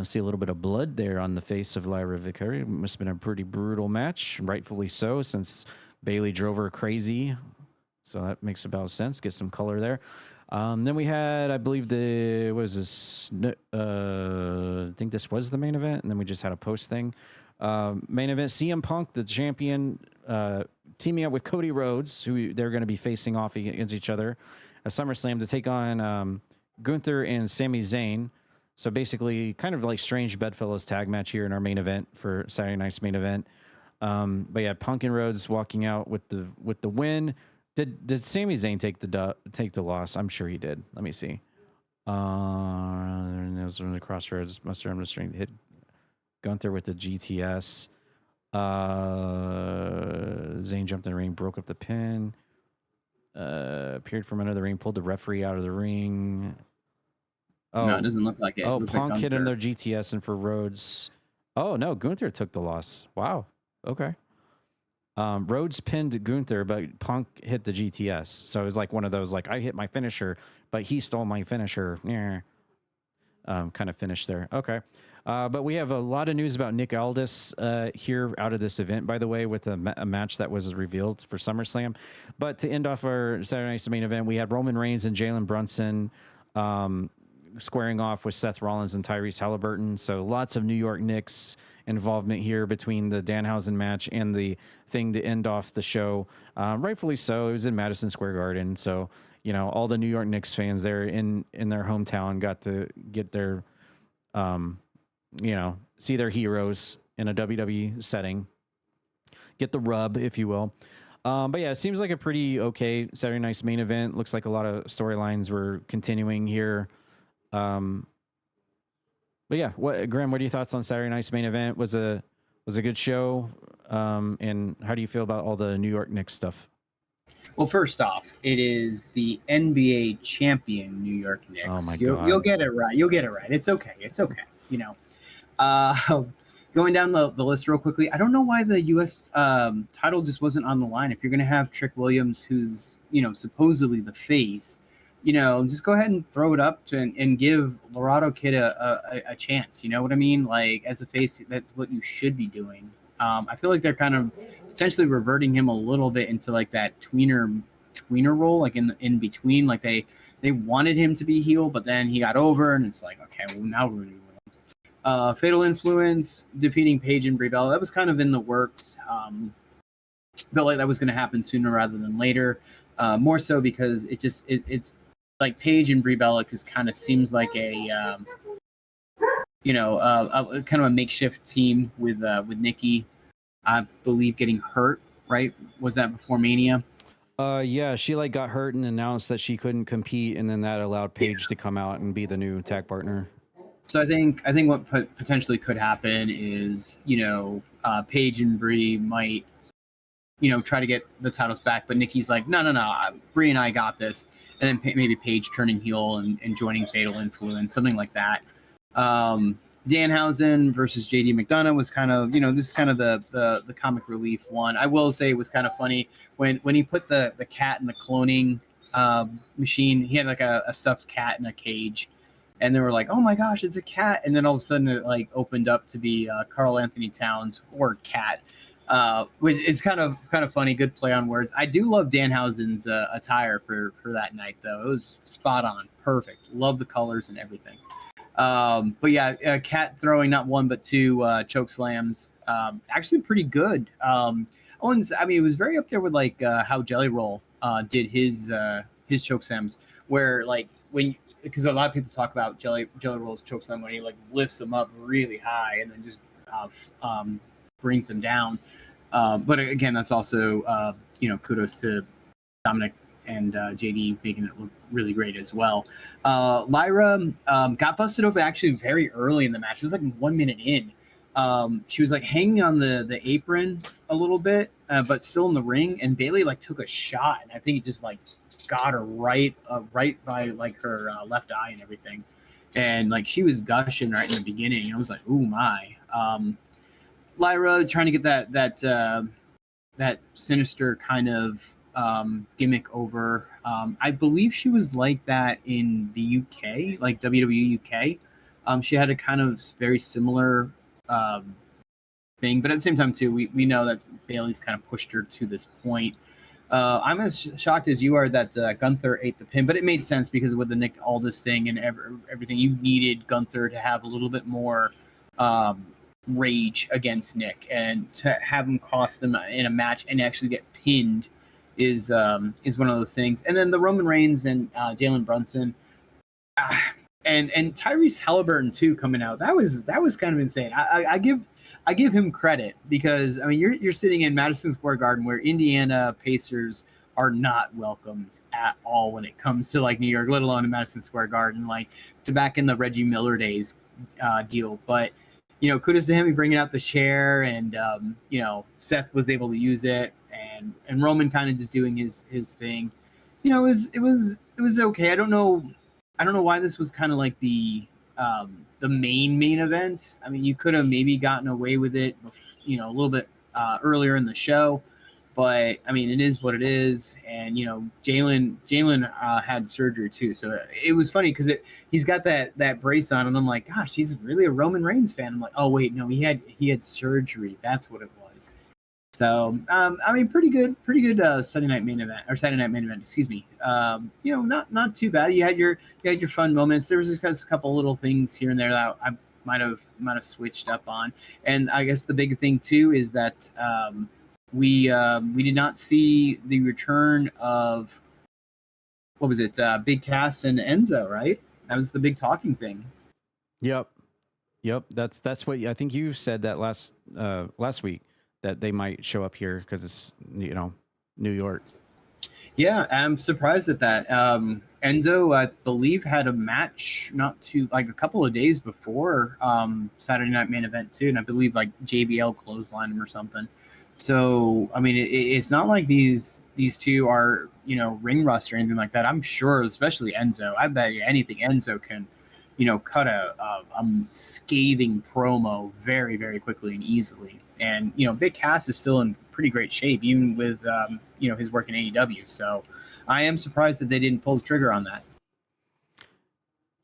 See a little bit of blood there on the face of Lyra Valkyria. It must have been a pretty brutal match, rightfully so, since Bayley drove her crazy. So that makes about sense. Get some color there. Then we had, I believe, I think this was the main event, and then we just had a post thing. Main event, CM Punk, the champion, teaming up with Cody Rhodes, who they're going to be facing off against each other at SummerSlam to take on Gunther and Sami Zayn. So basically, kind of like strange bedfellows tag match here in our main event for Saturday night's main event. But yeah, Punk and Rhodes walking out with the win. Did Sami Zayn take the loss? I'm sure he did. Let me see. it was from the crossroads. Muster M to strength hit Gunther with the GTS. Zayn jumped in the ring, broke up the pin. Appeared from under the ring, pulled the referee out of the ring. Oh, No, it doesn't look like it. Oh, It looks like Punk hit him Gunther. their GTS, and for Rhodes. Oh no, Gunther took the loss. Wow. Okay. Rhodes pinned Gunther, but Punk hit the GTS. So it was like one of those, like, I hit my finisher, but he stole my finisher. Yeah. Kind of finish there. Okay. But we have a lot of news about Nick Aldis here out of this event, by the way, with a match that was revealed for SummerSlam. But to end off our Saturday night's main event, we had Roman Reigns and Jalen Brunson squaring off with Seth Rollins and Tyrese Halliburton. So lots of New York Knicks involvement here between the Danhausen match and the thing to end off the show. Rightfully so. It was in Madison Square Garden. So, you know, all the New York Knicks fans there in their hometown got to get their, you know, see their heroes in a WWE setting, get the rub, if you will. But yeah, it seems like a pretty okay Saturday night's main event. Looks like a lot of storylines were continuing here. But yeah, Graham, what are your thoughts on Saturday night's main event? Was a good show. And how do you feel about all the New York Knicks stuff? Well, first off, it is the NBA champion New York Knicks. Oh my God. You'll get it right. You'll get it right. It's okay. It's okay. You know, going down the list real quickly, I don't know why the U.S. Title just wasn't on the line. If you're going to have Trick Williams, who's, you know, supposedly the face, you know, just go ahead and throw it up and give Laredo Kid a chance. You know what I mean? Like, as a face, that's what you should be doing. I feel like they're kind of potentially reverting him a little bit into like that tweener role, like in between. Like they wanted him to be heel, but then he got over, and it's like, okay, well, now we're doing it. Fatal Influence defeating Paige and Brie Bella. That was kind of in the works. Felt like that was going to happen sooner rather than later. More so because it's like Paige and Brie Bella just kind of seems like a kind of a makeshift team with Nikki, I believe, getting hurt. Right? Was that before Mania? Yeah, she like got hurt and announced that she couldn't compete, and then that allowed Paige to come out and be the new tag partner. So I think what potentially could happen is, you know, Paige and Brie might, you know, try to get the titles back, but Nikki's like, no, Brie and I got this, and then maybe Paige turning heel and joining Fatal Influence, something like that. Danhausen versus JD McDonough was kind of, you know, this is kind of the comic relief one. I will say it was kind of funny when he put the cat in the cloning machine. He had like a stuffed cat in a cage, and they were like, oh my gosh, it's a cat. And then all of a sudden it like opened up to be Karl Anthony Towns or cat, which is kind of funny. Good play on words. I do love Danhausen's attire for that night, though. It was spot on, perfect. Love the colors and everything. But yeah, Cat throwing not one but two choke slams. Actually pretty good. It was very up there with like how Jelly Roll did his choke slams, where like because a lot of people talk about Jelly Roll's choke slam when he like lifts them up really high and then just brings them down. But again, that's also kudos to Dominic and JD making it look really great as well. Lyra got busted open actually very early in the match. It was like 1 minute in. She was like hanging on the apron a little bit, but still in the ring. And Bayley like took a shot, and I think it just like got her right by like her left eye and everything. And like she was gushing right in the beginning. I was like, ooh my. Lyra trying to get that sinister kind of gimmick over. I believe she was like that in the UK, like WWE UK. She had a kind of very similar thing, but at the same time too, we know that Bayley's kind of pushed her to this point. I'm as shocked as you are that Gunther ate the pin, but it made sense because with the Nick Aldis thing and everything, you needed Gunther to have a little bit more rage against Nick, and to have him cost him in a match and actually get pinned is one of those things. And then the Roman Reigns and Jalen Brunson and Tyrese Halliburton too coming out, that was kind of insane. I give him credit because I mean you're sitting in Madison Square Garden where Indiana Pacers are not welcomed at all when it comes to like New York, let alone in Madison Square Garden, like to back in the Reggie Miller days deal. But kudos to him, he bringing out the chair, and Seth was able to use it, and Roman kind of just doing his thing. It was okay. I don't know why this was kind of like the main event. I mean, you could have maybe gotten away with it, a little bit earlier in the show. But I mean, it is what it is, and Jalen had surgery too, so it was funny because he's got that brace on, and I'm like, gosh, he's really a Roman Reigns fan. I'm like, oh wait, no, he had surgery. That's what it was. So I mean, pretty good Saturday night main event, excuse me. Not too bad. You had your fun moments. There was just a couple little things here and there that I might have switched up on, and I guess the big thing too is that. We did not see the return of, what was it, Big Cass and Enzo, right? That was the big talking thing. Yep. That's what I think you said that last week, that they might show up here because it's New York. Yeah, I'm surprised at that. Enzo, I believe, had a match a couple of days before Saturday night main event too, and I believe like JBL clotheslined him or something. So, I mean, it's not like these two are, ring rust or anything like that. I'm sure, especially Enzo, I bet you anything Enzo can, cut a scathing promo very, very quickly and easily. And, Big Cass is still in pretty great shape, even with, his work in AEW. So I am surprised that they didn't pull the trigger on that.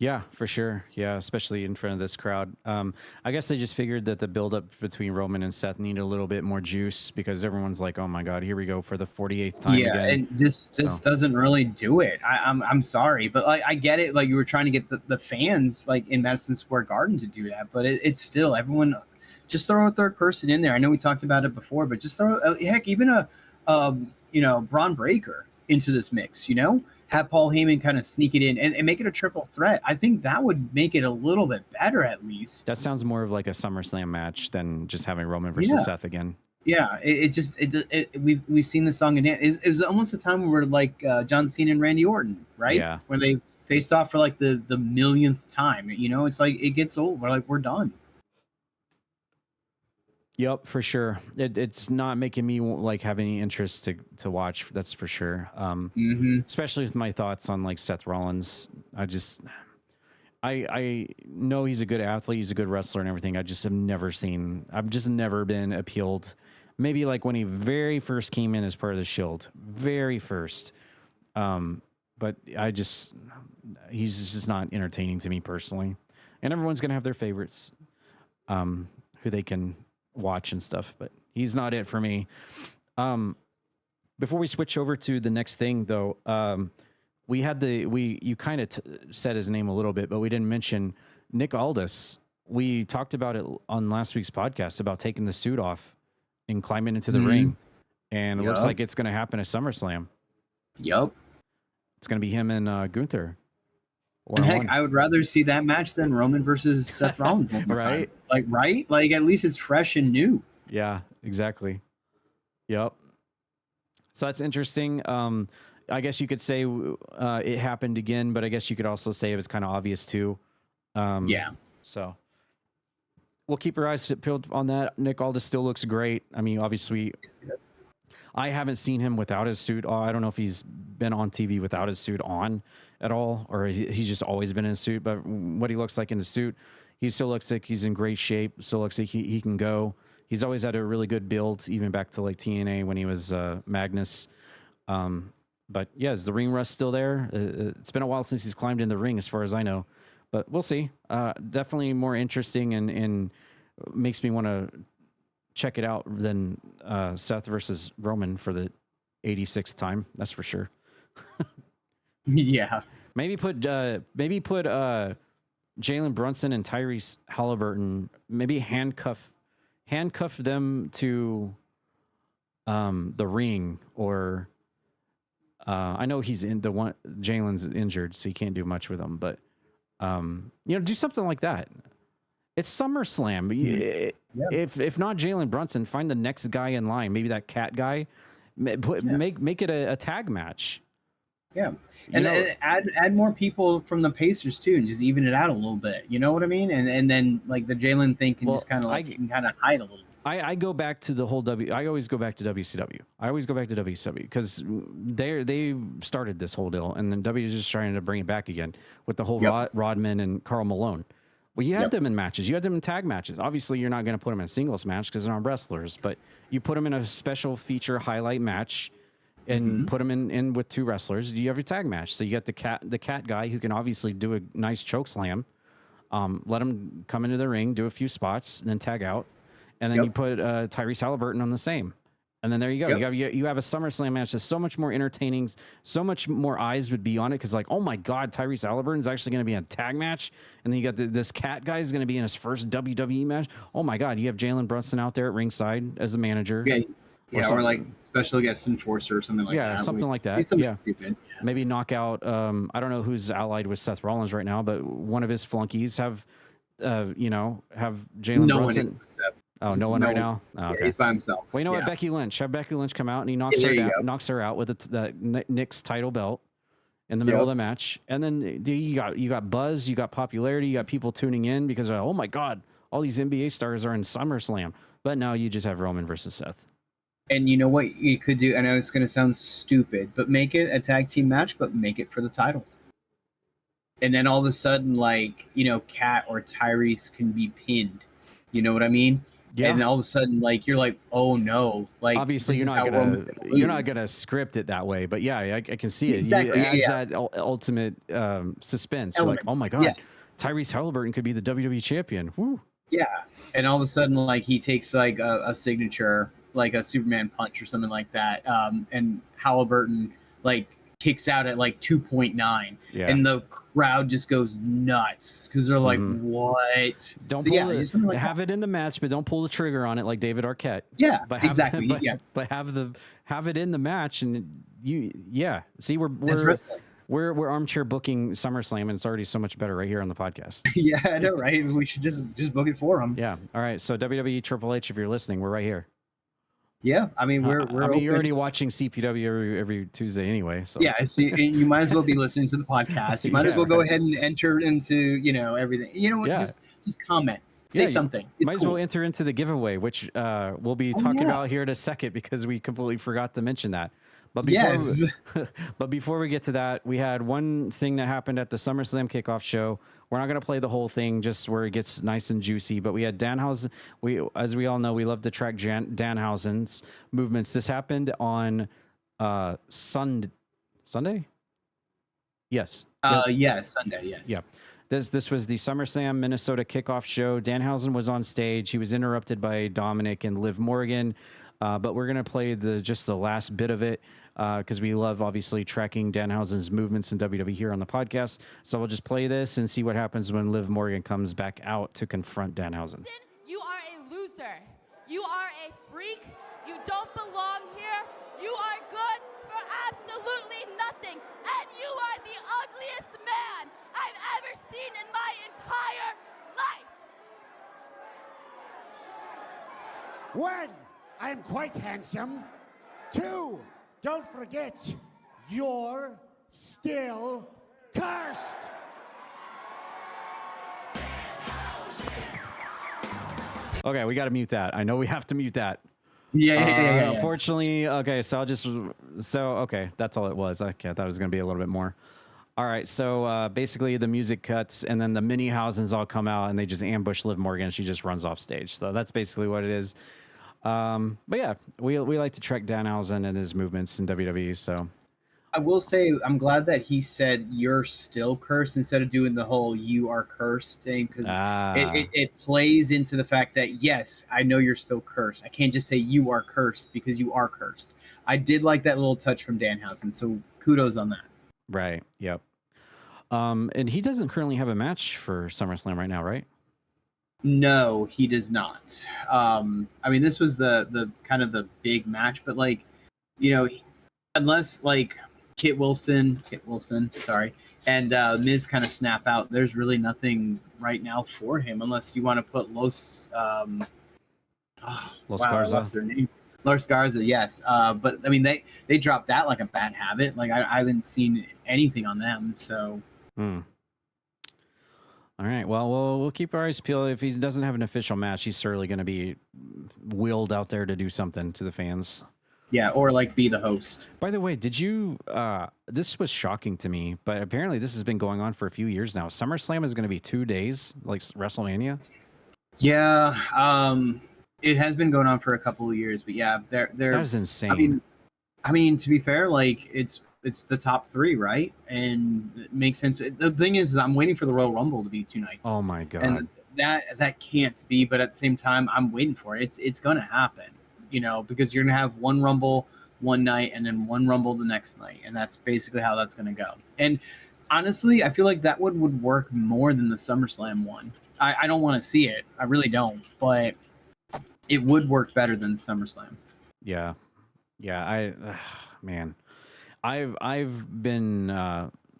Yeah, for sure. Yeah, especially in front of this crowd. I guess they just figured that the buildup between Roman and Seth needed a little bit more juice because everyone's like, "Oh my God, here we go for the 48th time again." Yeah, and this doesn't really do it. I'm sorry, but like I get it. Like you were trying to get the fans like in Madison Square Garden to do that, but it's still everyone. Just throw a third person in there. I know we talked about it before, but just throw even a Braun Breaker into this mix. Have Paul Heyman kind of sneak it in and make it a triple threat. I think that would make it a little bit better, at least. That sounds more of like a SummerSlam match than just having Roman versus Seth again. Yeah, we've seen the song and dance. It was almost a time where like John Cena and Randy Orton, right? Yeah. Where they faced off for like the millionth time. It's like it gets old. We're done. Yep, for sure. It's not making me like have any interest to watch. That's for sure. Especially with my thoughts on like Seth Rollins. I know he's a good athlete, he's a good wrestler and everything. I've just never been appealed. Maybe like when he very first came in as part of the Shield, very first. But he's just not entertaining to me personally. And everyone's gonna have their favorites, who they can watch and stuff, but he's not it for me. Before we switch over to the next thing though, you kind of said his name a little bit, but we didn't mention Nick Aldis. We talked about it on last week's podcast about taking the suit off and climbing into the ring, and it looks like it's going to happen at SummerSlam. Yep, it's going to be him and Gunther. And heck, I would rather see that match than Roman versus Seth Rollins. Right? Like at least it's fresh and new. Yeah, exactly. Yep. So that's interesting. I guess you could say it happened again, but I guess you could also say it was kind of obvious too. Yeah. So we'll keep our eyes peeled on that. Nick Aldis still looks great. I mean, obviously, I haven't seen him without his suit. I don't know if he's been on TV without his suit on at all, or he's just always been in a suit. But what he looks like in the suit, he still looks like he's in great shape. Still looks like he can go. He's always had a really good build, even back to like TNA when he was Magnus. But yeah, is the ring rust still there? It's been a while since he's climbed in the ring, as far as I know. But we'll see. Definitely more interesting and makes me want to check it out than Seth versus Roman for the 86th time. That's for sure. Yeah. Maybe put Jalen Brunson and Tyrese Halliburton. Maybe handcuff them to the ring, or I know he's in the one. Jalen's injured, so he can't do much with them. But do something like that. It's SummerSlam. If not Jalen Brunson, find the next guy in line. Maybe that cat guy. Make it a tag match. Yeah, and add more people from the Pacers too, and just even it out a little bit. You know what I mean? And then like the Jalen thing can just kind of like you can kind of hide a little bit. I go back to the whole I always go back to WCW. I always go back to WCW because they started this whole deal, and then W is just trying to bring it back again with the whole Rodman and Karl Malone. Well, you had them in matches. You had them in tag matches. Obviously, you're not going to put them in a singles match because they're not wrestlers, but you put them in a special feature highlight match and put them in with 2 wrestlers. You have your tag match. So you got the cat guy who can obviously do a nice choke slam. Let him come into the ring, do a few spots, and then tag out. And then you put Tyrese Halliburton on the same. And then there you go. You have a SummerSlam match that's so much more entertaining. So much more eyes would be on it because, like, oh my God, Tyrese Halliburton is actually going to be in a tag match. And then you got this cat guy is going to be in his first WWE match. Oh my God, you have Jalen Brunson out there at ringside as the manager. Or like special guest enforcer or something like that. Yeah, something like that. Stupid. Maybe knock out. I don't know who's allied with Seth Rollins right now, but one of his flunkies have Jalen Brunson. Oh, no one right now? Oh, okay. He's by himself. Well, you know what? Becky Lynch. Have Becky Lynch come out and he knocks her out with the Nick's title belt in the middle of the match. And then you got buzz, you got popularity, you got people tuning in because, oh my God, all these NBA stars are in SummerSlam. But now you just have Roman versus Seth. And you know what you could do? I know it's going to sound stupid, but make it a tag team match, but make it for the title. And then all of a sudden, like, Kat or Tyrese can be pinned. You know what I mean? Yeah. And all of a sudden, like, you're like, oh no, like, obviously you're not gonna script it that way, but yeah, I can see it. Exactly. It adds that ultimate suspense. You're like, oh my God, Tyrese Halliburton could be the WWE champion. Woo. Yeah, and all of a sudden, like, he takes like a signature, like a Superman punch or something like that, and Halliburton like kicks out at like 2.9, and the crowd just goes nuts because they're like, "What?" Don't have it in the match, but don't pull the trigger on it like David Arquette. Yeah, but exactly. But have it in the match, and see, we're armchair booking SummerSlam, and it's already so much better right here on the podcast. Yeah, I know, right? We should just book it for them. Yeah. All right. So WWE Triple H, if you're listening, we're right here. Yeah, I mean we're. You're already watching CPW every Tuesday anyway. So yeah, so you might as well be listening to the podcast. You might as well go ahead and enter into everything. You know what? Just comment, say something. Might as well enter into the giveaway, which we'll be talking about here in a second because we completely forgot to mention that. But before we get to that, we had one thing that happened at the SummerSlam kickoff show. We're not going to play the whole thing, just where it gets nice and juicy. But we had Danhausen. As we all know, we love to track Danhausen's movements. This happened on Sunday. Yes. Sunday. Yes. Yeah. This was the SummerSlam Minnesota kickoff show. Danhausen was on stage. He was interrupted by Dominic and Liv Morgan. But we're going to play just the last bit of it because we love, obviously, tracking Danhausen's movements in WWE here on the podcast. So we'll just play this and see what happens when Liv Morgan comes back out to confront Danhausen. You are a loser. You are a freak. You don't belong here. You are good for absolutely nothing. And you are the ugliest man I've ever seen in my entire life. One, I am quite handsome. Two, don't forget, you're still cursed. Okay, we got to mute that. I know we have to mute that. Yeah. Unfortunately, okay, okay, that's all it was. Okay, I thought it was going to be a little bit more. All right, so basically the music cuts and then the mini Hausens all come out and they just ambush Liv Morgan. She just runs off stage. So that's basically what it is. But yeah, we like to track Danhausen and his movements in WWE. So I will say I'm glad that he said you're still cursed instead of doing the whole "you are cursed" thing because it plays into the fact that yes, I know you're still cursed. I can't just say you are cursed because you are cursed. I did like that little touch from Danhausen, so kudos on that. Right. Yep. And he doesn't currently have a match for SummerSlam right now, right? No, he does not. I mean, this was the kind of the big match, but like, unless like Kit Wilson, and Miz kind of snap out, there's really nothing right now for him unless you want to put Los Garza. What's their name? Lars Garza, yes. But I mean, they dropped that like a bad habit. Like I haven't seen anything on them. So. All right. Well, we'll keep our eyes peeled. If he doesn't have an official match, he's certainly going to be wheeled out there to do something to the fans. Yeah, or like be the host. By the way, did you? This was shocking to me, but apparently this has been going on for a few years now. SummerSlam is going to be 2 days, like WrestleMania. Yeah, it has been going on for a couple of years, but yeah, they're That is insane. I mean, to be fair, like it's the top 3, right? And it makes sense. The thing is, I'm waiting for the Royal Rumble to be 2 nights. Oh my god! And that can't be. But at the same time, I'm waiting for it. It's gonna happen, you know, because you're gonna have one Rumble one night and then one Rumble the next night, and that's basically how that's gonna go. And honestly, I feel like that would work more than the SummerSlam one. I don't want to see it. I really don't. But it would work better than SummerSlam. Yeah. Man, I've been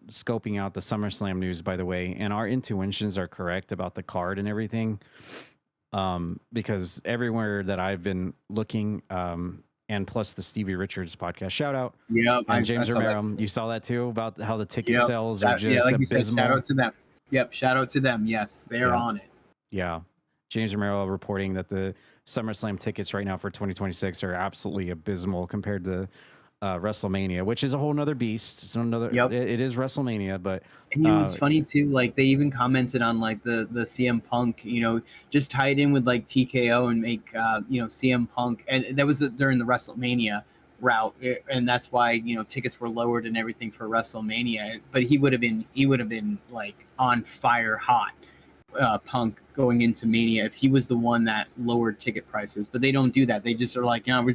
scoping out the SummerSlam news, by the way, and our intuitions are correct about the card and everything. Because everywhere that I've been looking, and plus the Stevie Richards podcast, shout out. Yeah, and James Romero, you saw that too about how the ticket sales are just like abysmal. You said, shout out to them. Yep, shout out to them. Yes, they are on it. Yeah, James Romero reporting that the SummerSlam tickets right now for 2026 are absolutely abysmal compared to WrestleMania, which is a whole nother beast. It's another. Yep. It is WrestleMania, but and you know what's funny too? Like they even commented on like the CM Punk, you know, just tie it in with like TKO and make you know, CM Punk, and that was during the WrestleMania route, and that's why, you know, tickets were lowered and everything for WrestleMania. But he would have been like on fire hot. Punk going into Mania if he was the one that lowered ticket prices, but they don't do that. They just are like, you know, we're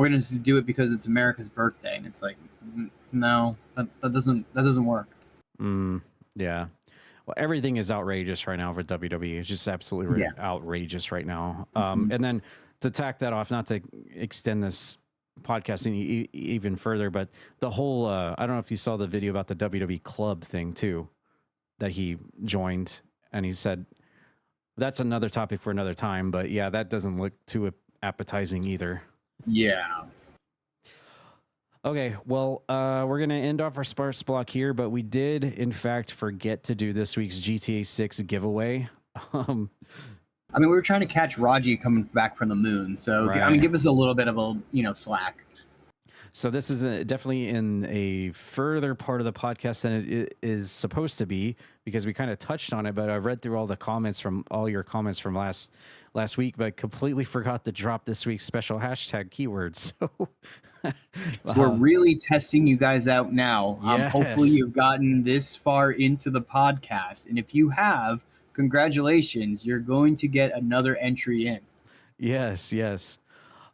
gonna just do it because it's America's birthday, and it's like, no, that doesn't work. Yeah, well, everything is outrageous right now for WWE. It's just absolutely outrageous right now. And then to tack that off, not to extend this podcast even further, but the whole I don't know if you saw the video about the WWE Club thing too, that he joined. And he said, that's another topic for another time. But yeah, that doesn't look too appetizing either. Yeah. Okay, well, we're going to end off our sports block here, but we did, in fact, forget to do this week's GTA 6 giveaway. I mean, we were trying to catch Raji coming back from the moon. So, right. I mean, give us a little bit of a, you know, slack. So this is definitely in a further part of the podcast than it is supposed to be, because we kind of touched on it, but I read through all your comments from last week, but completely forgot to drop this week's special hashtag keywords. So we're really testing you guys out now. Yes. Hopefully you've gotten this far into the podcast. And if you have, congratulations, you're going to get another entry in. Yes.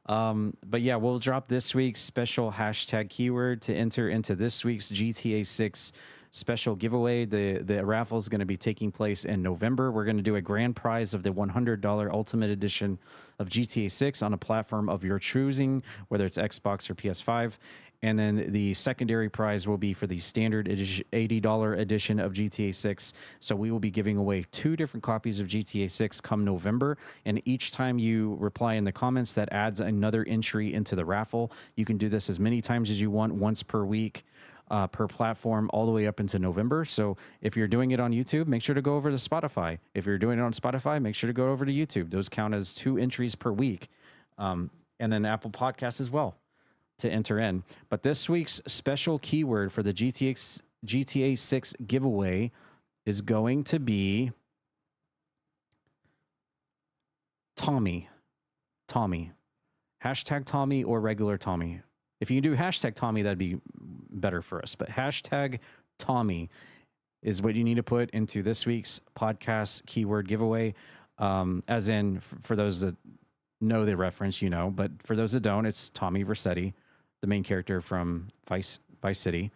But yeah, we'll drop this week's special hashtag keyword to enter into this week's GTA 6 special giveaway. The raffle is going to be taking place in November. We're going to do a grand prize of the $100 Ultimate Edition of GTA 6 on a platform of your choosing, whether it's Xbox or PS5. And then the secondary prize will be for the standard edition, $80 edition of GTA 6. So we will be giving away 2 different copies of GTA 6 come November. And each time you reply in the comments, that adds another entry into the raffle. You can do this as many times as you want, once per week, per platform, all the way up into November. So if you're doing it on YouTube, make sure to go over to Spotify. If you're doing it on Spotify, make sure to go over to YouTube. Those count as 2 entries per week. And then Apple Podcasts as well to enter in. But this week's special keyword for the GTA 6 giveaway is going to be Tommy. Hashtag Tommy or regular Tommy. If you can do hashtag Tommy, that'd be better for us. But hashtag Tommy is what you need to put into this week's podcast keyword giveaway. As in, for those that know the reference, you know, but for those that don't, it's Tommy Vercetti, the main character from Vice City.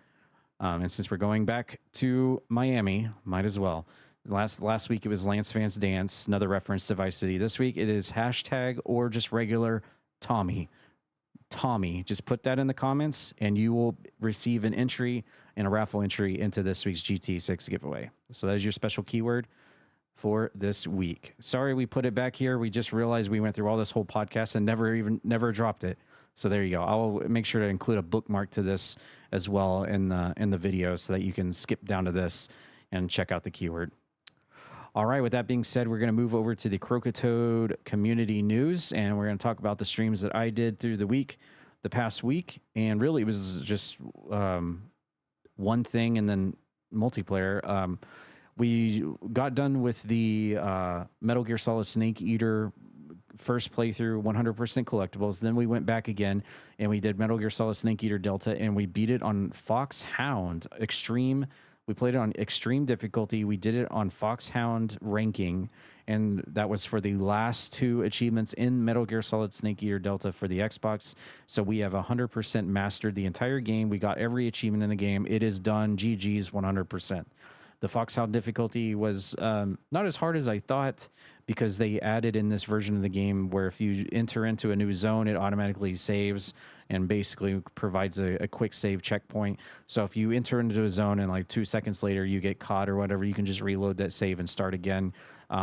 And since we're going back to Miami, might as well. Last week it was Lance Vance Dance, another reference to Vice City. This week it is hashtag or just regular Tommy. Just put that in the comments and you will receive an entry and a raffle entry into this week's GTA 6 giveaway. So that is your special keyword for this week. Sorry we put it back here. We just realized we went through all this whole podcast and never dropped it. So there you go. I'll make sure to include a bookmark to this as well in the video so that you can skip down to this and check out the keyword. All right, with that being said, we're going to move over to the Croakitoad community news, and we're going to talk about the streams that I did through the past week. And really, it was just one thing and then multiplayer. We got done with the Metal Gear Solid Snake Eater first playthrough, 100% collectibles. Then we went back again, and we did Metal Gear Solid Snake Eater Delta, and we beat it on Foxhound Extreme. We played it on extreme difficulty. We did it on Foxhound ranking, and that was for the last 2 achievements in Metal Gear Solid Snake Eater Delta for the Xbox. So we have 100% mastered the entire game. We got every achievement in the game. It is done. GG's 100%. The Foxhound difficulty was not as hard as I thought, because they added in this version of the game where if you enter into a new zone, it automatically saves and basically provides a quick save checkpoint. So if you enter into a zone and like 2 seconds later you get caught or whatever, you can just reload that save and start again,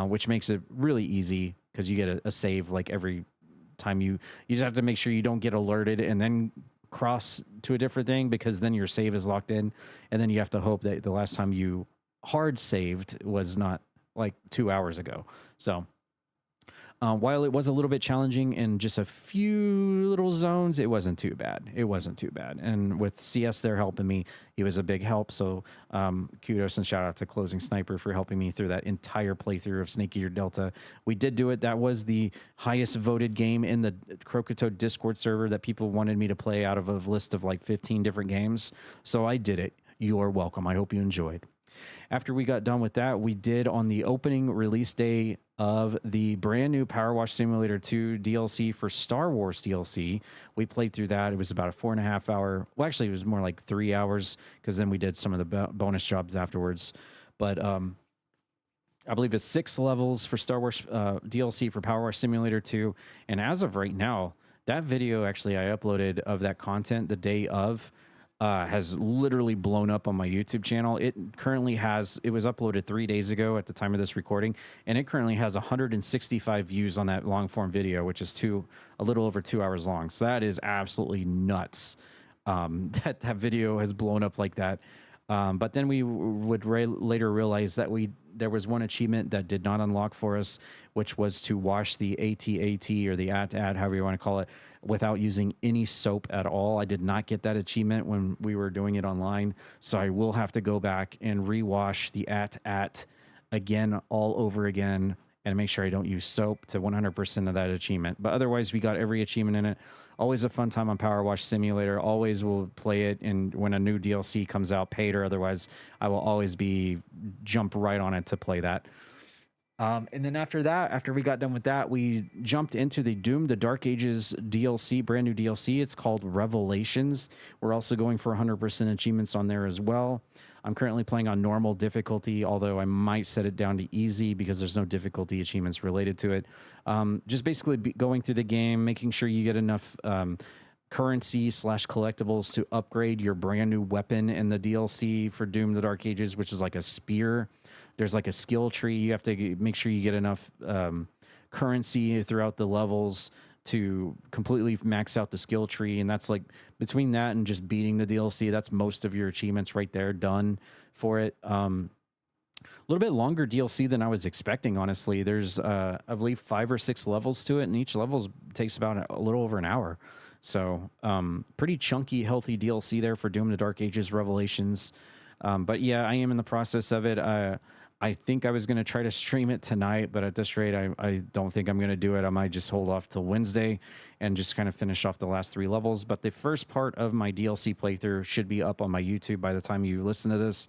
which makes it really easy because you get a save like every time. You just have to make sure you don't get alerted and then cross to a different thing, because then your save is locked in, and then you have to hope that the last time you hard saved was not like 2 hours ago. So while it was a little bit challenging in just a few little zones, it wasn't too bad. It wasn't too bad. And with CS there helping me, he was a big help. So kudos and shout out to Closing Sniper for helping me through that entire playthrough of Snake Eater Delta. We did do it. That was the highest voted game in the Croakitoad Discord server that people wanted me to play out of a list of like 15 different games. So I did it. You're welcome. I hope you enjoyed. After we got done with that, we did on the opening release day of the brand new Power Wash Simulator 2 DLC for Star Wars DLC. We played through that. It was about a 4.5 hour. Well, actually, it was more like 3 hours, because then we did some of the bonus jobs afterwards. But I believe it's 6 levels for Star Wars DLC for Power Wash Simulator 2. And as of right now, that video actually I uploaded of that content the day of has literally blown up on my YouTube channel. It currently has, it was uploaded 3 days ago at the time of this recording, and it currently has 165 views on that long form video, which is a little over 2 hours long. So that is absolutely nuts. That video has blown up like that. But then we would later realize that there was one achievement that did not unlock for us, which was to wash the AT-AT or the AT-AT, however you want to call it, without using any soap at all. I did not get that achievement when we were doing it online, so I will have to go back and rewash the AT-AT again, all over again, and make sure I don't use soap to 100% of that achievement. But otherwise, we got every achievement in it. Always a fun time on Power Wash Simulator. Always will play it, and when a new DLC comes out, paid or otherwise, I will always jump right on it to play that. And then after that, after we got done with that, we jumped into the Doom the Dark Ages DLC, brand new DLC. It's called Revelations. We're also going for 100% achievements on there as well. I'm currently playing on normal difficulty, although I might set it down to easy because there's no difficulty achievements related to it. Just basically going through the game, making sure you get enough currency / collectibles to upgrade your brand new weapon in the DLC for Doom the Dark Ages, which is like a spear. There's like a skill tree. You have to make sure you get enough currency throughout the levels to completely max out the skill tree. And that's like between that and just beating the DLC, that's most of your achievements right there done for it. A little bit longer DLC than I was expecting, honestly. There's, I believe, 5 or 6 levels to it, and each level takes about a little over an hour. So pretty chunky, healthy DLC there for Doom the Dark Ages Revelations. But yeah, I am in the process of it. I think I was going to try to stream it tonight, but at this rate, I don't think I'm going to do it. I might just hold off till Wednesday and just kind of finish off the last 3 levels. But the first part of my DLC playthrough should be up on my YouTube by the time you listen to this,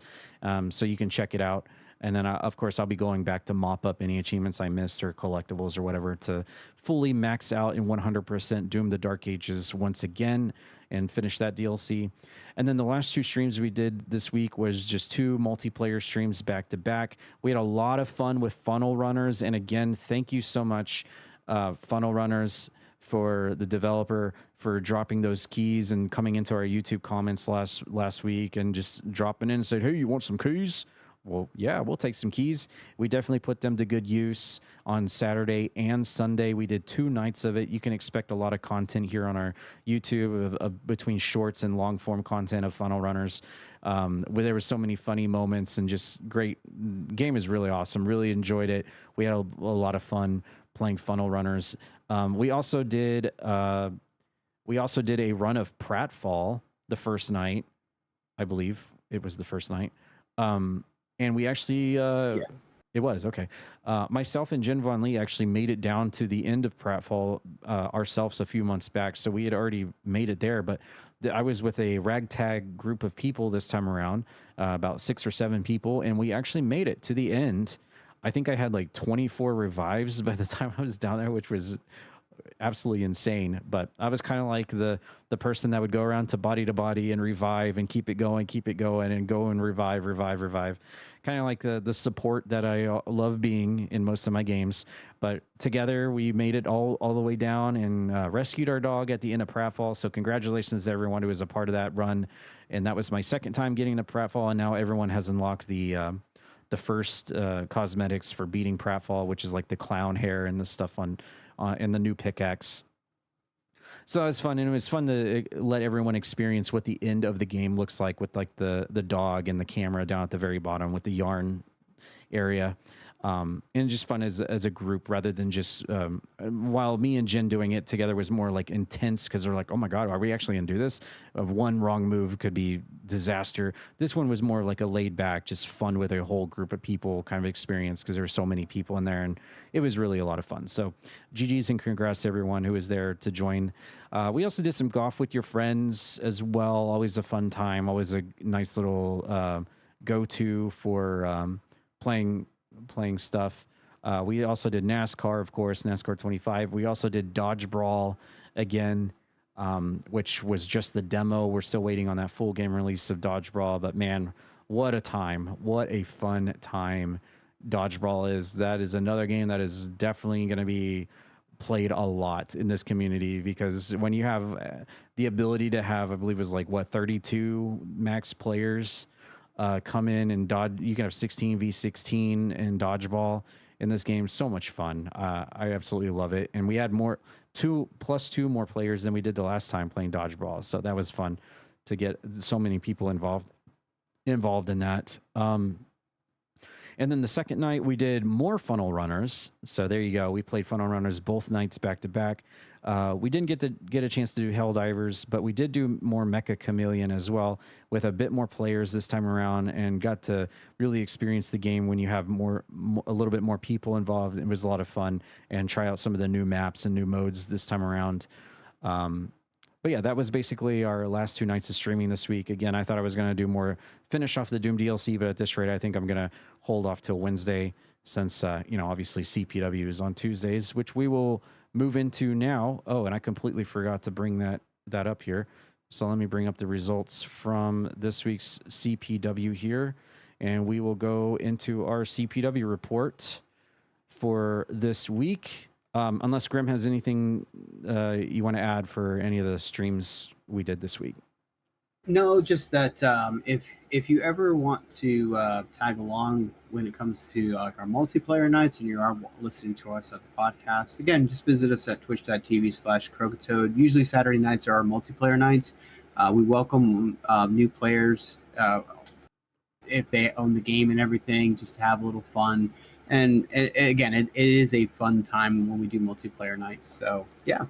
so you can check it out. And then, of course, I'll be going back to mop up any achievements I missed or collectibles or whatever to fully max out in 100% Doom the Dark Ages once again and finish that DLC. And then the last 2 streams we did this week was just 2 multiplayer streams back to back. We had a lot of fun with Funnel Runners. And again, thank you so much, Funnel Runners, for the developer, for dropping those keys and coming into our YouTube comments last week and just dropping in and said, hey, you want some keys? well, yeah, we'll take some keys. We definitely put them to good use on Saturday and Sunday. We did 2 nights of it. You can expect a lot of content here on our YouTube between shorts and long form content of Funnel Runners. Where there were so many funny moments and just great. Game is really awesome. Really enjoyed it. We had a lot of fun playing Funnel Runners. We also did a run of Pratfall the first night. I believe it was the first night. And we actually, Yes. it was, okay. Myself and Jen Von Lee actually made it down to the end of Pratfall ourselves a few months back. So we had already made it there, but I was with a ragtag group of people this time around, about 6 or 7 people, and we actually made it to the end. I think I had like 24 revives by the time I was down there, which was absolutely insane. But I was kind of like the person that would go around to body and revive and keep it going and go and revive. Kind of like the support that I love being in most of my games. But together we made it all the way down and rescued our dog at the end of Pratfall. So congratulations to everyone who was a part of that run. And that was my second time getting to Pratfall, and now everyone has unlocked the first cosmetics for beating Pratfall, which is like the clown hair and the stuff on and the new pickaxe. So it was fun, and it was fun to let everyone experience what the end of the game looks like with like the dog and the camera down at the very bottom with the yarn area. And just fun as a group rather than just while me and Jen doing it together was more like intense because they're like, oh my God, are we actually gonna do this? One wrong move could be disaster. This one was more like a laid back, just fun with a whole group of people kind of experience because there were so many people in there, and it was really a lot of fun. So GG's and congrats to everyone who was there to join. We also did some golf with your friends as well. Always a fun time. Always a nice little go-to for playing stuff. We also did NASCAR, of course, NASCAR 25. We also did Dodge Brawl again, which was just the demo. We're still waiting on that full game release of Dodge Brawl, but man, what a time. What a fun time Dodge Brawl is. That is another game that is definitely going to be played a lot in this community, because when you have the ability to have, I believe it was like 32 max players come in and dodge. You can have 16v16 and dodgeball in this game. So much fun. I absolutely love it. And we had 2 more players than we did the last time playing dodgeball. So that was fun to get so many people involved in that. And then the second night we did more Funnel Runners. So there you go. We played Funnel Runners both nights back to back. We didn't get a chance to do Helldivers, but we did do more Mecha Chameleon as well with a bit more players this time around, and got to really experience the game when you have a little bit more people involved. It was a lot of fun, and try out some of the new maps and new modes this time around. But yeah, that was basically our last 2 nights of streaming this week. Again, I thought I was going to do more, finish off the Doom DLC, but at this rate, I think I'm going to hold off till Wednesday since, obviously CPW is on Tuesdays, which we will move into now. Oh, and I completely forgot to bring that up here. So let me bring up the results from this week's CPW here, and we will go into our CPW report for this week. Unless Grem has anything you want to add for any of the streams we did this week. No, just that if you ever want to tag along when it comes to like our multiplayer nights and you are listening to us at the podcast, again, just visit us at twitch.tv/Croakitoad. Usually Saturday nights are our multiplayer nights. We welcome new players if they own the game and everything, just to have a little fun. And again, it is a fun time when we do multiplayer nights. So, yeah.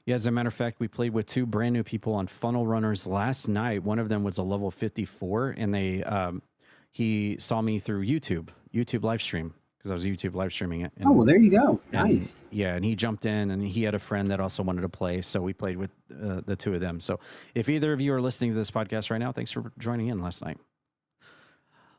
Yeah, as a matter of fact, we played with 2 brand new people on Funnel Runners last night. One of them was a level 54, and he saw me through YouTube live stream, because I was YouTube live streaming it. And, oh, well, there you go. Nice. And he jumped in, and he had a friend that also wanted to play, so we played with the 2 of them. So if either of you are listening to this podcast right now, thanks for joining in last night.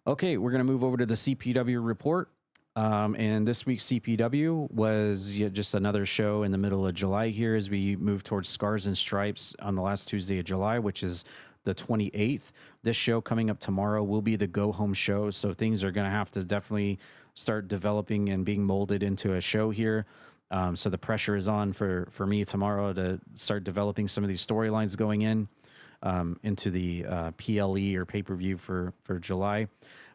Okay, we're going to move over to the CPW report. And this week's CPW was just another show in the middle of July here as we move towards Scars and Stripes on the last Tuesday of July, which is the 28th. This show coming up tomorrow will be the go home show. So things are going to have to definitely start developing and being molded into a show here. So the pressure is on for me tomorrow to start developing some of these storylines going into the PLE or pay-per-view for July.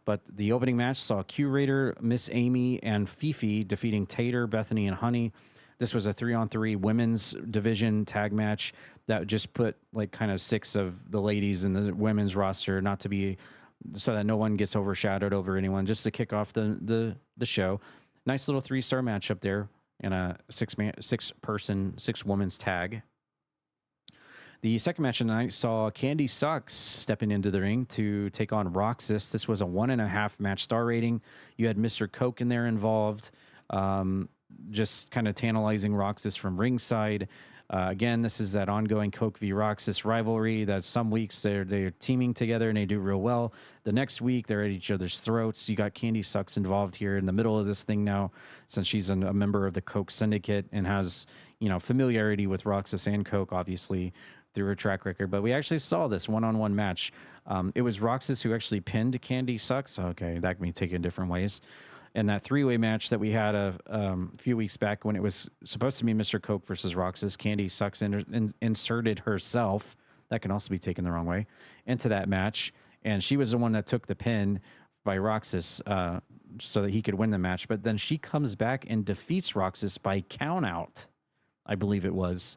But the opening match saw Q-Raider, Miss Amy, and Fifi defeating Tater, Bethany, and Honey. This was a 3-on-3 women's division tag match that just put like kind of 6 of the ladies in the women's roster, not to be so that no one gets overshadowed over anyone, just to kick off the show. Nice little 3-star match up there in a 6 women's tag. The second match of the night saw Candy Sucks stepping into the ring to take on Roxas. This was a 1.5 match star rating. You had Mr. Coke in there involved, just kind of tantalizing Roxas from ringside. Again, this is that ongoing Coke v. Roxas rivalry that some weeks they're teaming together and they do real well. The next week, they're at each other's throats. You got Candy Sucks involved here in the middle of this thing now, since she's a member of the Coke Syndicate and has, familiarity with Roxas and Coke, obviously, through her track record. But we actually saw this one-on-one match. It was Roxas who actually pinned Candy Sucks. Okay, that can be taken different ways. And that 3-way match that we had a few weeks back when it was supposed to be Mr. Coke versus Roxas, Candy Sucks inserted herself, that can also be taken the wrong way, into that match. And she was the one that took the pin by Roxas so that he could win the match. But then she comes back and defeats Roxas by count out, I believe it was.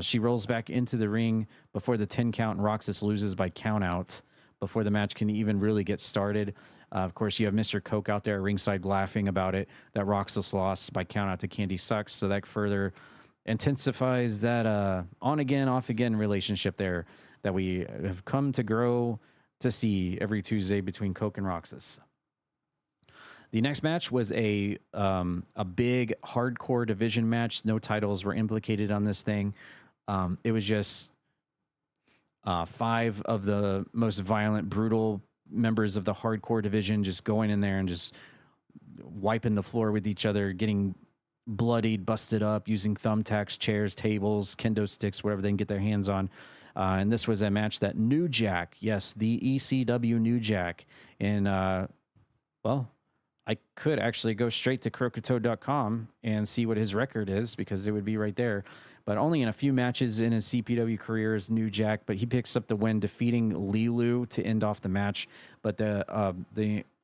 She rolls back into the ring before the 10 count, and Roxas loses by count out before the match can even really get started. Of course, you have Mr. Coke out there ringside laughing about it, that Roxas lost by count out to Candy Sucks. So that further intensifies that on again, off again relationship there that we have come to grow to see every Tuesday between Coke and Roxas. The next match was a big hardcore division match. No titles were implicated on this thing. It was just 5 of the most violent, brutal members of the hardcore division just going in there and just wiping the floor with each other, getting bloodied, busted up, using thumbtacks, chairs, tables, kendo sticks, whatever they can get their hands on. And this was a match that New Jack, yes, the ECW New Jack, in, well, I could actually go straight to Croakitoad.com and see what his record is, because it would be right there. But only in a few matches in his CPW career is New Jack, but he picks up the win, defeating Lilu to end off the match. But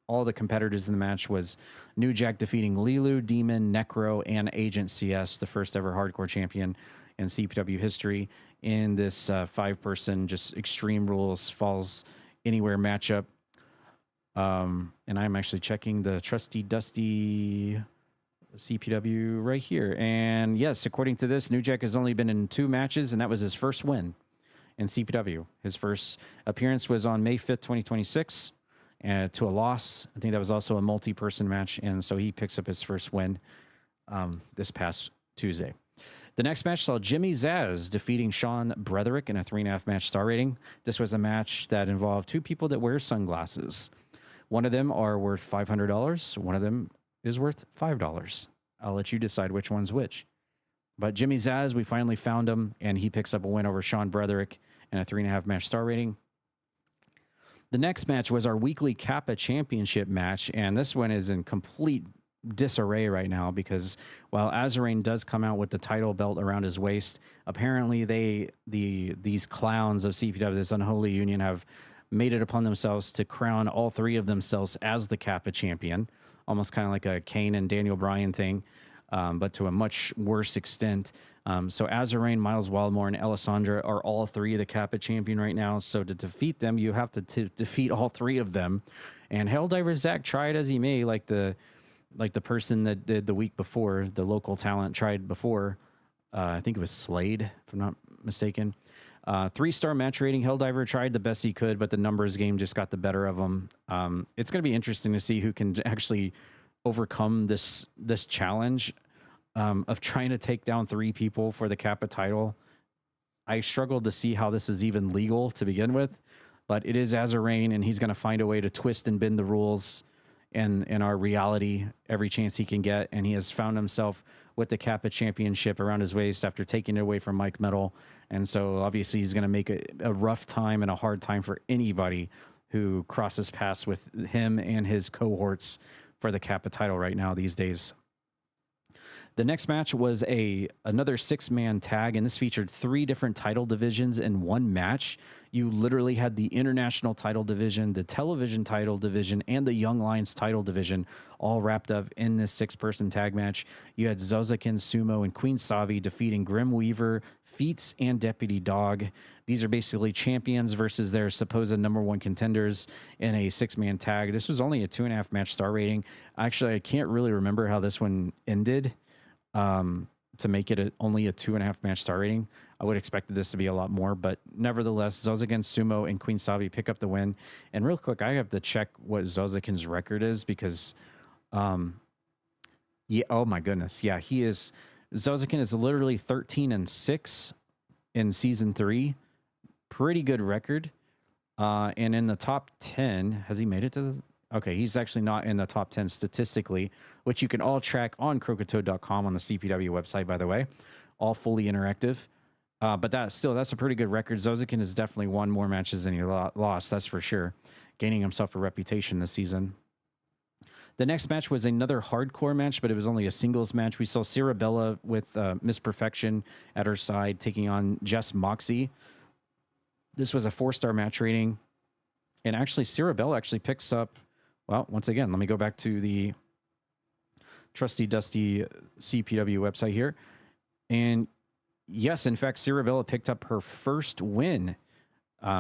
all the competitors in the match was New Jack defeating Lilu, Demon, Necro, and Agent CS, the first ever hardcore champion in CPW history, in this 5-person just Extreme Rules Falls Anywhere matchup. And I'm actually checking the trusty dusty CPW right here. And yes, according to this, New Jack has only been in 2 matches, and that was his first win in CPW. His first appearance was on May 5th, 2026, to a loss. I think that was also a multi-person match, and so he picks up his first win this past Tuesday. The next match saw Jimmy Zaz defeating Sean Bretherick in a 3.5 match star rating. This was a match that involved 2 people that wear sunglasses. One of them are worth $500. One of them is worth $5. I'll let you decide which one's which. But Jimmy Zaz, we finally found him, and he picks up a win over Sean Bretherick in a 3.5 match star rating. The next match was our weekly Kappa Championship match, and this one is in complete disarray right now, because while Azarain does come out with the title belt around his waist, apparently these clowns of CPW, this unholy union, have made it upon themselves to crown all 3 of themselves as the Kappa champion, almost kind of like a Kane and Daniel Bryan thing, but to a much worse extent. So Azarain, Miles Wildmore, and Alessandra are all 3 of the Kappa champion right now. So to defeat them, you have to defeat all 3 of them. And Helldiver Zach tried as he may, like the person that did the week before, the local talent tried before. I think it was Slade, if I'm not mistaken. 3-star match rating. Helldiver tried the best he could, but the numbers game just got the better of him. It's going to be interesting to see who can actually overcome this challenge of trying to take down 3 people for the Kappa title. I struggled to see how this is even legal to begin with, but it is Azarain, and he's going to find a way to twist and bend the rules in our reality every chance he can get. And he has found himself with the Kappa championship around his waist after taking it away from Mike Metal. And so obviously he's going to make a rough time and a hard time for anybody who crosses paths with him and his cohorts for the Kappa title right now these days. The next match was another 6-man tag, and this featured 3 different title divisions in one match. You literally had the international title division, the television title division, and the Young Lions title division all wrapped up in this 6-person tag match. You had Zozokin Sumo and Queen Savi defeating Grim Weaver, Feats, and Deputy Dog. These are basically champions versus their supposed #1 contenders in a 6-man tag. This was only a 2.5 match star rating. Actually, I can't really remember how this one ended to make it only a 2.5 match star rating. I would expect this to be a lot more, but nevertheless, Zozokin Sumo and Queen Savi pick up the win. And real quick, I have to check what Zozokin's record is because, yeah, oh my goodness. Yeah, Zozokin is literally 13-6 in season 3. Pretty good record. And in the top 10, has he made it to the... Okay, he's actually not in the top 10 statistically, which you can all track on Croakitoad.com on the CPW website, by the way. All fully interactive. But that's a pretty good record. Zozokin has definitely won more matches than he lost, that's for sure. Gaining himself a reputation this season. The next match was another hardcore match, but it was only a singles match. We saw Cirabella with Miss Perfection at her side taking on Jess Moxie. This was a 4-star match rating. And actually, Cirabella actually picks up... Well, once again, let me go back to the trusty, dusty CPW website here. And yes, in fact, Cirabella picked up her first win.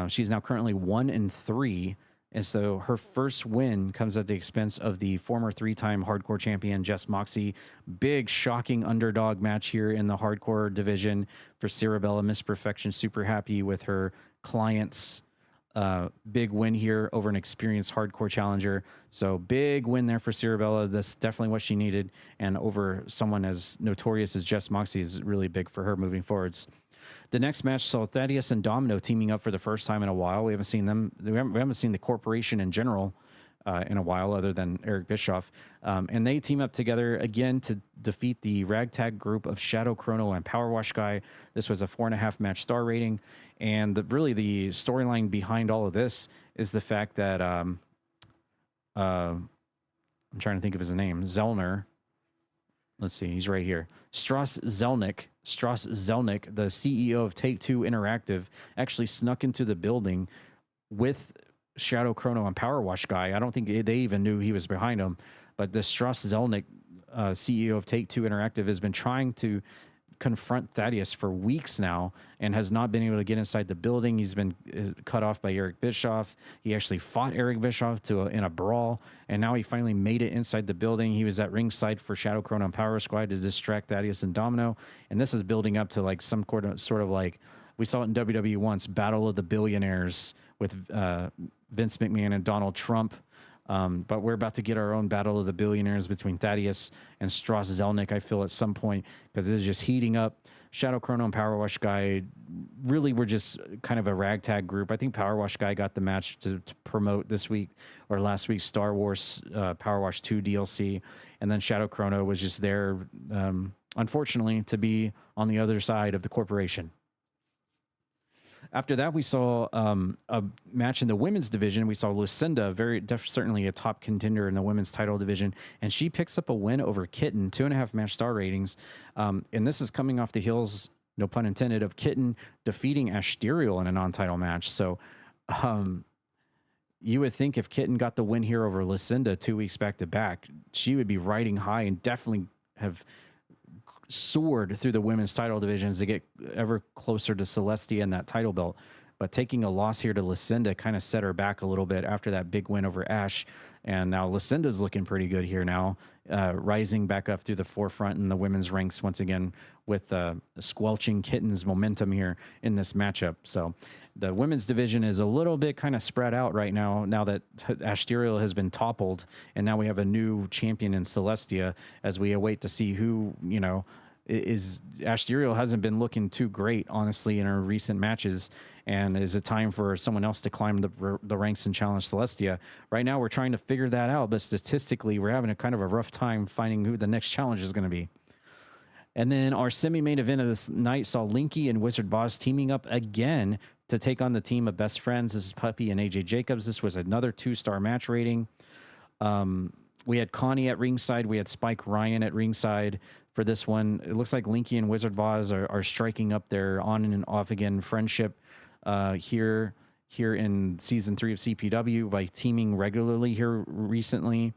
She's now currently 1-3. And so her first win comes at the expense of the former 3-time hardcore champion, Jess Moxie. Big, shocking underdog match here in the hardcore division for Cirabella. Miss Perfection, super happy with her clients. Big win here over an experienced hardcore challenger. So big win there for Cirabella. That's definitely what she needed. And over someone as notorious as Jess Moxie is really big for her moving forwards. The next match saw Thaddeus and Domino teaming up for the first time in a while. We haven't seen them. We haven't seen the corporation in general in a while, other than Eric Bischoff. And they team up together again to defeat the ragtag group of Shadow Chrono and Power Wash Guy. This was a 4.5 match star rating. And really the storyline behind all of this is the fact that I'm trying to think of his name. Zellner. Let's see, he's right here. Strauss Zelnick, the CEO of Take-Two Interactive, actually snuck into the building with Shadow Chrono and Power Wash Guy. I don't think they even knew he was behind him. But the Strauss Zelnick, CEO of Take-Two Interactive, has been trying to confront Thaddeus for weeks now and has not been able to get inside the building. He's been cut off by Eric Bischoff. He actually fought Eric Bischoff in a brawl, and now he finally made it inside the building. He was at ringside for Shadow Chrono and Power Squad to distract Thaddeus and Domino, and this is building up to like some sort of like, we saw it in WWE once, Battle of the Billionaires with Vince McMahon and Donald Trump. But we're about to get our own Battle of the Billionaires between Thaddeus and Strauss Zelnick, I feel, at some point, because it is just heating up. Shadow Chrono and Power Wash Guy really were just kind of a ragtag group. I think Power Wash Guy got the match to promote this week or last week's Star Wars Power Wash 2 DLC. And then Shadow Chrono was just there, unfortunately, to be on the other side of the corporation. After that, we saw a match in the women's division. We saw Lucinda, certainly a top contender in the women's title division, and she picks up a win over Kitten, 2.5 match star ratings. And this is coming off the heels, no pun intended, of Kitten defeating Asterial in a non-title match. So you would think if Kitten got the win here over Lucinda 2 weeks back to back, she would be riding high and definitely have soared through the women's title divisions to get ever closer to Celestia and that title belt. But taking a loss here to Lucinda kind of set her back a little bit after that big win over Ash. And now Lucinda's looking pretty good here now, rising back up through the forefront in the women's ranks once again with squelching Kitten's momentum here in this matchup. So the women's division is a little bit kind of spread out right now that Asterial has been toppled, and now we have a new champion in Celestia as we await to see who, is Asterial hasn't been looking too great, honestly, in her recent matches. And is it time for someone else to climb the ranks and challenge Celestia? Right now, we're trying to figure that out, but statistically, we're having a kind of a rough time finding who the next challenge is going to be. And then our semi-main event of this night saw Linky and Wizard Boss teaming up again to take on the team of Best Friends. This is Puppy and AJ Jacobs. This was another 2-star match rating. We had Connie at ringside. We had Spike Ryan at ringside for this one. It looks like Linky and Wizard Boz are striking up their on and off again friendship here in season 3 of CPW by teaming regularly here recently.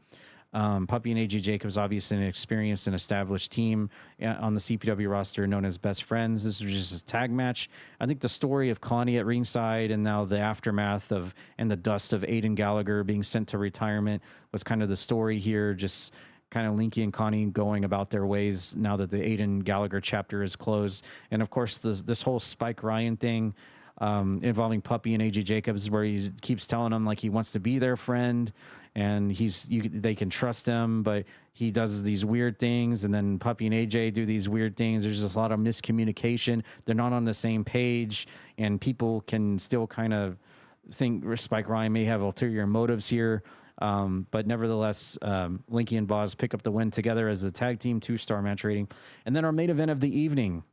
Puppy and AJ Jacobs, obviously an experienced and established team on the CPW roster known as Best Friends. This was just a tag match. I think the story of Connie at ringside and now the aftermath of and the dust of Aiden Gallagher being sent to retirement was kind of the story here. Just kind of Linky and Connie going about their ways now that the Aiden Gallagher chapter is closed. And of course, this whole Spike Ryan thing involving Puppy and AJ Jacobs, where he keeps telling them like he wants to be their friend and they can trust him, but he does these weird things, and then Puppy and AJ do these weird things. There's just a lot of miscommunication. They're not on the same page, and people can still kind of think Spike Ryan may have ulterior motives here. But nevertheless, Linky and Boz pick up the win together as a tag team, 2-star match rating. And then our main event of the evening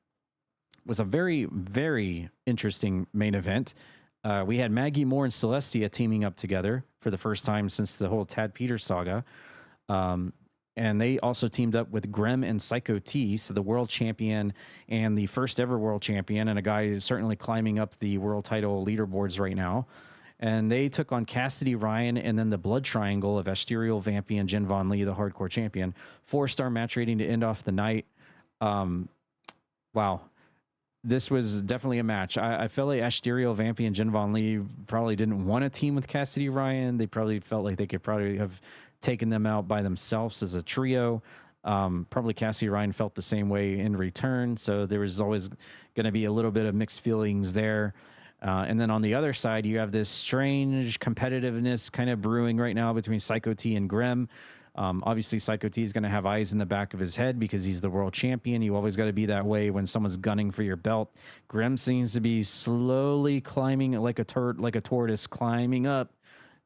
was a very, very interesting main event. We had Maggie Moore and Celestia teaming up together for the first time since the whole Tad Peters saga. And they also teamed up with Grem and Psycho T, so the world champion and the first ever world champion, and a guy who's certainly climbing up the world title leaderboards right now. And they took on Cassidy Ryan and then the Blood Triangle of Asterial Vampy and Jen Von Lee, the hardcore champion. 4-star match rating to end off the night. Wow. This was definitely a match. I felt like Asterial Vampy and Jen Von Lee probably didn't want to team with Cassidy Ryan. They probably felt like they could probably have taken them out by themselves as a trio. Probably Cassidy Ryan felt the same way in return. So there was always going to be a little bit of mixed feelings there. And then on the other side, you have this strange competitiveness kind of brewing right now between Psycho T and Grem. Obviously, Psycho T is going to have eyes in the back of his head because he's the world champion. You always got to be that way when someone's gunning for your belt. Grem seems to be slowly climbing like a tortoise climbing up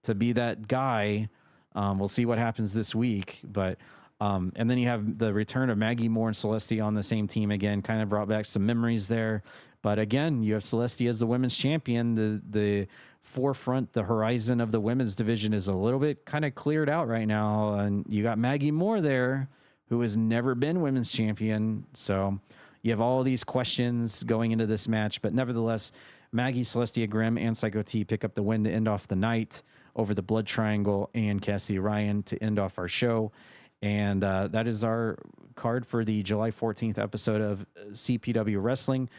to be that guy. We'll see what happens this week. But and then you have the return of Maggie Moore and Celestia on the same team again, kind of brought back some memories there. But again, you have Celestia as the women's champion. The forefront, the horizon of the women's division is a little bit kind of cleared out right now. And you got Maggie Moore there, who has never been women's champion. So you have all of these questions going into this match. But nevertheless, Maggie, Celestia, Grem, and Psycho T pick up the win to end off the night over the Blood Triangle and Cassidy Ryan to end off our show. And that is our card for the July 14th episode of CPW Wrestling.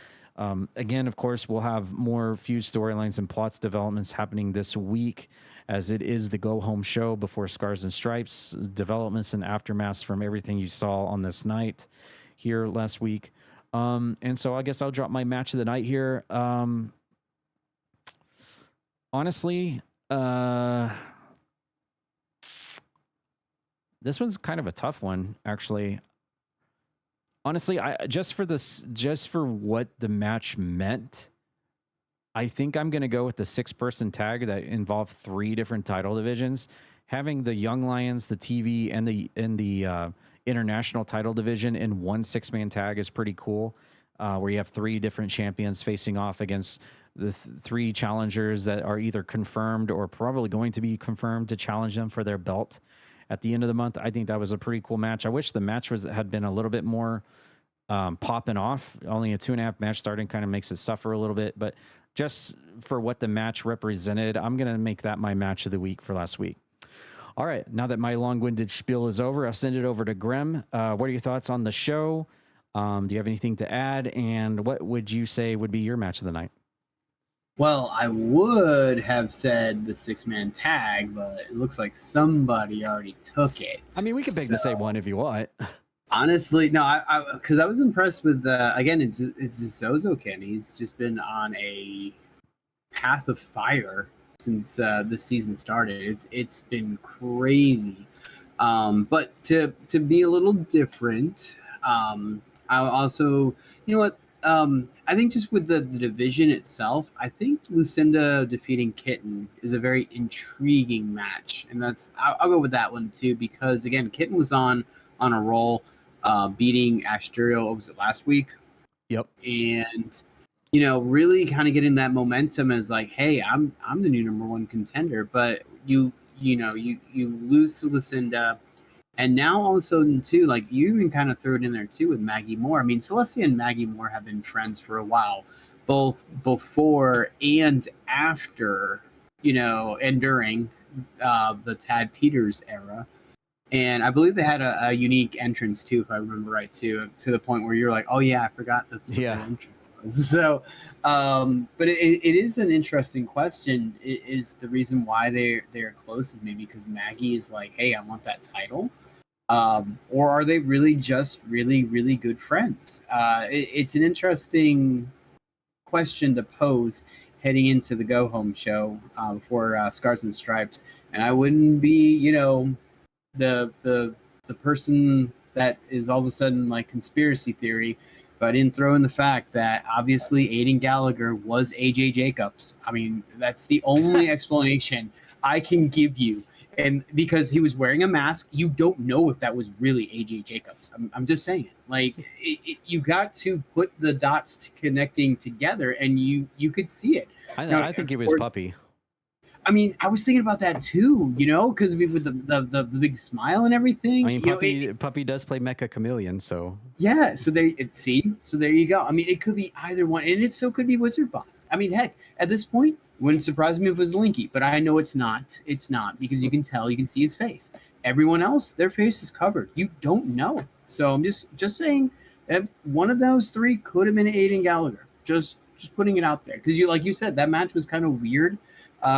Again, of course, we'll have more feud storylines and plots developments happening this week, as it is the go home show before Scars and Stripes, developments and aftermaths from everything you saw on this night here last week. And so I guess I'll drop my match of the night here. Honestly, this one's kind of a tough one, actually. Honestly, just for what the match meant, I think I'm going to go with the 6-person tag that involved 3 different title divisions. Having the Young Lions, the TV, and the international title division in one 6-man tag is pretty cool. Where you have 3 different champions facing off against the 3 challengers that are either confirmed or probably going to be confirmed to challenge them for their belt at the end of the month. I think that was a pretty cool match. I wish the match had been a little bit more popping off. Only a 2.5 match starting kind of makes it suffer a little bit, but just for what the match represented, I'm going to make that my match of the week for last week. All right. Now that my long-winded spiel is over, I'll send it over to Grem. What are your thoughts on the show? Do you have anything to add? And what would you say would be your match of the night? Well, I would have said the 6-man tag, but it looks like somebody already took it. I mean, we can beg to say one if you want. Honestly, no, because I was impressed with again, it's Zozo Ken. He's just been on a path of fire since the season started. It's been crazy. But to be a little different, I also, you know what? I think just with the division itself, I think Lucinda defeating Kitten is a very intriguing match, and I'll go with that one too, because again, Kitten was on a roll, beating Asterial. What was it, last week? Yep. And really kind of getting that momentum as like, hey, I'm the new #1 contender, but you lose to Lucinda. And now all of a sudden too, like you even kind of threw it in there too with Maggie Moore. I mean, Celestia and Maggie Moore have been friends for a while, both before and after, and during the Tad Peters era. And I believe they had a unique entrance too, if I remember right, too, to the point where you're like, oh yeah, I forgot that's what their entrance was. So, but it is an interesting question. Is the reason why they're close is maybe because Maggie is like, hey, I want that title, or are they really just really really good friends? It's an interesting question to pose heading into the Go Home show for Scars and Stripes, and I wouldn't be, the person that is all of a sudden like conspiracy theory, but I didn't throw in the fact that obviously Aiden Gallagher was AJ Jacobs. I mean, that's the only explanation I can give you. And because he was wearing a mask, you don't know if that was really AJ Jacobs. I'm just saying, like, you got to put the dots connecting together, and you could see it. I think it was Puppy. I mean, I was thinking about that too, because with the big smile and everything. I mean, Puppy does play Mecha Chameleon, so yeah. So there you go. I mean, it could be either one, and it still could be Wizard Boss. I mean, heck, at this point, wouldn't surprise me if it was Linky, but I know it's not. It's not, because you can tell, you can see his face. Everyone else, their face is covered. You don't know. So I'm just saying that one of those three could have been Aiden Gallagher. Just putting it out there, because like you said, that match was kind of weird.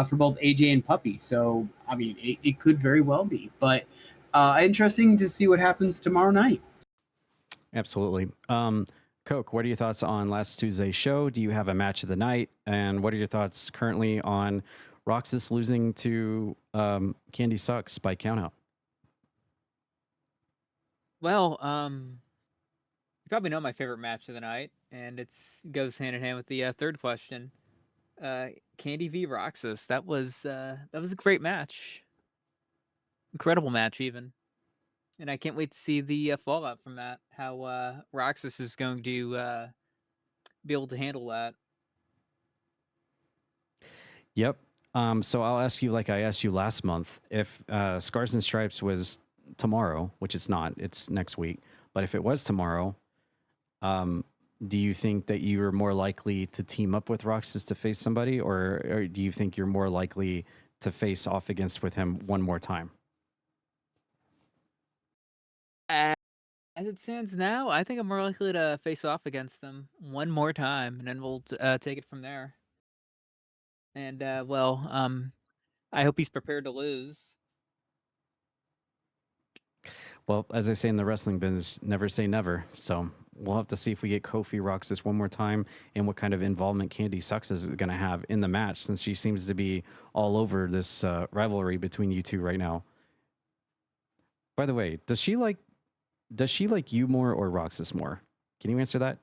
For both AJ and Puppy. So, I mean, it could very well be. But interesting to see what happens tomorrow night. Absolutely. Coke, what are your thoughts on last Tuesday's show? Do you have a match of the night? And what are your thoughts currently on Roxas losing to Candy Sucks by countout? Well, you probably know my favorite match of the night, and it goes hand in hand with the third question. Candy v Roxas. That was a great match. Incredible match, even. And I can't wait to see the fallout from that. How Roxas is going to be able to handle that. Yep. So I'll ask you, like I asked you last month, if Scars and Stripes was tomorrow, which it's not, it's next week. But if it was tomorrow, do you think that you are more likely to team up with Roxas to face somebody, or do you think you're more likely to face off against with him one more time? As it stands now, I think I'm more likely to face off against them one more time, and then we'll take it from there. And I hope he's prepared to lose. Well, as I say in the wrestling business, never say never. So we'll have to see if we get Kofi Roxas one more time, and what kind of involvement Candy Sucks is going to have in the match, since she seems to be all over this rivalry between you two right now. By the way, does she like you more or Roxas more? Can you answer that?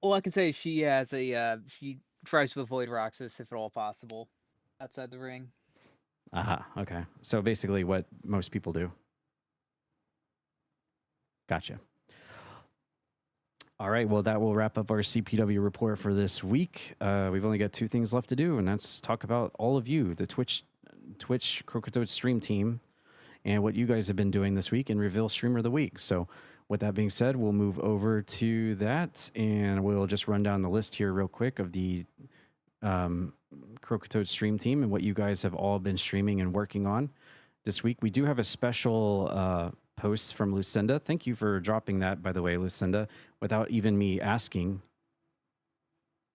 Well, I can say she has she tries to avoid Roxas if at all possible outside the ring. Okay. So basically what most people do. Gotcha. All right. Well, that will wrap up our CPW report for this week. We've only got two things left to do, and that's talk about all of you, the Twitch Croakitoad stream team, and what you guys have been doing this week, and reveal Streamer of the Week. So with that being said, we'll move over to that, and we'll just run down the list here real quick of the Croakitoad stream team and what you guys have all been streaming and working on this week. We do have a special post from Lucinda. Thank you for dropping that, by the way, Lucinda, without even me asking.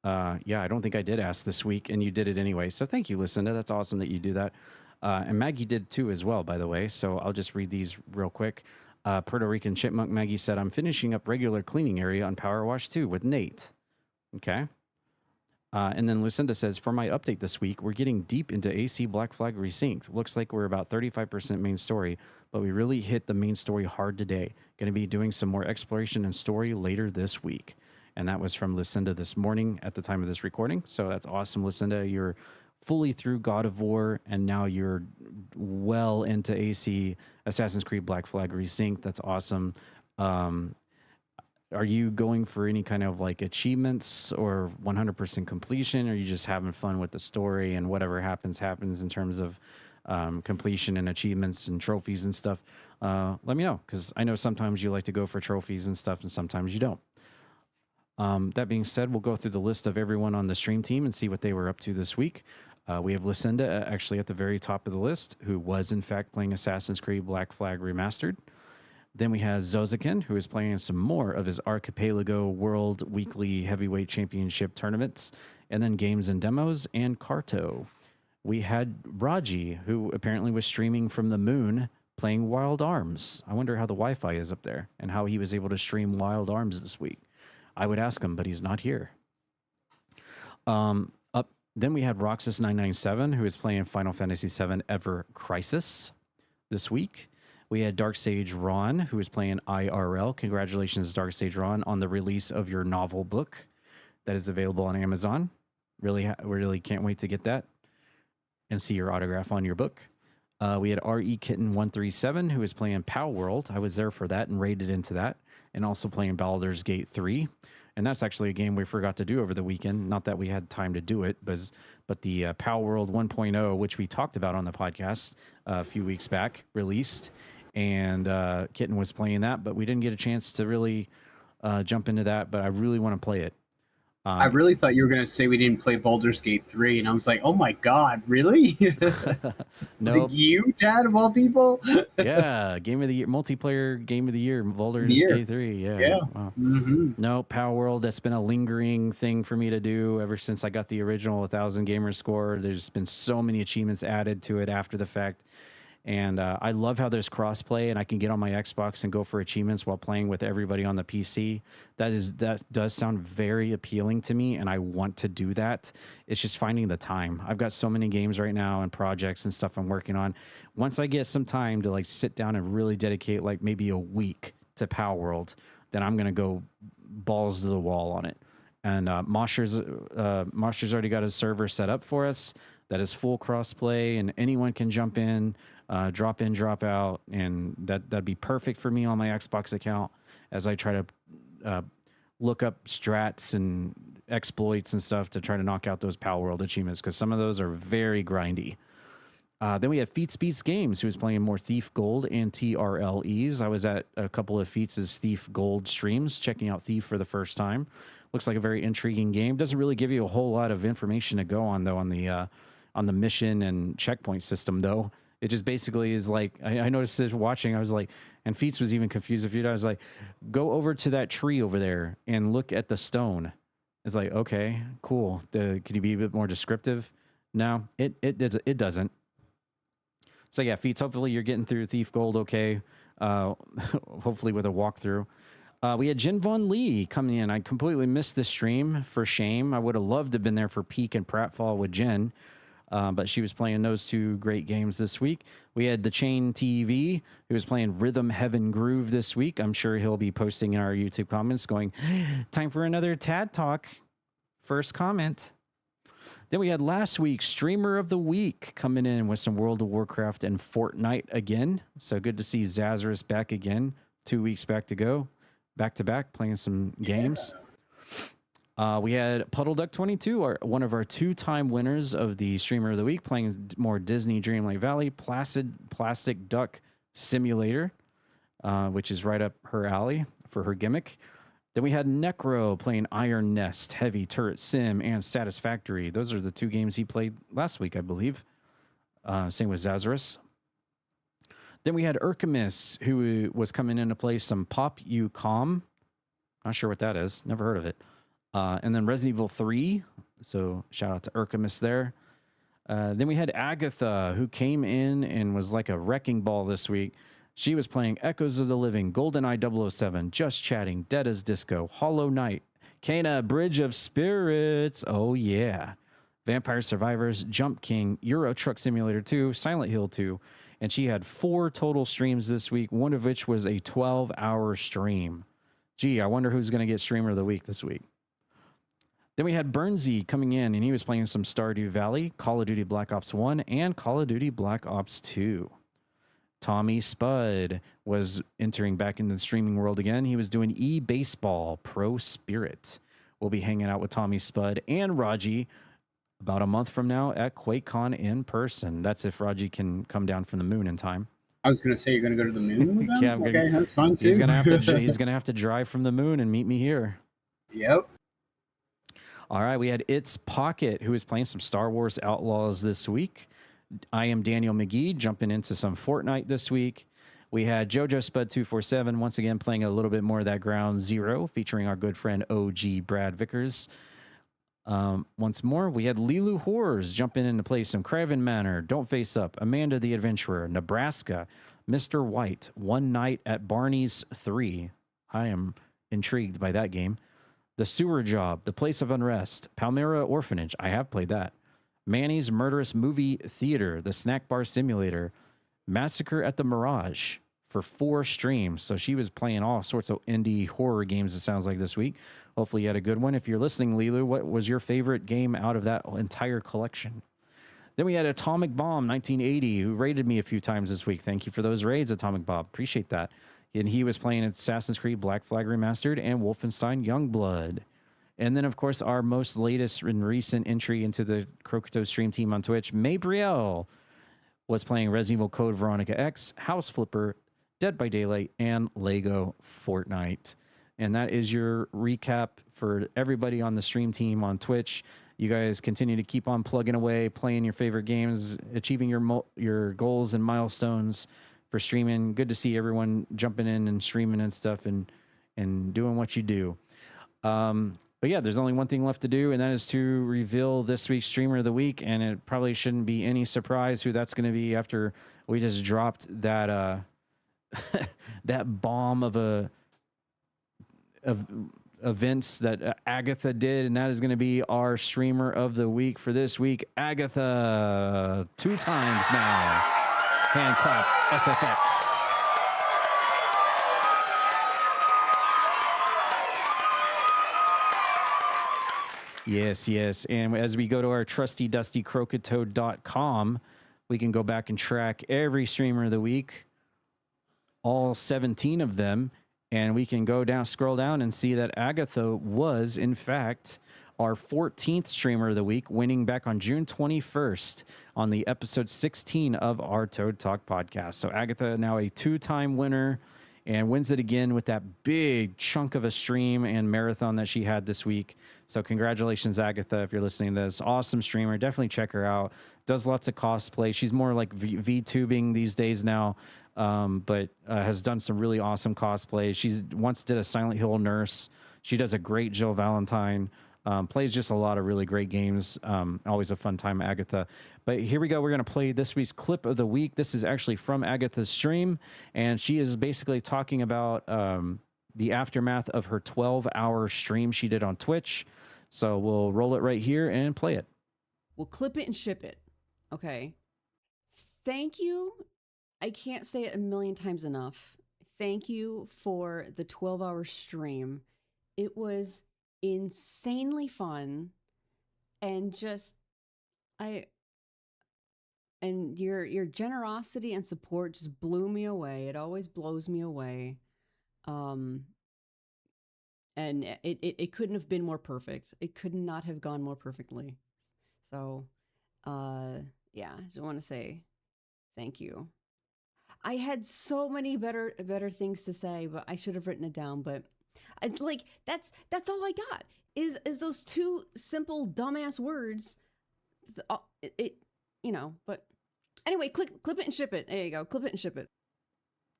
Yeah, I don't think I did ask this week, and you did it anyway. So thank you, Lucinda. That's awesome that you do that. And Maggie did too as well, by the way. So I'll just read these real quick. Puerto Rican Chipmunk Maggie said, I'm finishing up regular cleaning area on Power Wash 2 with Nate. Okay. And then Lucinda says, for my update this week, we're getting deep into AC Black Flag Resynced. Looks like we're about 35% main story, but we really hit the main story hard today. Going to be doing some more exploration and story later this week. And that was from Lucinda this morning at the time of this recording. So that's awesome, Lucinda. You're fully through God of War, and now you're well into AC Assassin's Creed Black Flag Resynced. That's awesome. Are you going for any kind of like achievements or 100% completion? Or are you just having fun with the story and whatever happens in terms of completion and achievements and trophies and stuff, let me know, because I know sometimes you like to go for trophies and stuff and sometimes you don't. That being said, we'll go through the list of everyone on the stream team and see what they were up to this week. We have Lucinda actually at the very top of the list, who was in fact playing Assassin's Creed Black Flag Remastered. Then we have Zozakin, who is playing some more of his Archipelago World Weekly Heavyweight Championship tournaments, and then games and demos, and Karto. We had Raji, who apparently was streaming from the moon playing Wild Arms. I wonder how the Wi-Fi is up there and how he was able to stream Wild Arms this week. I would ask him, but he's not here. Then we had Roxas997, who is playing Final Fantasy VII Ever Crisis this week. We had Dark Sage Ron, who is playing IRL. Congratulations, Dark Sage Ron, on the release of your novel book that is available on Amazon. Really can't wait to get that and see your autograph on your book. We had RE Kitten 137, who is playing POW World. I was there for that and raided into that, and also playing Baldur's Gate 3. And that's actually a game we forgot to do over the weekend. Not that we had time to do it, but the POW World 1.0, which we talked about on the podcast a few weeks back, released. And Kitten was playing that, but we didn't get a chance to really jump into that. But I really want to play it. I really thought you were going to say we didn't play Baldur's Gate 3, and I was like, oh my God, really? No. Like you, Dad, of all people? Yeah, game of the year, multiplayer game of the year, Baldur's Gate 3. Yeah. Wow. Mm-hmm. No, POW World, that's been a lingering thing for me to do ever since I got the original 1000 gamer score. There's been so many achievements added to it after the fact. And I love how there's crossplay and I can get on my Xbox and go for achievements while playing with everybody on the PC. That does sound very appealing to me, and I want to do that. It's just finding the time. I've got so many games right now and projects and stuff I'm working on. Once I get some time to like sit down and really dedicate like maybe a week to POW World, then I'm gonna go balls to the wall on it. And Mosher's already got his server set up for us. That is full crossplay, and anyone can jump in. Drop in, drop out, and that'd be perfect for me on my Xbox account as I try to look up strats and exploits and stuff to try to knock out those POW World achievements, because some of those are very grindy. Then we have Feats Beats Games, who is playing more Thief Gold and TRLEs. I was at a couple of Feats' Thief Gold streams, checking out Thief for the first time. Looks like a very intriguing game. Doesn't really give you a whole lot of information to go on, though, on the mission and checkpoint system, though. It just basically is like, I noticed this watching, I was like, and Feats was even confused a few times. I was like, go over to that tree over there and look at the stone. It's like, okay, cool. Could you be a bit more descriptive? No, it doesn't. So yeah, Feats, hopefully you're getting through Thief Gold okay. Hopefully with a walkthrough. We had Jin Von Lee coming in. I completely missed this stream, for shame. I would have loved to have been there for Peak and Pratfall with Jen. But she was playing those two great games this week. We had the Chain TV, who was playing Rhythm Heaven Groove this week. I'm sure he'll be posting in our YouTube comments going, time for another Tad Talk. First comment. Then we had last week's Streamer of the Week coming in with some World of Warcraft and Fortnite again. So good to see Zazarus back again. 2 weeks back to go. Back to back, playing some games. We had Puddle Duck 22, one of our two-time winners of the Streamer of the Week, playing more Disney Dreamlight Valley, Plastic Duck Simulator, which is right up her alley for her gimmick. Then we had Necro playing Iron Nest, Heavy Turret Sim, and Satisfactory. Those are the two games he played last week, I believe. Same with Zazarus. Then we had Urkamis, who was coming in to play some Pop You Com. Not sure what that is. Never heard of it. And then Resident Evil 3. So shout out to Urkamis there. Then we had Agatha, who came in and was like a wrecking ball this week. She was playing Echoes of the Living, GoldenEye 007, Just Chatting, Dead as Disco, Hollow Knight, Kena, Bridge of Spirits. Oh, yeah. Vampire Survivors, Jump King, Euro Truck Simulator 2, Silent Hill 2. And she had 4 total streams this week, one of which was a 12-hour stream. Gee, I wonder who's going to get Streamer of the Week this week. Then we had Burnsy coming in, and he was playing some Stardew Valley, Call of Duty Black Ops 1, and Call of Duty Black Ops 2. Tommy Spud was entering back into the streaming world again. He was doing eBaseball Pro Spirit. We'll be hanging out with Tommy Spud and Raji about a month from now at QuakeCon in person. That's if Raji can come down from the moon in time. I was gonna say you're gonna go to the moon with them. Yeah, Okay, that's fun too. He's gonna have to drive from the moon and meet me here. Yep. All right, we had It's Pocket, who is playing some Star Wars Outlaws this week. I am Daniel McGee, jumping into some Fortnite this week. We had JoJo Spud 247 once again playing a little bit more of that Ground Zero, featuring our good friend OG Brad Vickers. Once more, we had Lilu Horrors jumping in to play some Craven Manor, Don't Face Up, Amanda the Adventurer, Nebraska, Mr. White, One Night at Barney's 3. I am intrigued by that game. The Sewer Job, The Place of Unrest, Palmyra Orphanage. I have played that. Manny's Murderous Movie Theater, The Snack Bar Simulator, Massacre at the Mirage for 4 streams. So she was playing all sorts of indie horror games, it sounds like, this week. Hopefully you had a good one. If you're listening, Lilu, what was your favorite game out of that entire collection? Then we had Atomic Bomb 1980, who raided me a few times this week. Thank you for those raids, Atomic Bomb. Appreciate that. And he was playing Assassin's Creed Black Flag Remastered and Wolfenstein Youngblood. And then, of course, our most latest and recent entry into the Croakitoad stream team on Twitch, Mabrielle, was playing Resident Evil Code Veronica X, House Flipper, Dead by Daylight, and Lego Fortnite. And that is your recap for everybody on the stream team on Twitch. You guys continue to keep on plugging away, playing your favorite games, achieving your goals and milestones for streaming. Good to see everyone jumping in and streaming and stuff and doing what you do. But yeah, there's only one thing left to do, and that is to reveal this week's Streamer of the Week. And it probably shouldn't be any surprise who that's going to be after we just dropped that that bomb of events that Agatha did, and that is going to be our Streamer of the Week for this week. Agatha, 2 times now. Hand clap, SFX. Yes, yes. And as we go to our trusty dusty croakitoad.com, we can go back and track every Streamer of the Week, all 17 of them, and we can go down, scroll down, and see that Agatha was, in fact, our 14th Streamer of the Week, winning back on June 21st on the episode 16 of our Toad Talk podcast. So Agatha, now a 2-time winner, and wins it again with that big chunk of a stream and marathon that she had this week. So congratulations, Agatha, if you're listening to this. Awesome streamer. Definitely check her out. Does lots of cosplay. She's more like VTubing these days now, but has done some really awesome cosplay. She's once did a Silent Hill nurse. She does a great Jill Valentine. Plays just a lot of really great games. Always a fun time, Agatha. But here we go. We're going to play this week's clip of the week. This is actually from Agatha's stream, and she is basically talking about the aftermath of her 12-hour stream she did on Twitch. So we'll roll it right here and play it. We'll clip it and ship it. Okay. Thank you. I can't say it a million times enough. Thank you for the 12-hour stream. It was insanely fun, and just your generosity and support just blew me away. It always blows me away. And it couldn't have been more perfect. It could not have gone more perfectly. So yeah, I just want to say thank you. I had so many better things to say, but I should have written it down. But it's like that's all I got is those 2 simple dumbass words. But anyway, clip it and ship it. There you go. Clip it and ship it.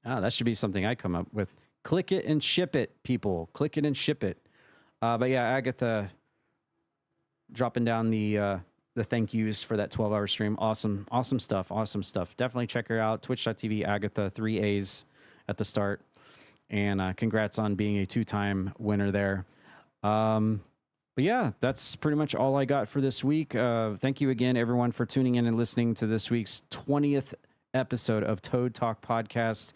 Ah, that should be something I come up with. Click it and ship it, people. Click it and ship it. But yeah, Agatha dropping down the thank yous for that 12-hour stream. Awesome stuff. Awesome stuff. Definitely check her out. Twitch.tv, Agatha, 3 A's at the start. And congrats on being a 2-time winner there. But yeah, that's pretty much all I got for this week. Thank you again, everyone, for tuning in and listening to this week's 20th episode of Toad Talk Podcast.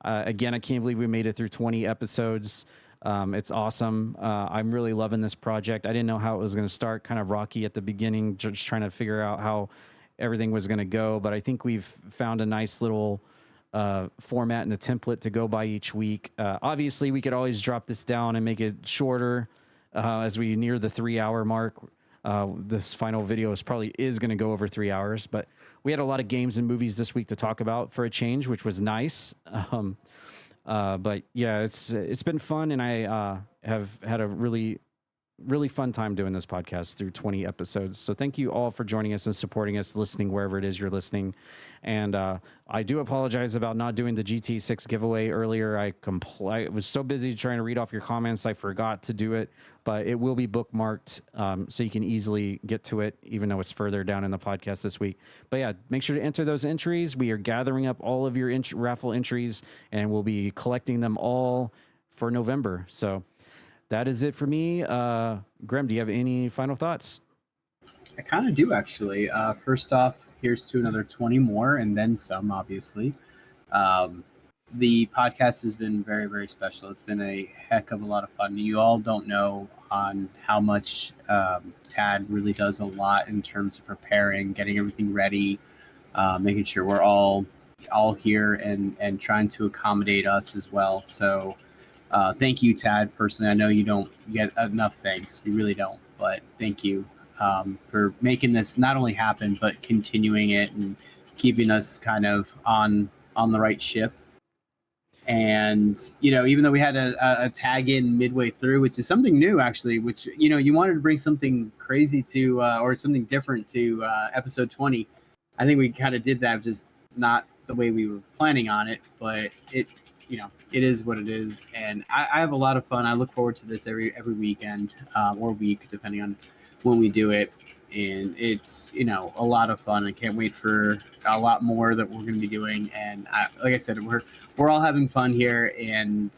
Again, I can't believe we made it through 20 episodes. It's awesome. I'm really loving this project. I didn't know how it was going to start, kind of rocky at the beginning, just trying to figure out how everything was going to go. But I think we've found a nice little format and a template to go by each week. Obviously, we could always drop this down and make it shorter as we near the 3-hour mark. this final video is going to go over 3 hours, but we had a lot of games and movies this week to talk about for a change, which was nice. But yeah, it's been fun, and I have had a really fun time doing this podcast through 20 episodes. So thank you all for joining us and supporting us, listening wherever it is you're listening. And I do apologize about not doing the GT6 giveaway earlier. I was so busy trying to read off your comments, I forgot to do it, but it will be bookmarked, so you can easily get to it, even though it's further down in the podcast this week. But yeah, make sure to enter those entries. We are gathering up all of your raffle entries, and we'll be collecting them all for November. So that is it for me. Grem, do you have any final thoughts? I kind of do, actually. First off, here's to another 20 more and then some, obviously. The podcast has been very, very special. It's been a heck of a lot of fun. You all don't know on how much Tad really does a lot in terms of preparing, getting everything ready, making sure we're all here and trying to accommodate us as well. So thank you, Tad, personally. I know you don't get enough thanks. You really don't. But thank you for making this not only happen, but continuing it and keeping us kind of on the right ship. And, even though we had a tag in midway through, which is something new, actually, which, you wanted to bring something crazy to or something different to episode 20. I think we kind of did that, just not the way we were planning on it, but it is what it is. And I have a lot of fun. I look forward to this every weekend or week, depending on when we do it. And it's, a lot of fun. I can't wait for a lot more that we're going to be doing. And like I said, we're all having fun here, and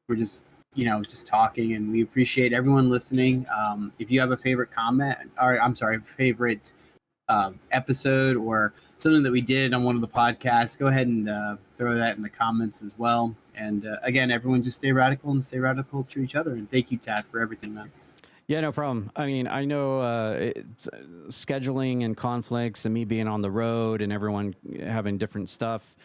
we're just, just talking, and we appreciate everyone listening. If you have a favorite favorite episode or something that we did on one of the podcasts, go ahead and throw that in the comments as well. And again, everyone just stay radical and stay radical to each other. And thank you, Tad, for everything, man. Yeah, no problem. I mean, I know it's scheduling and conflicts and me being on the road and everyone having different stuff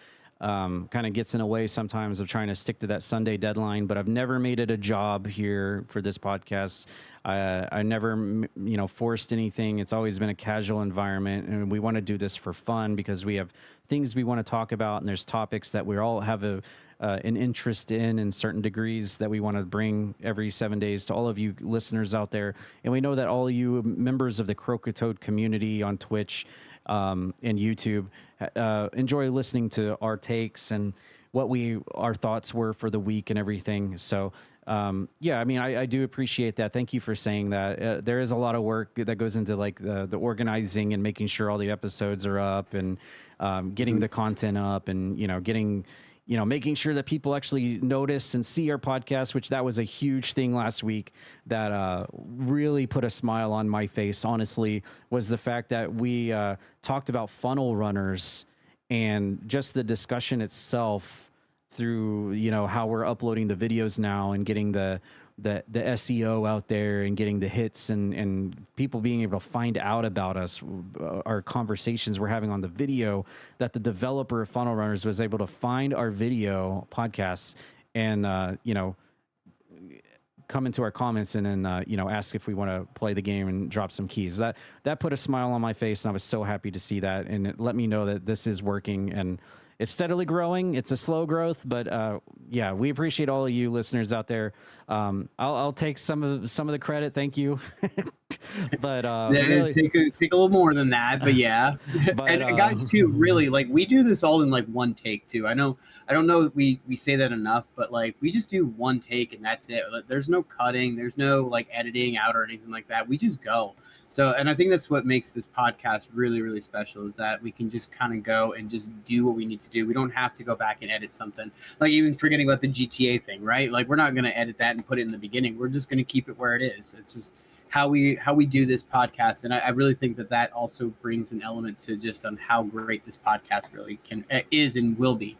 kind of gets in the way sometimes of trying to stick to that Sunday deadline, but I've never made it a job here for this podcast. I never, forced anything. It's always been a casual environment, and we want to do this for fun because we have things we want to talk about, and there's topics that we all have an interest in certain degrees that we want to bring every 7 days to all of you listeners out there. And we know that all of you members of the Croakitoad community on Twitch and YouTube enjoy listening to our takes and what our thoughts were for the week and everything. So yeah, I mean, I do appreciate that. Thank you for saying that. There is a lot of work that goes into like the organizing and making sure all the episodes are up and getting the content up and, making sure that people actually notice and see our podcast, which that was a huge thing last week that really put a smile on my face, honestly, was the fact that we talked about funnel runners and just the discussion itself through, how we're uploading the videos now and getting the SEO out there and getting the hits and people being able to find out about us, our conversations we're having on the video, that the developer of Funnel Runners was able to find our video podcasts and, come into our comments and then, ask if we want to play the game and drop some keys. That put a smile on my face, and I was so happy to see that. And it let me know that this is working, and it's steadily growing. It's a slow growth, but yeah, we appreciate all of you listeners out there. I'll take some of the credit. Thank you. But really, take a little more than that, but yeah. But, and guys, too, really, like, we do this all in like one take too. I don't know that we say that enough, but like, we just do one take and that's it. There's no cutting, there's no like editing out or anything like that. We just go. So, and I think that's what makes this podcast really, really special, is that we can just kind of go and just do what we need to do. We don't have to go back and edit something. Like, even forgetting about the GTA thing, right? Like, we're not going to edit that and put it in the beginning. We're just going to keep it where it is. It's just how we do this podcast. And I really think that also brings an element to just on how great this podcast really is and will be.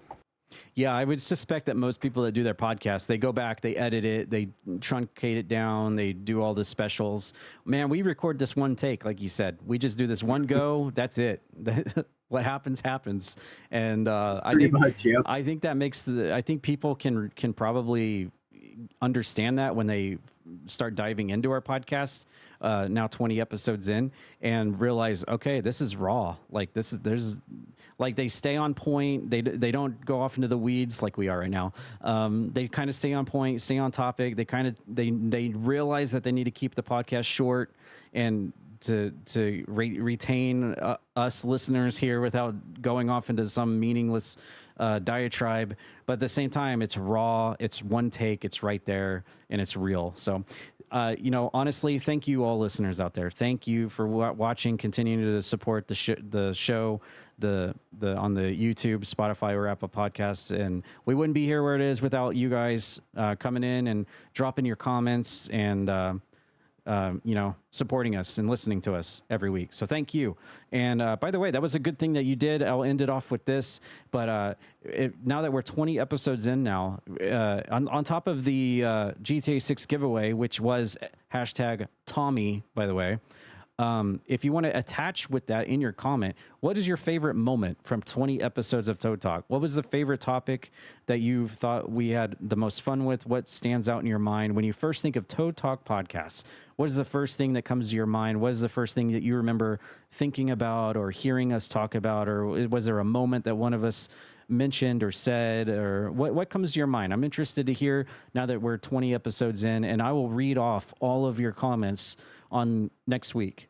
Yeah, I would suspect that most people that do their podcast, they go back, they edit it, they truncate it down, they do all the specials. Man, we record this one take, like you said. We just do this one go. That's it. What happens. And I think that makes I think people can probably understand that when they start diving into our podcast, now 20 episodes in, and realize, okay, this is raw. Like there's like they stay on point. They don't go off into the weeds like we are right now. They kind of stay on point, stay on topic. They realize that they need to keep the podcast short and to retain us listeners here without going off into some meaningless diatribe. But at the same time, it's raw, it's one take, it's right there, and it's real. So honestly, thank you all listeners out there. Thank you for watching, continuing to support the show, the on the YouTube, Spotify, or Apple Podcasts. And we wouldn't be here where it is without you guys coming in and dropping your comments and supporting us and listening to us every week. So thank you. And by the way, that was a good thing that you did. I'll end it off with this. But now that we're 20 episodes in now, on top of the GTA 6 giveaway, which was #Tommy, by the way, if you want to attach with that in your comment, what is your favorite moment from 20 episodes of Toad Talk? What was the favorite topic that you thought we had the most fun with? What stands out in your mind when you first think of Toad Talk podcasts? What is the first thing that comes to your mind? What is the first thing that you remember thinking about or hearing us talk about? Or was there a moment that one of us mentioned or said, or what comes to your mind? I'm interested to hear now that we're 20 episodes in, and I will read off all of your comments on next week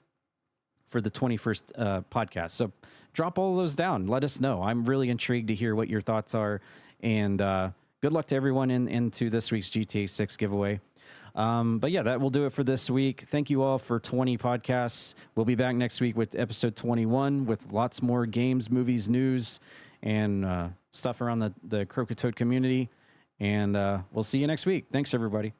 for the 21st podcast. So drop all of those down. Let us know. I'm really intrigued to hear what your thoughts are. And good luck to everyone into this week's GTA 6 giveaway. But yeah, that will do it for this week. Thank you all for 20 podcasts. We'll be back next week with episode 21 with lots more games, movies, news, and stuff around the Croakitoad community. And we'll see you next week. Thanks, everybody.